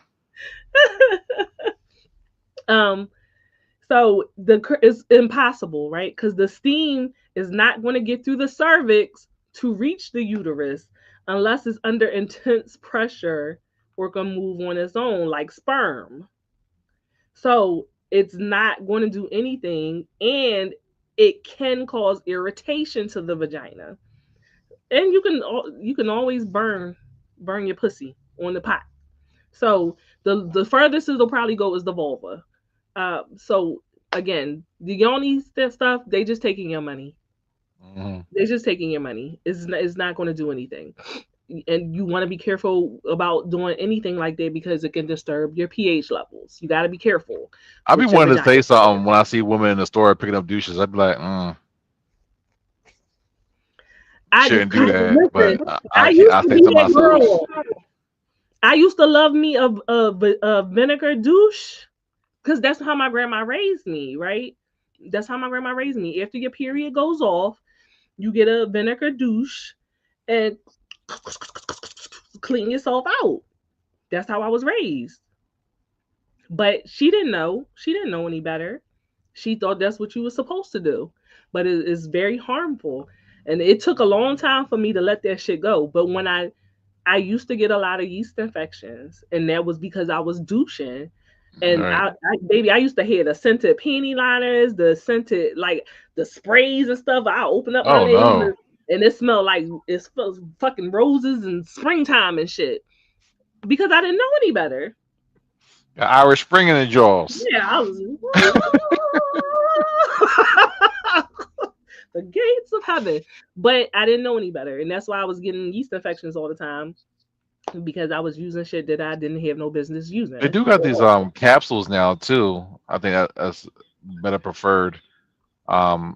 So it's impossible, right? Because the steam is not going to get through the cervix to reach the uterus unless it's under intense pressure or can move on its own, like sperm. So it's not going to do anything, and it can cause irritation to the vagina. And you can always burn your pussy on the pot. So the furthest it'll probably go is the vulva. So again, the yoni stuff, they just taking your money. Mm-hmm. They're just taking your money. It's not going to do anything. And you want to be careful about doing anything like that because it can disturb your pH levels. You got to be careful. I'll be with your wanting to vagina. say something when I see women in the store picking up douches. I'd be like, shouldn't do that. But I say to myself, I used to love me a vinegar douche because that's how my grandma raised me, right? That's how my grandma raised me. After your period goes off, you get a vinegar douche and clean yourself out. That's how I was raised. But she didn't know. She didn't know any better. She thought that's what you were supposed to do. But it is very harmful. And it took a long time for me to let that shit go. But when I used to get a lot of yeast infections, and that was because I was douching. And right. I used to hear the scented panty liners, the scented, like, the sprays and stuff. I open up my legs and it smelled like it smells fucking roses and springtime and shit. Because I didn't know any better. Irish Spring in the jaws. Yeah, I was the gates of heaven. But I didn't know any better. And that's why I was getting yeast infections all the time. Because I was using shit that I didn't have no business using. They do got these capsules now too. I think that's better preferred. I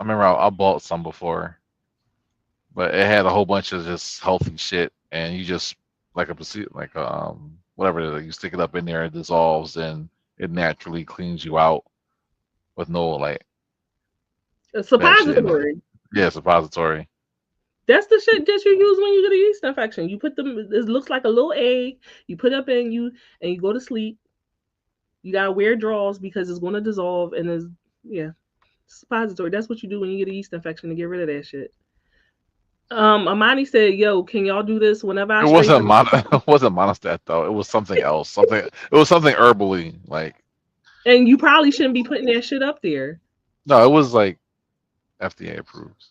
remember I bought some before, but it had a whole bunch of just healthy shit, and you just like whatever it is, you stick it up in there, it dissolves, and it naturally cleans you out with no like a suppository. Yeah, suppository. That's the shit that you use when you get a yeast infection. You put them. It looks like a little egg. You put up in you, and you go to sleep. You gotta wear drawers because it's gonna dissolve, and it's suppository. That's what you do when you get a yeast infection to get rid of that shit. Amani said, "Yo, can y'all do this whenever I?" It wasn't monostat though. It was something else. It was something herbally like. And you probably shouldn't be putting that shit up there. No, it was like FDA approved.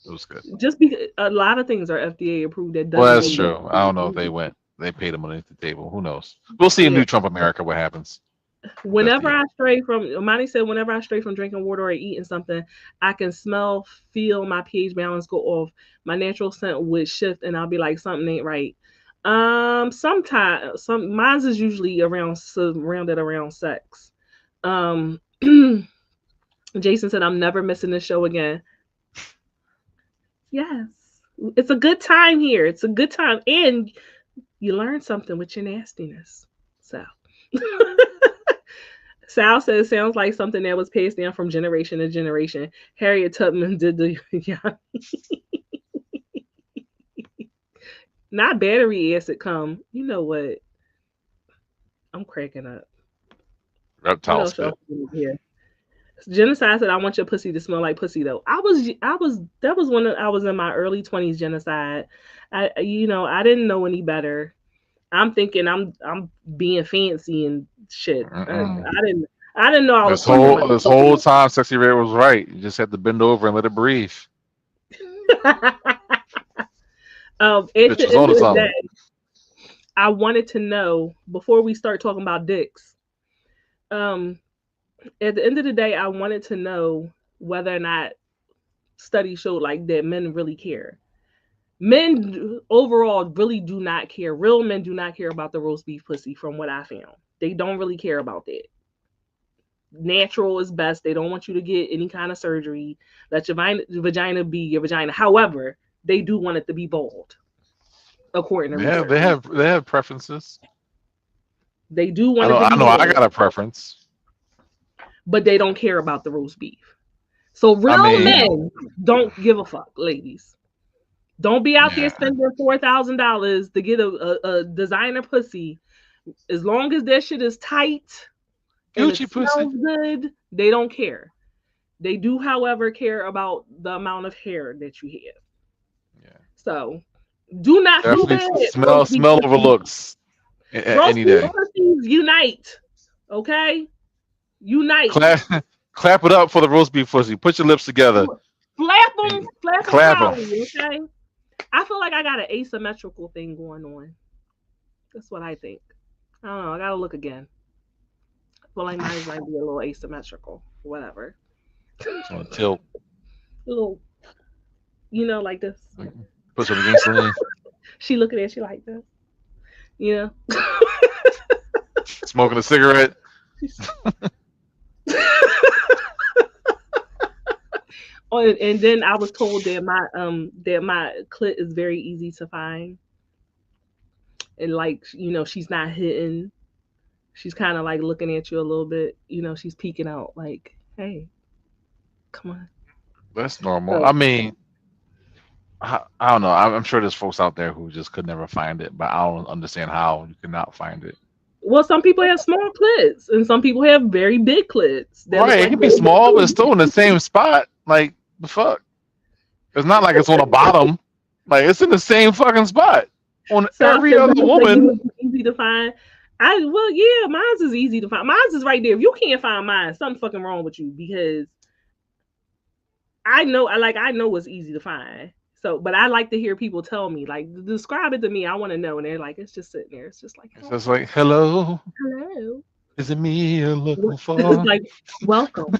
It was good. Just because a lot of things are FDA approved. Well, that's true. I don't know if they paid them underneath the table. Who knows? We'll see in New Trump America what happens. Whenever I stray from, Amani said, whenever I stray from drinking water or eating something, I can feel my pH balance go off. My natural scent would shift, and I'll be like, something ain't right. Sometimes mine's is usually around sex. Jason said, I'm never missing this show again. Yes, it's a good time here. It's a good time, and you learn something with your nastiness. So, Sal says, sounds like something that was passed down from generation to generation. Harriet Tubman did the not battery acid come. You know what? I'm cracking up. Reptile spit. Genocide said, I want your pussy to smell like pussy though. I was when I was in my early 20s. Genocide. I didn't know any better. I'm thinking I'm being fancy and shit. I didn't know I was this whole time Sexy Red was right. You just had to bend over and let it breathe. At the end of the day, I wanted to know before we start talking about dicks. At the end of the day, I wanted to know whether or not studies showed like that men really care. Men overall really do not care. Real men do not care about the roast beef pussy from what I found. They don't really care about that. Natural is best. They don't want you to get any kind of surgery. Let your vagina be your vagina. However, they do want it to be bald. according to Yeah, research. they have preferences. They do I want it to know be I more, got a preference. but they don't care about the roast beef. So I real mean, men don't give a fuck, ladies. Don't be out there yeah, spending $4,000 to get a designer pussy. As long as that shit is tight and it Gucci pussy. smells good, they don't care. They do, however, care about the amount of hair that you have. Yeah, So do not do definitely bad. Roast beef smell pussies. overlooks Roast any beef day. pussies unite. Okay? Unite. Clap, clap it up for the roast beef pussy. Put your lips together and Flap them clap them. proudly, okay? I feel like I got an asymmetrical thing going on. That's what I think. I don't know. I gotta look again. I feel like mine might be a little asymmetrical. Whatever. It's on a tilt. A little, like this. Put some against the lean. She looking at you like this. You know? Smoking a cigarette. Oh, and then I was told that my clit is very easy to find. And like, she's not hitting. She's kind of like looking at you a little bit. She's peeking out like, hey, come on. That's normal. So, I mean, I don't know. I'm sure there's folks out there who just could never find it, but I don't understand how you could not find it. well, some people have small clits, and some people have very big clits. That look Right, it like can be small, but it's still in the same spot. Like the fuck. It's not like it's on the bottom. Like it's in the same fucking spot on so every other woman. Easy to find. Yeah, mine's is easy to find. Mine's is right there. If you can't find mine, something fucking wrong with you because I know it's easy to find. So, but I like to hear people tell me, like, describe it to me. I want to know. And they're like, it's just sitting there. It's just like, It's just like, hello, hello. is it me you're looking It's for? like, welcome.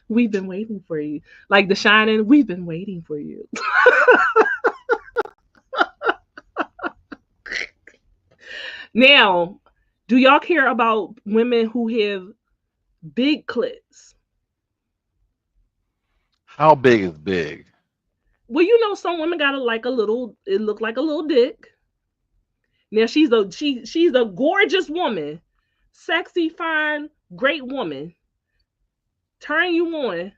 We've been waiting for you. Like The Shining, we've been waiting for you. Now, do y'all care about women who have big clits? How big is big? Well, some women got it looked like a little dick. Now she's a gorgeous woman, sexy, fine, great woman, turn you on,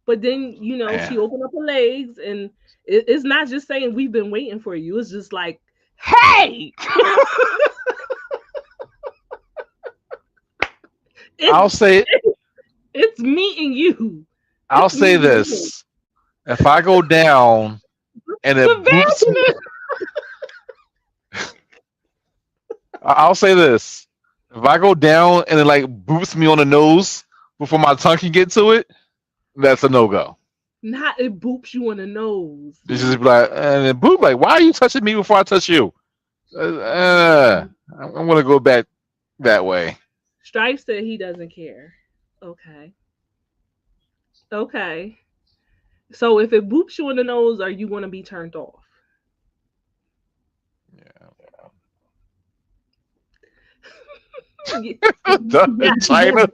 but then she opened up her legs and it's not just saying we've been waiting for you. It's just like, hey. I'll say it's meeting you. I'll say this. If I go down and it boops me, I'll say this. If I go down and it like boops me on the nose before my tongue can get to it, that's a no-go. Not it boops you on the nose. It's just like, and then boop, like, why are you touching me before I touch you? I'm gonna go back that way. Stripe said he doesn't care. Okay. So if it boops you in the nose, are you going to be turned off? Yeah. China.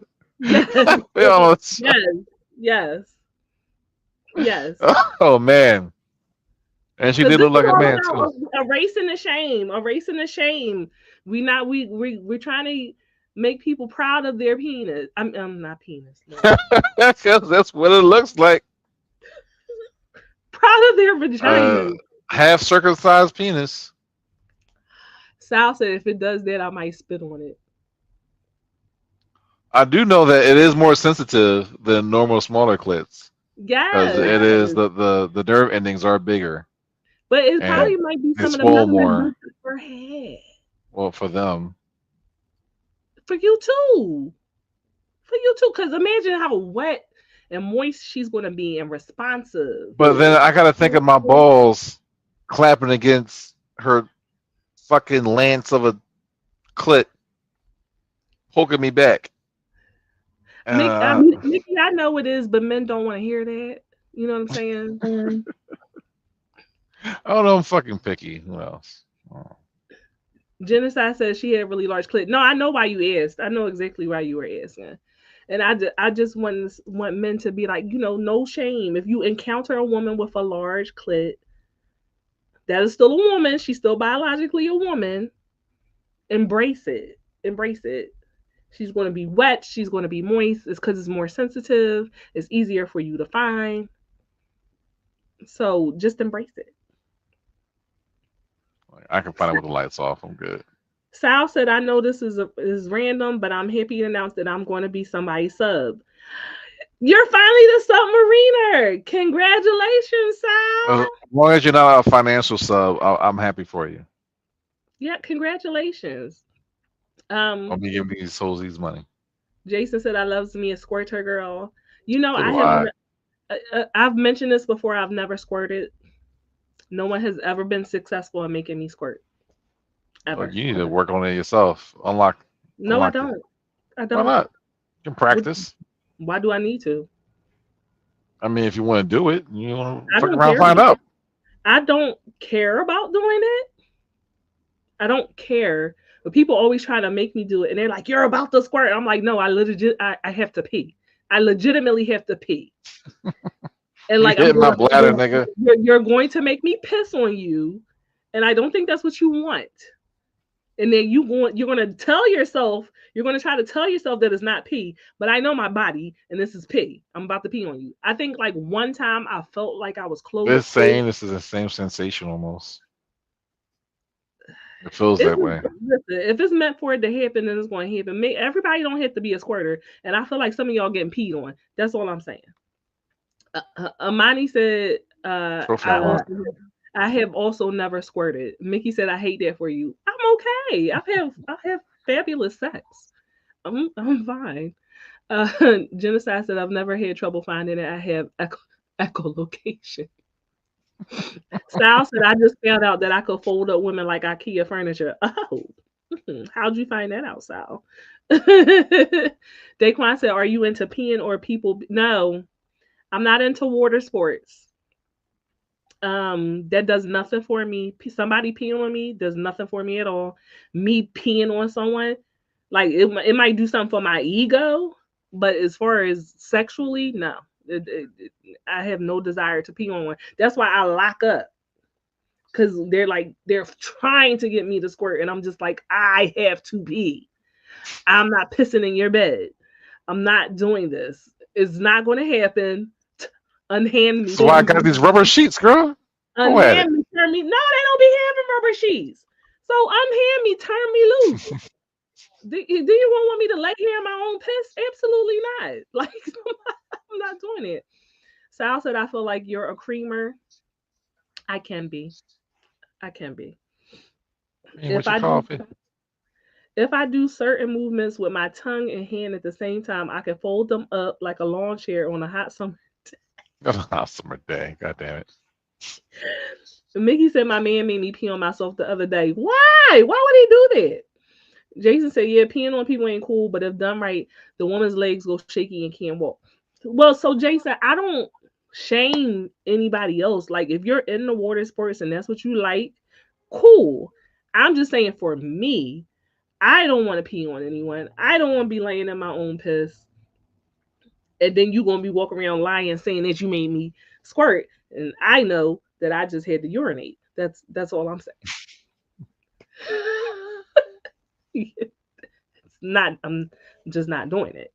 Yes. Oh man. And she did look like a man too. Erasing the shame. We're trying to make people proud of their penis. I'm not penis. No. That's what it looks like. Proud of their vagina. Half circumcised penis. Sal said if it does that, I might spit on it. I do know that it is more sensitive than normal smaller clits. Yes. It is the nerve endings are bigger. But it probably might be some of the more for head. Well, for them. For you too. Because imagine how wet and moist she's going to be and responsive. But then I got to think of my balls clapping against her fucking lance of a clit, poking me back. Mickey, I know it is, but men don't want to hear that. You know what I'm saying? Oh no, I'm fucking picky. Who else? Oh. Genocide says she had really large clit. No, I know why you asked. I know exactly why you were asking. And I just want men to be like, no shame. If you encounter a woman with a large clit, That is still a woman. She's still biologically a woman. Embrace it. Embrace it. She's going to be wet. She's going to be moist. It's because it's more sensitive. It's easier for you to find. So just embrace it. I can find it with the lights off. I'm good. Sal said, I know this is random, but I'm happy to announce that I'm going to be somebody's sub. You're finally the submariner. Congratulations, Sal. As long as you're not a financial sub, I'm happy for you. Yeah, congratulations. I'll be giving these hoes these money. Jason said, I love me a squirter girl. You know, I've mentioned this before. I've never squirted. No one has ever been successful in making me squirt. Ever. Look, you need to work on it yourself. No, I don't. I don't. Why not? You can practice. Why do I need to? I mean, if you want to do it, you want to fuck around and find out. I don't care about doing it. I don't care. But people always try to make me do it. And they're like, you're about to squirt. I'm like, no, I have to pee. I legitimately have to pee. And like, hit my bladder, nigga. You're going to make me piss on you. And I don't think that's what you want. And then you're going to tell yourself, you're going to try to tell yourself that it's not pee, but I know my body and this is pee. I'm about to pee on you. I think like one time I felt like I was close. They're saying this is the same sensation almost. It feels that way. Listen, if it's meant for it to happen, then it's going to happen. Everybody don't have to be a squirter. And I feel like some of y'all getting peed on. That's all I'm saying. Amani said, I have also never squirted. Mickey said, I hate that for you. I'm okay. I have fabulous sex. I'm fine. Genocide said, I've never had trouble finding it. I have echolocation. Sal said, I just found out that I could fold up women like IKEA furniture. Oh, how'd you find that out, Sal? Daquan said, are you into peeing or people? No, I'm not into water sports. That does nothing for me. Somebody peeing on me does nothing for me at all. Me peeing on someone, like it might do something for my ego, but as far as sexually, no. I have no desire to pee on one. That's why I lock up, because they're trying to get me to squirt, and I'm just like, I have to pee. I'm not pissing in your bed. I'm not doing this. It's not going to happen. Unhand me. That's why I got these rubber sheets, girl. Unhand me, turn me. No, they don't be having rubber sheets. So unhand me, turn me loose. Do you want me to lay here in my own piss? Absolutely not. Like, I'm not doing it. Sal said, I feel like you're a creamer. I can be. If I do certain movements with my tongue and hand at the same time, I can fold them up like a lawn chair on a hot summer day. A hot summer day. God damn it. Mickey said, my man made me pee on myself the other day. Why? Why would he do that? Jason said, yeah, peeing on people ain't cool, but if done right, the woman's legs go shaky and can't walk. Well, so Jason, I don't shame anybody else. Like, if you're in the water sports and that's what you like, cool. I'm just saying, for me, I don't want to pee on anyone. I don't want to be laying in my own piss. And then you're going to be walking around lying saying that you made me squirt. And I know that I just had to urinate. That's all I'm saying. I'm just not doing it.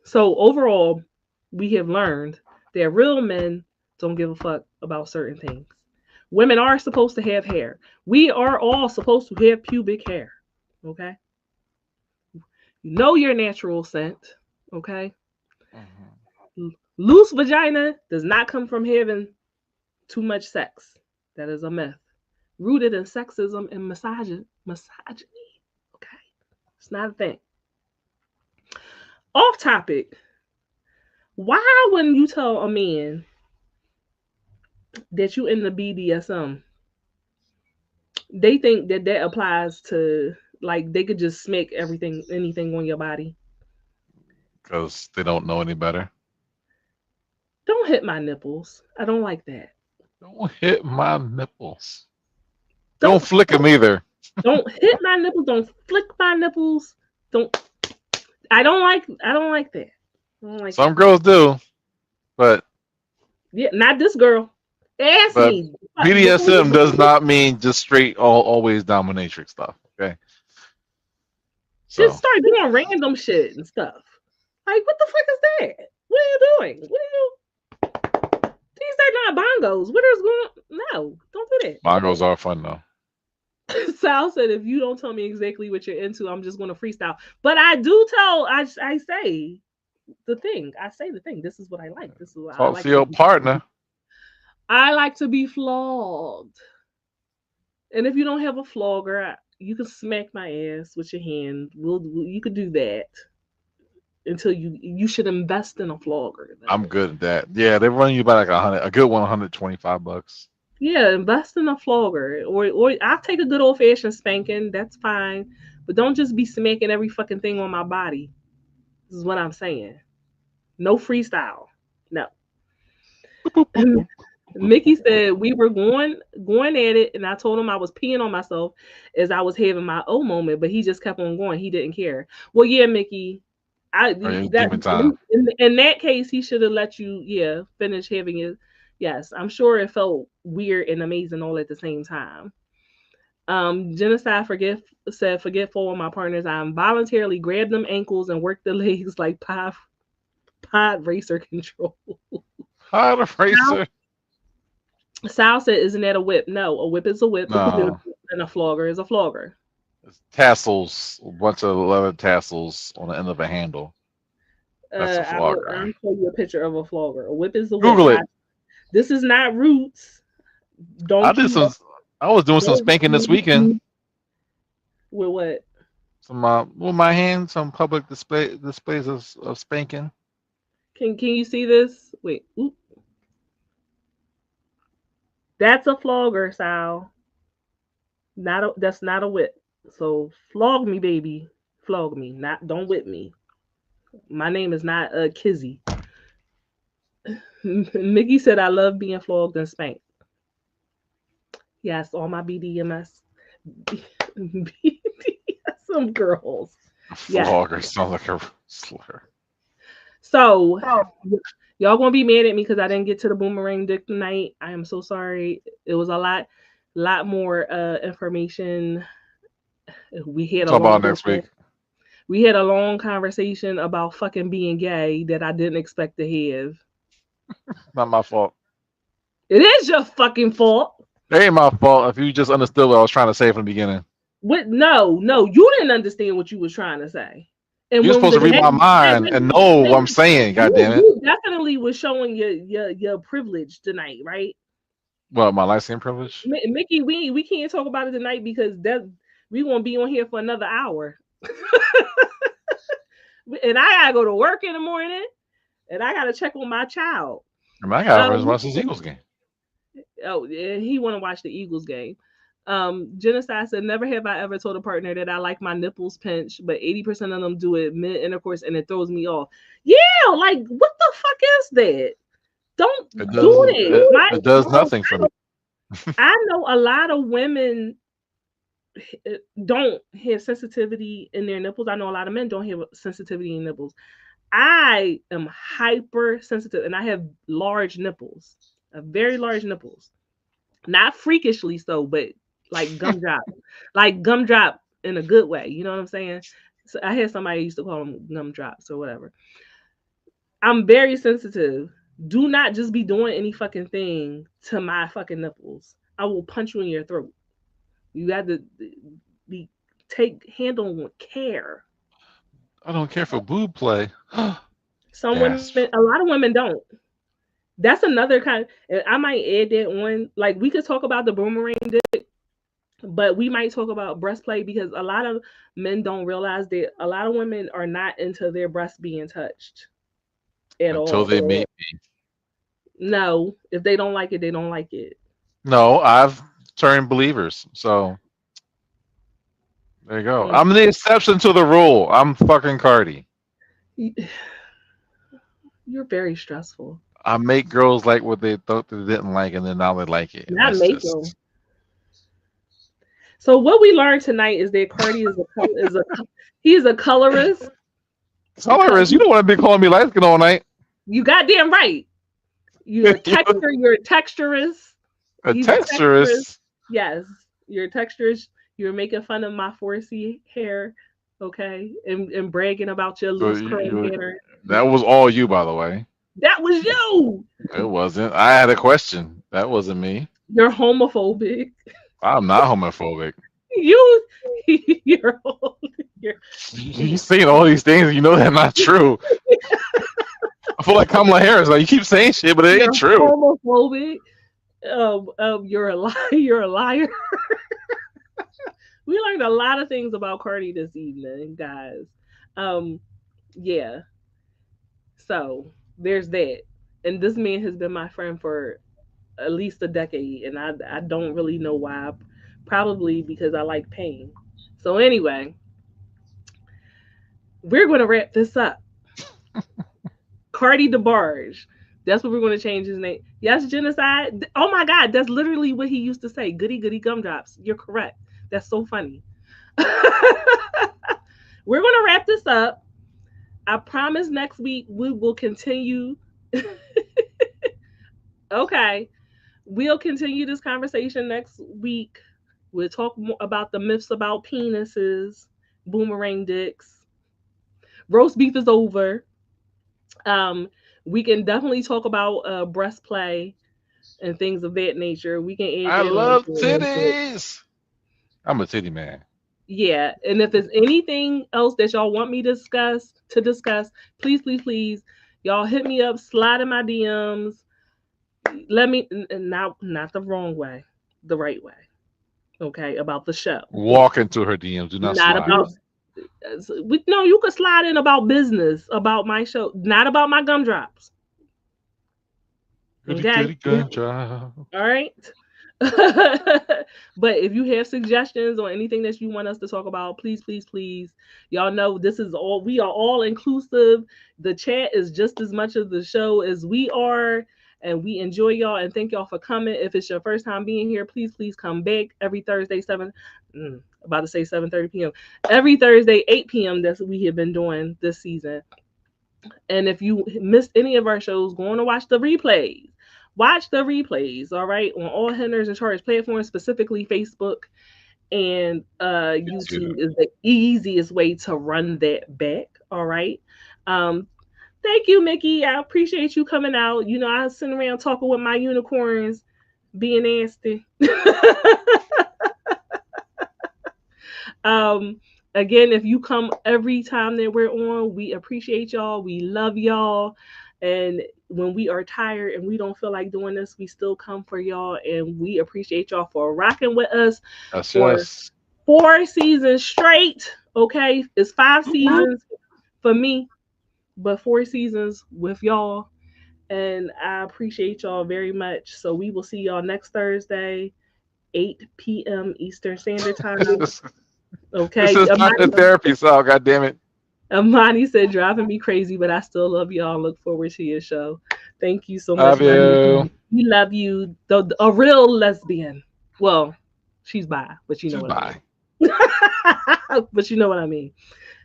So overall, we have learned that real men don't give a fuck about certain things. Women are supposed to have hair. We are all supposed to have pubic hair. Okay? You know your natural scent. Okay? Mm-hmm. Loose vagina does not come from having too much sex. That is a myth. Rooted in sexism and misogyny. Okay? It's not a thing. Off topic. Why when you tell a man that you in the BDSM, they think that applies to, like, they could just smack anything on your body? Because they don't know any better. Don't hit my nipples. I don't like that. Don't hit my nipples. Don't flick them either. Don't hit my nipples. Don't flick my nipples. I don't like that. Some girls do, but yeah, not this girl. Ask But me. BDSM does not mean just straight always dominatrix stuff. Okay. Just start doing random shit and stuff. Like, what the fuck is that? What are you doing? What are you? These are not bongos. What is going? No, don't do that. Bongos are fun though. Sal said, if you don't tell me exactly what you're into, I'm just going to freestyle. But I do tell. I say the thing. I say the thing. This is what I like. This is what I like. To your partner. I like to be flogged. And if you don't have a flogger, you can smack my ass with your hand. You could do that until you should invest in a flogger. I'm good at that. Yeah, they run you by like a good one, $125. Yeah, invest in a flogger, or I'll take a good old fashioned spanking. That's fine, but don't just be smacking every fucking thing on my body. This is what I'm saying. No freestyle. No. Mickey said we were going at it, and I told him I was peeing on myself as I was having my O moment, but he just kept on going. He didn't care. Well, yeah, Mickey. In that case, he should have let you, finish having it. Yes, I'm sure it felt weird and amazing all at the same time. Genocide said, forgetful of my partners. I involuntarily grabbed them ankles and worked the legs like pod racer control. Pod racer. Sal said, isn't that a whip? No, a whip is a whip. No. And a flogger is a flogger. It's tassels, a bunch of leather tassels on the end of a handle. That's a flogger. I'll show you a picture of a flogger. A whip is a whip. Google it. This is not roots. I was doing some spanking this weekend. With what? With my hands, some public displays of spanking. Can you see this? Wait. Oop. That's a flogger, Sal. That's not a whip. So flog me, baby. Flog me. Don't whip me. My name is not Kizzy. Mickey said I love being flogged and spanked. Yes, all my BDSM girls. Flogger sounds like a slur. So y'all gonna be mad at me because I didn't get to the boomerang dick tonight. I am so sorry. It was a lot more information. We had about next week. We had a long conversation about fucking being gay that I didn't expect to have. Not my fault. It is your fucking fault. It ain't my fault if you just understood what I was trying to say from the beginning. What? No, you didn't understand what you was trying to say. And you're supposed to read my mind and know what I'm saying. God damn it! You definitely was showing your privilege tonight, right? Well, my light skin privilege. Mickey, we can't talk about it tonight because we won't be on here for another hour. And I gotta go to work in the morning, and I gotta check on my child. I gotta watch this Eagles game. Oh, yeah, he want to watch the Eagles game. Genocide said, never have I ever told a partner that I like my nipples pinched, but 80% of them do it mid-intercourse and it throws me off. Yeah, like, what the fuck is that? Don't do it. It does nothing for me. I know a lot of women don't have sensitivity in their nipples. I know a lot of men don't have sensitivity in nipples. I am hypersensitive and I have large nipples, very large nipples. Not freakishly so, but like gumdrop in a good way. You know what I'm saying? So I had somebody used to call them gumdrops or whatever. I'm very sensitive. Do not just be doing any fucking thing to my fucking nipples. I will punch you in your throat. You got to handle with care. I don't care for boob play. Women, a lot of women don't. That's another kind of, I might add that on. Like, we could talk about the boomerang dick, but we might talk about breast play because a lot of men don't realize that a lot of women are not into their breasts being touched at all. Until they meet me. No, if they don't like it, they don't like it. No, I've turned believers. So there you go. I'm the exception to the rule. I'm fucking Carty. You're very stressful. I make girls like what they thought they didn't like, and then now they like it. Not make them. So what we learned tonight is that Carty he's a colorist. Colorist? You don't want to be calling me light skin all night. You goddamn right. You're a texture. You're a texturist. A He's texturist. Yes, you're a texturist. You're making fun of my 4C hair, okay, and bragging about your loose curl hair. That was all you, by the way. That was you. It wasn't. I had a question. That wasn't me. You're homophobic. I'm not homophobic. You're You saying all these things, you know that's not true. I feel like Kamala Harris. Like you keep saying shit, but it ain't true. Homophobic. You're a liar. You're a liar. We learned a lot of things about Carty this evening, guys. Yeah. So there's that. And this man has been my friend for at least a decade, and I don't really know why. Probably because I like pain. So anyway, we're going to wrap this up. Carty DeBarge. That's what we're going to change his name. Yes, genocide. Oh my God, that's literally what he used to say. Goody goody gumdrops. You're correct. That's so funny. We're going to wrap this up. I promise next week we will continue. Okay. We'll continue this conversation next week. We'll talk more about the myths about penises, boomerang dicks. Roast beef is over. We can definitely talk about breast play and things of that nature. We can add. I love titties. I'm a titty man. Yeah, and if there's anything else that y'all want me to discuss, please, y'all hit me up, slide in my DMs. Let me not the wrong way, the right way. Okay, about the show. Walk into her DMs. Do not slide. About. No, you could slide in about business, about my show, not about my gumdrops. Okay. All right. But if you have suggestions or anything that you want us to talk about, please, y'all know this is all. We are all inclusive. The chat is just as much of the show as we are. And we enjoy y'all and thank y'all for coming. If it's your first time being here, please come back every Thursday, 7:30 p.m. Every Thursday, 8 p.m. That's what we have been doing this season. And if you missed any of our shows, go on and watch the replays. All right, on all Henners and Charge platforms, specifically Facebook and YouTube is the easiest way to run that back. All right. Thank you, Mickey. I appreciate you coming out. You know, I was sitting around talking with my unicorns, being nasty. Again, if you come every time that we're on, we appreciate y'all. We love y'all. And when we are tired and we don't feel like doing this, we still come for y'all. And we appreciate y'all for rocking with us for 4 seasons straight. Okay, it's 5 seasons for me, but 4 seasons with y'all, and I appreciate y'all very much. So we will see y'all next Thursday, 8 p.m. Eastern Standard Time. Okay. This is not a therapy, so God damn it. Amani said, driving me crazy, but I still love y'all. Look forward to your show. Thank you so Love much. you. We love you. A real lesbian. Well, she's bi, but you know what I mean. But you know what I mean.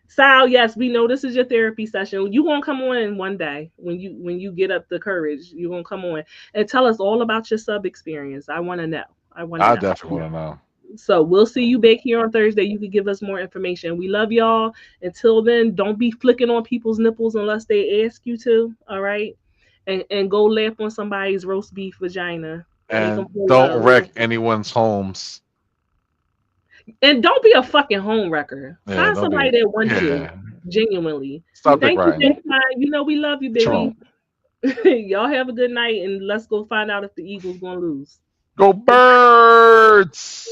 Sal, yes, we know this is your therapy session. You gonna come on one day when you get up the courage. You gonna come on and tell us all about your sub experience. I want to know. I definitely want to know. So we'll see you back here on Thursday. You can give us more information. We love y'all. Until then, don't be flicking on people's nipples unless they ask you to. All right, and go laugh on somebody's roast beef vagina. And don't wreck anyone's homes. And don't be a fucking home wrecker. Find somebody that wants you genuinely. Stop it, Brian. You know we love you, baby. Y'all have a good night, and let's go find out if the Eagles gonna lose. Go Birds!